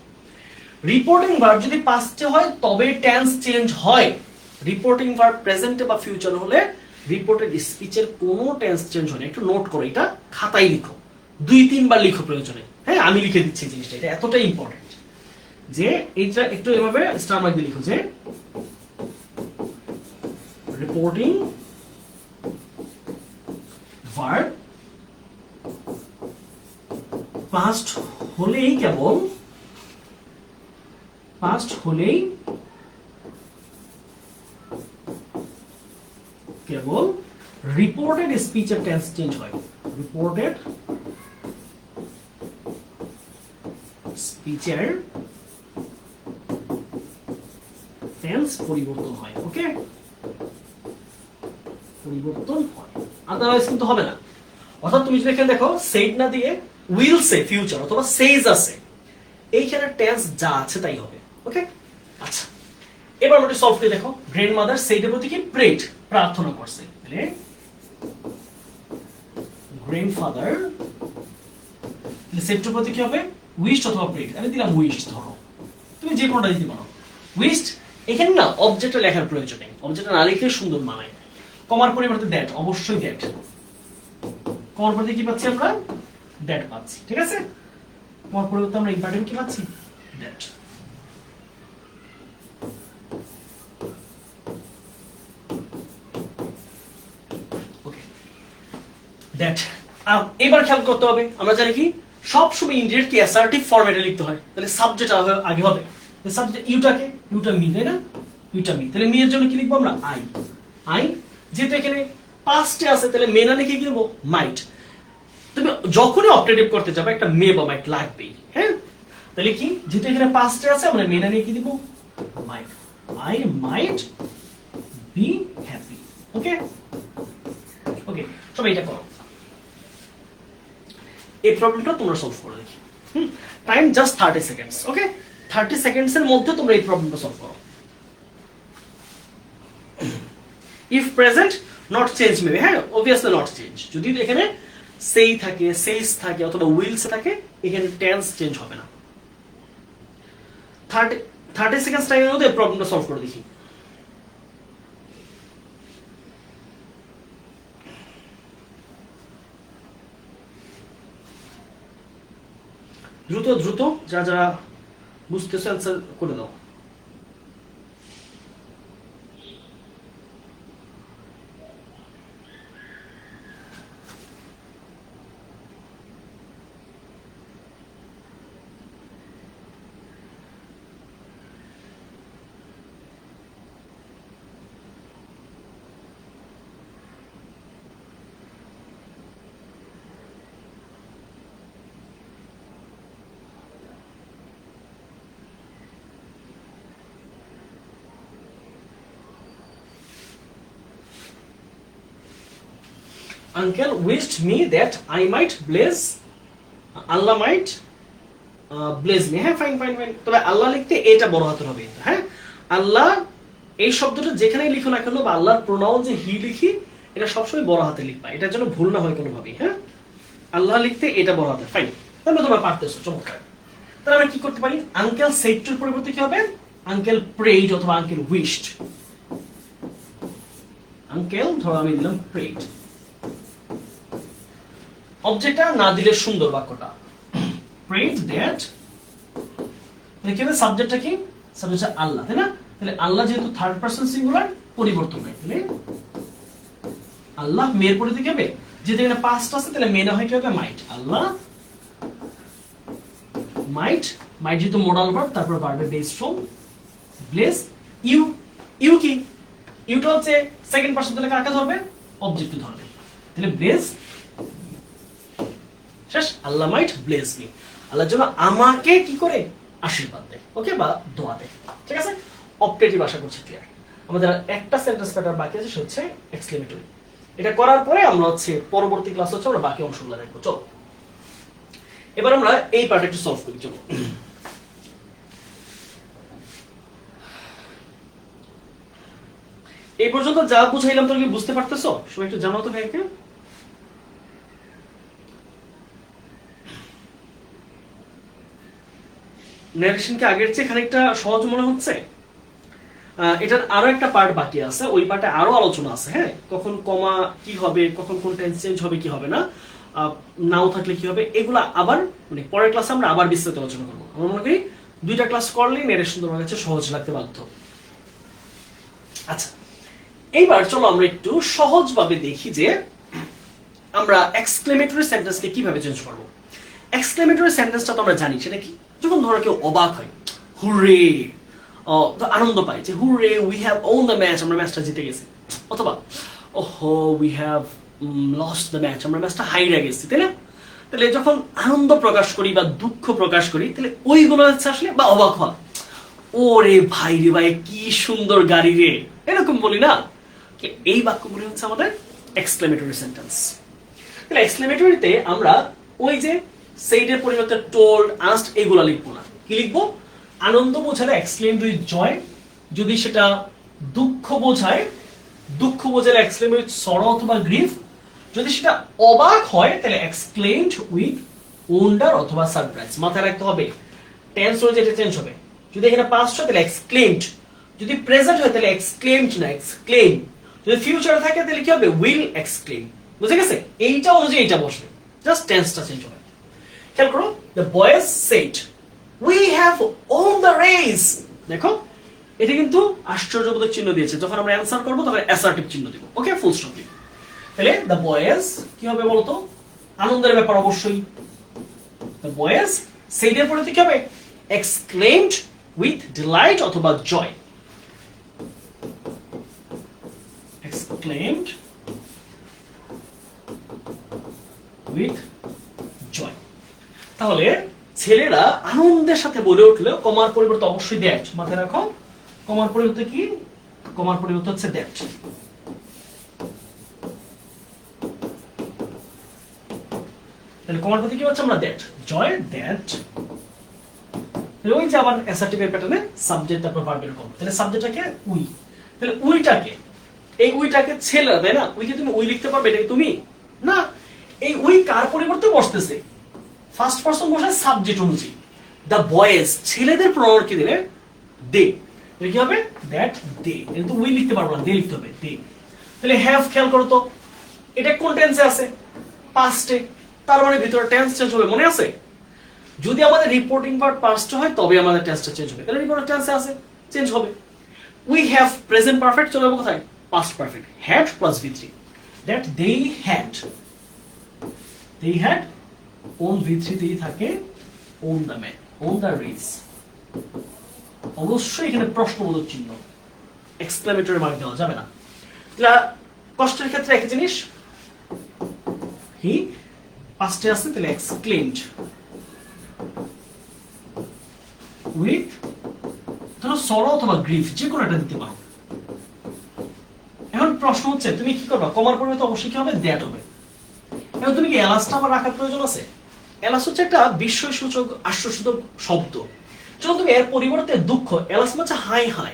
রিপোর্টিং ভার্ব যদি পাস্টে হয় তবে টেন্স চেঞ্জ হয়। রিপোর্টিং ভার্ব প্রেজেন্টে বা ফিউচার হলে রিপোর্টেড স্পিচের কোনো টেন্স চেঞ্জ হয় না। একটু নোট করো, এটা খাতায় লিখো, 2-3 বার লিখো প্রয়োজনে। হ্যাঁ, আমি লিখে দিচ্ছি জিনিসটা, এটা এতটাই ইম্পর্টেন্ট যে এইটা একটু এভাবে স্টার মার্ক দিয়ে লিখো যে রিপোর্টিং ভার্ব পাস্ট হলেই কেবল, পাস্ট হলেই কেবল রিপোর্টেড স্পিচের টেন্স চেঞ্জ হয়। রিপোর্টেড স্পিচের টেন্স পরিবর্তন হয়। ওকে, পরিবর্তন হয়, আদারওয়াইজ কিন্তু হবে না। অর্থাৎ তুমি যদি এখানে দেখো সেড না দিয়ে উইল সে ফিউচার অথবা সেইজ আছে, এইখানে টেন্স যা আছে তাই হবে। ওকে, আচ্ছা এবার আমরা সলভ করে দেখো। গ্র্যান্ডমাদার সেইডের প্রতি কি প্রেড, প্রার্থনা করছে, তাহলে গ্র্যান্ডফাদার সেইডের প্রতি কি হবে উইশড অথবা প্রেড। আমি দিলাম উইশড, ধরো তুমি যে কোনটা দিতে পারো। উইশড এখানে না অবজেক্টটা লেখার প্রয়োজন নেই, অবজেক্টটা না লিখলে সুন্দর মানায়। কমার পরিবর্তে দ্যাট, অবশ্যই দ্যাট। কমার পরিবর্তে কি পাচ্ছি আমরা, দ্যাট পাচ্ছি, ঠিক আছে। কমার পরিবর্তে আমরা ইম্পর্টেন্ট কি পাচ্ছি, দ্যাট। Okay, that. এবার খেয়াল করতে হবে, আমরা জানি কি সবসময় ইন্ডিরেক্ট কি অ্যাসার্টিভ ফরম্যাটে লিখতে হয়, তাহলে সাবজেক্ট আগে হবে। সাবজেক্ট ইউটাকে, ইউটা মি, তাই না, ইউটা মি, তাহলে মি এর জন্য কি লিখবো আমরা, আই। আই যেহেতু এখানে পাস্টে আছে, তাহলে মে না লিখে কি লিখবো, মাইট। তুমি যখনই অপারেটিভ করতে যাবে একটা মে বা মাইট লাগবেই, হ্যাঁ। তাহলে কি যেহেতু এখানে পাস্টে আছে, আমরা মে না লিখে কি দিব, might. I might be happy. Okay, okay সবাই এটা করো। এই প্রবলেমটা তোমরা সলভ করে দেখি। Time just 30 seconds. Okay, 30 seconds এর মধ্যে তোমরা এই প্রবলেমটা সলভ করো। If present not change maybe, হ্যাঁ অবভিয়াসলি নট চেঞ্জ। যদি এখানে সেই থাকে, সেইস থাকে অথবা উইলস থাকে, এখানে টেন্স চেঞ্জ হবে না। 30 সেকেন্ডস টাইমের মধ্যে প্রবলেমটা সলভ করে দেখি। দ্রুত দ্রুত যারা যারা বুঝতেছে অ্যান্সার করে দাও। Uncle wished me that I might bless, Allah might bless me। হ্যাঁ ফাইন ফাইন ফাইন, তবে আল্লাহ লিখতে এটা বড় হাতের হবে। হ্যাঁ আল্লাহ এই শব্দটা যেখানেই লিখো না কেন, বা আল্লাহর প্রোনাউন যে হি লিখি, এটা সবসময় বড় হাতে লিখবা, এটার জন্য ভুল না হয় কোনোভাবেই। হ্যাঁ আল্লাহ লিখতে এটা বড় হাতে, ফাইন। তাহলে তোমরা পারতেছো, চমৎকার। তাহলে আমরা কি করতে পারি, আঙ্কেল সেডের পরিবর্তে কি হবে, আঙ্কেল প্রেড অথবা আঙ্কেল উইশড। আঙ্কেল ধরো আমি দিলাম প্রেড, অবজেক্টটা না দিলে সুন্দর বাক্যটা, প্রেড দ্যাট। কি হবে সাবজেক্টটা কি, সাবজেক্টটা আল্লাহ, তাই না। তাহলে আল্লাহ যেহেতু থার্ড পারসন সিঙ্গুলার, পরিবর্তন হয়, তাহলে আল্লাহ মেয়ের পরিবর্তে কি হবে, যেহেতু এখানে পাস্ট আছে তাহলে মে না হয় কি হবে, মাইট। আল্লাহ মাইট, মাইট যেহেতু মোডাল ভার্ব, তারপর ভার্বের base form bless. You, you কি, ইউটা হচ্ছে সেকেন্ড পারসন, তাহলে কাকে ধরবে, অবজেক্ট ধরবে, তাহলে ব্লেস শেষ। আল্লাহ মাইট ব্লেস মি, আল্লাহ যেন আমাকে কি করে আশীর্বাদ দেয়, ওকে, বা দোয়া দেয়, ঠিক আছে। অপটেটিভ আশা করছি ক্লিয়ার। আমাদের একটা সেন্টেন্স প্যাটার্ন বাকি আছে, সেটা হচ্ছে এক্সক্লেমেটরি। এটা করার পরে আমরা হচ্ছে পরবর্তী ক্লাস হচ্ছে আমরা বাকি অংশগুলো দেখবো। চলো এবার আমরা এই পার্ট একটু সলভ করি। চলো এই পর্যন্ত যা বুঝাইলাম তুমি বুঝতে পারতেছো? সবাই একটু জানাও তো ভাইকে। ন্যারেশন কি আগের চেয়ে খানিকটা সহজ মনে হচ্ছে? এটার আরো একটা পার্ট বাকি আছে, ওই পার্টে আরো আলোচনা আছে। হ্যাঁ কখন কমা কি হবে, কখন কোন টেন্স চেঞ্জ হবে, কি হবে না, নাও থাকলে কি হবে, এগুলা আবার মানে পরের ক্লাসে আমরা আবার বিস্তারিত আলোচনা করবো। আমরা মনে করি 2টা ক্লাস করলেই ন্যারেশন তোমার কাছে সহজ লাগতে বাধ্য। আচ্ছা এইবার চলো আমরা একটু সহজভাবে দেখি যে আমরা এক্সক্লেমেটরি সেন্টেন্সকে কিভাবে চেঞ্জ করবো। এক্সক্লেমেটরি সেন্টেন্সটা তো আমরা জানি, সেটা কি, যখন ধরো কেউ অবাক হয়, হুররে, আনন্দ পায় যে hurray we have won the match, আমরা ম্যাচটা জিতে গেছি, অথবা ওহো we have lost the match, আমরা ম্যাচটা হাইরা গেছি, তাই না। তাহলে যখন আনন্দ প্রকাশ করি বা দুঃখ প্রকাশ করি, তাহলে ওইগুলো হচ্ছে আসলে, বা অবাক হওয়া, ওরে ভাই রে ভাই কি সুন্দর গাড়ি রে, এরকম বলি না, এই বাক্যগুলি হচ্ছে আমাদের এক্সক্লেমেটরি সেন্টেন্স। তাহলে এক্সক্লেমেটরিতে আমরা ওই যে সেইডের পরিবর্তে টোল্ড, আস্কড এগুলা লিখবো না। কি লিখবো? আনন্দ বোঝালে এক্সক্লেমড উইথ জয়, যদি সেটা দুঃখ বোঝায় এক্সক্লেম উইথ সরো অথবা গ্রিফ, যদি সেটা অবাক হয় তাহলে এক্সক্লেমড উইথ ওন্ডার অথবা সারপ্রাইজ। মাথায় রাখতে হবে টেন্স অনুযায়ী এটা চেঞ্জ হবে। যদি এখানে পাস্ট হয় তাহলে এক্সক্লেমড, যদি প্রেজেন্ট হয় তাহলে এক্সক্লেমড না এক্সক্লেম, যদি ফিউচারে থাকে তাহলে কি হবে? Will exclaim. বুঝে গেছে? এইটা অনুযায়ী এটা বসবে, জাস্ট টেন্সটা চেঞ্জ হবে। খেয়াল করো, the boys said we have won the race. দেখো এটা কিন্তু আশ্চর্যবোধক চিহ্ন দিয়েছে, যখন আমরা অ্যানসার করব তখন অ্যাসার্টিভ চিহ্ন দিব। ওকে, ফুল স্টপ দিব। তাহলে দ্য বয়েজ কি হবে বলতো? আনন্দের ব্যাপার অবশ্যই। দ্য বয়েজ সেড এর পরে কি হবে? এক্সক্লেমড উইথ ডিলাইট অথবা জয়। Exclaimed with joy. তাহলে ছেলেরা আনন্দের সাথে বলে উঠলে কমার পরিবর্তে অবশ্যই দ্যাট। মাথায় রাখো, কমার পরিবর্তে কি? কমার পরিবর্তে হচ্ছে দ্যাট। তাহলে কমার পরিবর্তে কি হচ্ছে? আমরা দ্যাট, জয়, দ্যাট। ওই যে আবার অ্যাসার্টিভের প্যাটার্নে সাবজেক্ট তারপর ভার্ব এরকম। তাহলে সাবজেক্টটাকে উই, তাহলে উইটাকে, এই উইটাকে ছেলেরা, তাই না? উইকে তুমি উই লিখতে পারবে? এটা তুমি না। এই উই কার পরিবর্তে বসতেছে? ফার্স্ট পারসন বসায় সাবজেক্ট অনুযায়ী। দ্য বয়েজ ছেলেদের প্রনাউন কি দিলে? দে। তাহলে কি হবে? That they. কিন্তু উই লিখতে পারবো না, দে লিখতে হবে, দে। তাহলে হ্যাভ খেয়াল করো তো, এটা কোন টেন্সে আছে? পাস্টে। তার মানে ভিতরে টেন্স চেঞ্জ হবে, মনে আছে? যদি আমাদের রিপোর্টিং ভার্ব পাস্টে হয় তবে আমাদের টেন্সটা চেঞ্জ হবে। তাহলে রিপোর্টিং টেন্সে আছে, চেঞ্জ হবে। উই হ্যাভ প্রেজেন্ট পারফেক্ট চলে যাবে কোথায়? Past perfect. Had plus V3, that they had. They had won V3 তেই থাকে won the man, won the race. অবশ্যই এখানে প্রশ্নবোধক চিহ্ন, এক্সক্লেমেটরি মার্ক দেওয়া যাবে না। কষ্টের ক্ষেত্রে একই জিনিস, হি পাস্টে আছে তাহলে এক্সক্লেমড উইথ ধরো সরো অথবা গ্রিফ, যে কোনো একটা দিতে পারো। এখন প্রশ্ন হচ্ছে তুমি কি করবা? কমার পরিবর্তে অবশ্যই কি হবে? দ্যাট হবে। এখন তুমি কি এলাসটা আবার রাখার প্রয়োজন আছে? এলাস হচ্ছে একটা বিস্ময়সূচক আশ্চর্যসূচক শব্দ। চলো তুমি এর পরিবর্তে দুঃখ, এলাস মানে হাই হাই,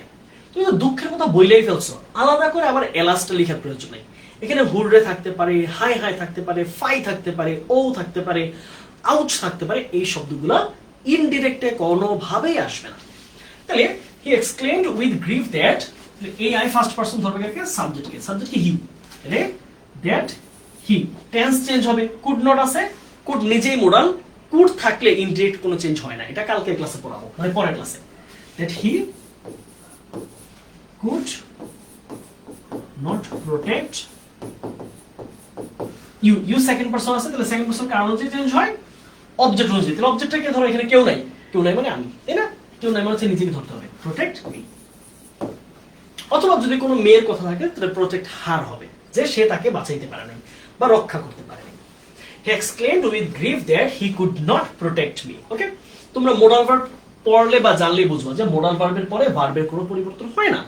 তুমি তো দুঃখের কথা বইলেই ফেলছো, আলাদা করে আবার এলাসটা লেখার প্রয়োজন নেই। এখানে হুররে থাকতে পারে, হাই হাই থাকতে পারে, ফাই থাকতে পারে, ও থাকতে পারে, আউচ থাকতে পারে। এই শব্দগুলো ইনডিরেক্টে কোনোভাবেই আসবে না। তাহলে he exclaimed with grief that, এই আই ফার্স্ট পারসন ধরবে কাকে? সাবজেক্টকে। সাবজেক্টকে হি, তাহলে দ্যাট হি। টেন্স চেঞ্জ হবে। কুড নট আছে, কুড নিজেই মোডাল, কুড থাকলে ইনডিরেক্ট কোনো চেঞ্জ হয় না। এটা কালকে ক্লাসে পড়াবো, মানে পরের ক্লাসে। That he could not protect you. You second person আছে, তাহলে সেকেন্ড পারসন কার অনুযায়ী চেঞ্জ হয়? অবজেক্ট অনুযায়ী। তাহলে অবজেক্টটাকে ধরো এখানে কেউ নাই, কেউ নাই মানে আমি, তাই না? কেউ নাই মানে হচ্ছে নিজেকে ধরতে হবে, প্রোটেক্ট মি। অথবা যদি কোনো মেয়ের কথা থাকে তাহলে প্রোটেক্ট হার হবে, যে সে তাকে বাঁচাইতে পারে নাই বা রক্ষা করতে পারে নাই। He exclaimed with grief that he could not protect me. ওকে, তোমরা মোডাল ভার্ব পড়লে বা জানলেই বুঝবা যে মোডাল ভার্বের পরে ভার্বের কোনো পরিবর্তন হয় না,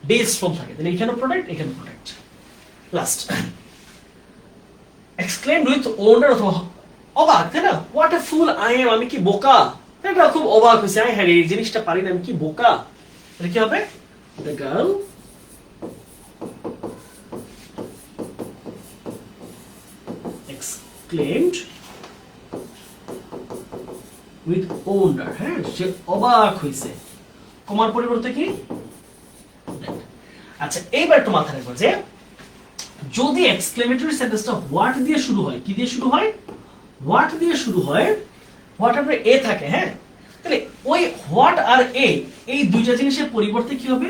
বেস ফর্ম থাকে। তাহলে এখানে প্রোটেক্ট, এখানে protect. Last exclaimed with wonder অথবা অবাক, তাই না? What a full I M, আমি কি বোকা। এটা খুব অবাক হয়েছে, আই হ্যাঁ এই জিনিসটা পারি না, আমি কি বোকা। তাহলে কি হবে? The girl exclaimed with wonder, হ্যাঁ সে অবাক হয়েছে। কমার পরিবর্তে কি? আচ্ছা এইবার একটু মাথায় রাখবো যে যদি এক্সক্লেমেটরি সেন্টেন্সটা হোয়াট দিয়ে শুরু হয়, কি দিয়ে শুরু হয়? হোয়াট দিয়ে শুরু হয়, হোয়াট আর এ থাকে, হ্যাঁ, তাহলে ওই হোয়াট আর এ, এই দুইটা জিনিসের পরিবর্তে কি হবে?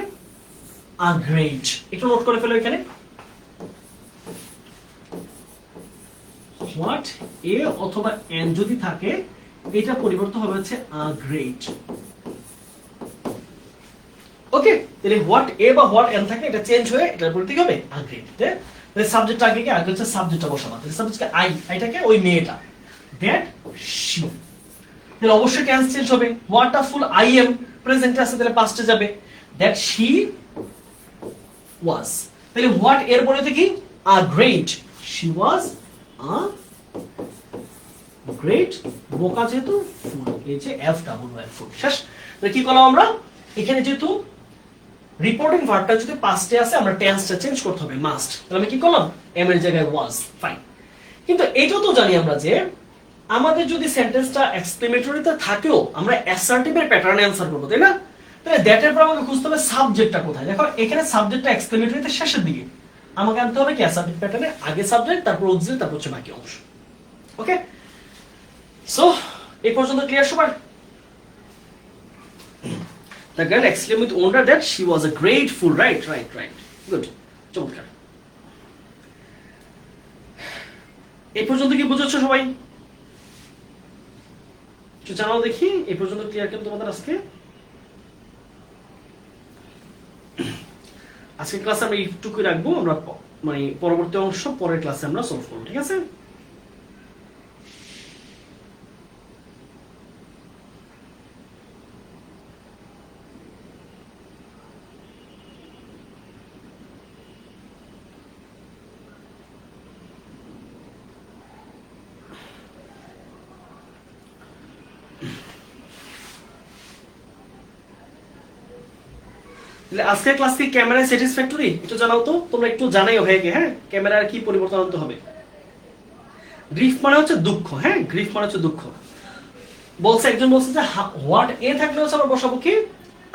A great. একটু নোট করে ফেলো এখানে, হোয়াট এ অথবা এন যদি থাকে এটা পরিবর্তন হবে হচ্ছে আ গ্রেট। ওকে, তাহলে হোয়াট এ বা হোয়াট এন থাকে এটা চেঞ্জ হয়ে এটার পরিবর্তে কি হবে? A great. তাহলে সাবজেক্ট আগে কি? আগে হচ্ছে সাবজেক্টটা বসাবা। তাহলে সাবজেক্টকে আই, আইটাকে ওই মেয়েটা, দ্যাট শি। তাহলে অবশ্যই টেন্স চেঞ্জ হবে। What a fool I am প্রেজেন্টে আছে, তাহলে পাস্টে যাবে, দ্যাট শি ওয়াজ। তাহলে হোয়াট এর পরে থেকে a great, she was a great, বোকা যেহেতু ফুল, এই যে এফ ডাবল ওয়াই ফুল। শেষ। তাহলে কি করলাম আমরা, এখানে যেহেতু রিপোর্টিং ভার্বটা যদি পাস্টে আছে আমরা টেন্সটা চেঞ্জ করতে হবে, মাস্ট। তাহলে আমি কি করলাম, এম এর জায়গায় ওয়াজ, ফাইন। কিন্তু এইটাও তো জানি আমরা যে আমাদের যদি সেন্টেন্সটা এক্সক্লেমেটরিতে থাকেও আমরা অ্যাসার্টিভের প্যাটার্নে অ্যানসার করব, তাই না? তাহলে দ্যাট এর পর আমাকে খুঁজতে হবে সাবজেক্টটা কোথায়। দেখো এখানে সাবজেক্টটা এক্সক্লেমেটরিতে শেষের দিকে, আমাকে আনতে হবে কি অ্যাসার্টিভ প্যাটার্নে আগে সাবজেক্ট, তারপর অক্সিলারি, তারপর হচ্ছে বাকি অংশ। ওকে, সো এই পর্যন্ত ক্লিয়ার সবার? The girl exclaimed with wonder that she was a great fool. Right. Good. চমৎকার। এই পর্যন্ত কি বুঝেছো সবাই? একটু জানাও দেখি, এই পর্যন্ত ক্লিয়ার কেন তোমাদের আজকে? আজকে ক্লাসে আমরা এইটুকুই রাখবো, আমরা মানে পরবর্তী অংশ পরের ক্লাসে আমরা সলভ করবো, ঠিক আছে? আজকের ক্লাস কি ক্যামেরা স্যাটিসফ্যাক্টরি? একটু জানাও তো, তোমরা একটু জানাইও ভাইকে। হ্যাঁ, ক্যামেরার কি পরিবর্তন আনতে হবে? গ্রিফ মানে হচ্ছে দুঃখ। হ্যাঁ, গ্রিফ মানে হচ্ছে দুঃখ। বলছে একজন বলছে যে হোয়াট এ থাকলে হচ্ছে আমরা বসাবো কি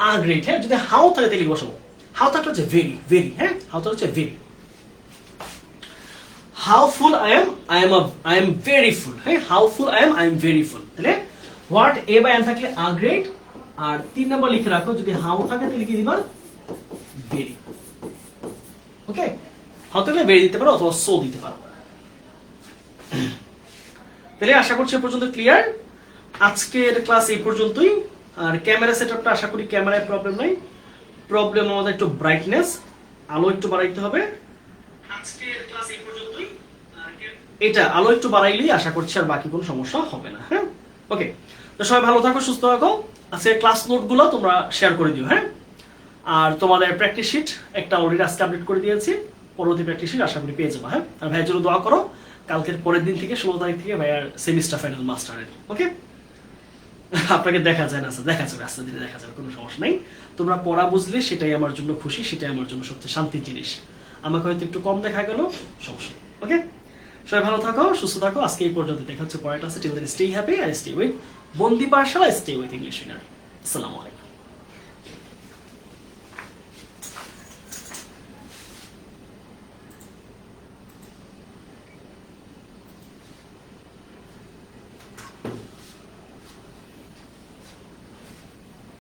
আ গ্রেট। হ্যাঁ, যদি হাউ থাকে তাহলে বসাবো হাউ থাকলে হচ্ছে ভেরি ভেরি। হ্যাঁ, হাউ থাকলে হচ্ছে very. How fool I am very fool. হ্যাঁ, how fool I am very fool. তাহলে হোয়াট এ বা এম থাকলে আ গ্রেট, আর 3 নম্বর লিখে রাখো যদি হাউ থাকে তাহলে কি দিবা ভেরি। ওকে, হাউ থাকলে ভেরি দিতে পারো অথবা সো দিতে পারো। তাহলে আশা করছি এ পর্যন্ত ক্লিয়ার। আজকের ক্লাস এই পর্যন্তই। আর ক্যামেরা সেটআপটা আশা করি ক্যামেরায় প্রবলেম নাই। প্রবলেম আমাদের একটু ব্রাইটনেস, আলো একটু বাড়াইতে হবে। আজকের ক্লাস এই পর্যন্তই। এটা আলো একটু বাড়াইলেই আশা করছি আর বাকি কোনো সমস্যা হবে না। হ্যাঁ, ওকে, তো সবাই ভালো থাকো, সুস্থ থাকো। আজকের ক্লাস নোটগুলো তোমরা শেয়ার করে দিও। হ্যাঁ, আর তোমাদের প্র্যাকটিস শিট একটা অলরেডি আজকে আপডেট করে দিয়েছি, পরবর্তী প্র্যাকটিস শিট আশা করি পেয়ে যাবো। হ্যাঁ, আর ভাইয়ের জন্য দোয়া করো, কালকের পরের দিন থেকে 16 তারিখ থেকে ভাইয়ার সেমিস্টার ফাইনাল মাস্টারের। ওকে, আপনাকে দেখা যায় না, দেখা যাবে আস্তে ধীরে দেখা যাবে, কোনো সমস্যা নেই। তোমরা পড়া বুঝলে সেটাই আমার জন্য খুশি, সেটাই আমার জন্য সবচেয়ে শান্তির জিনিস। আমাকে হয়তো একটু কম দেখা গেল, সমস্যা। ওকে, সবাই ভালো থাকো, সুস্থ থাকো। আজকে এই পর্যন্ত, দেখা হচ্ছে পরের ক্লাসে। টিল দেন স্টে হ্যাপি আর stay with Bondi Pathshala, stay with English winner. আসসালামু আলাইকুম।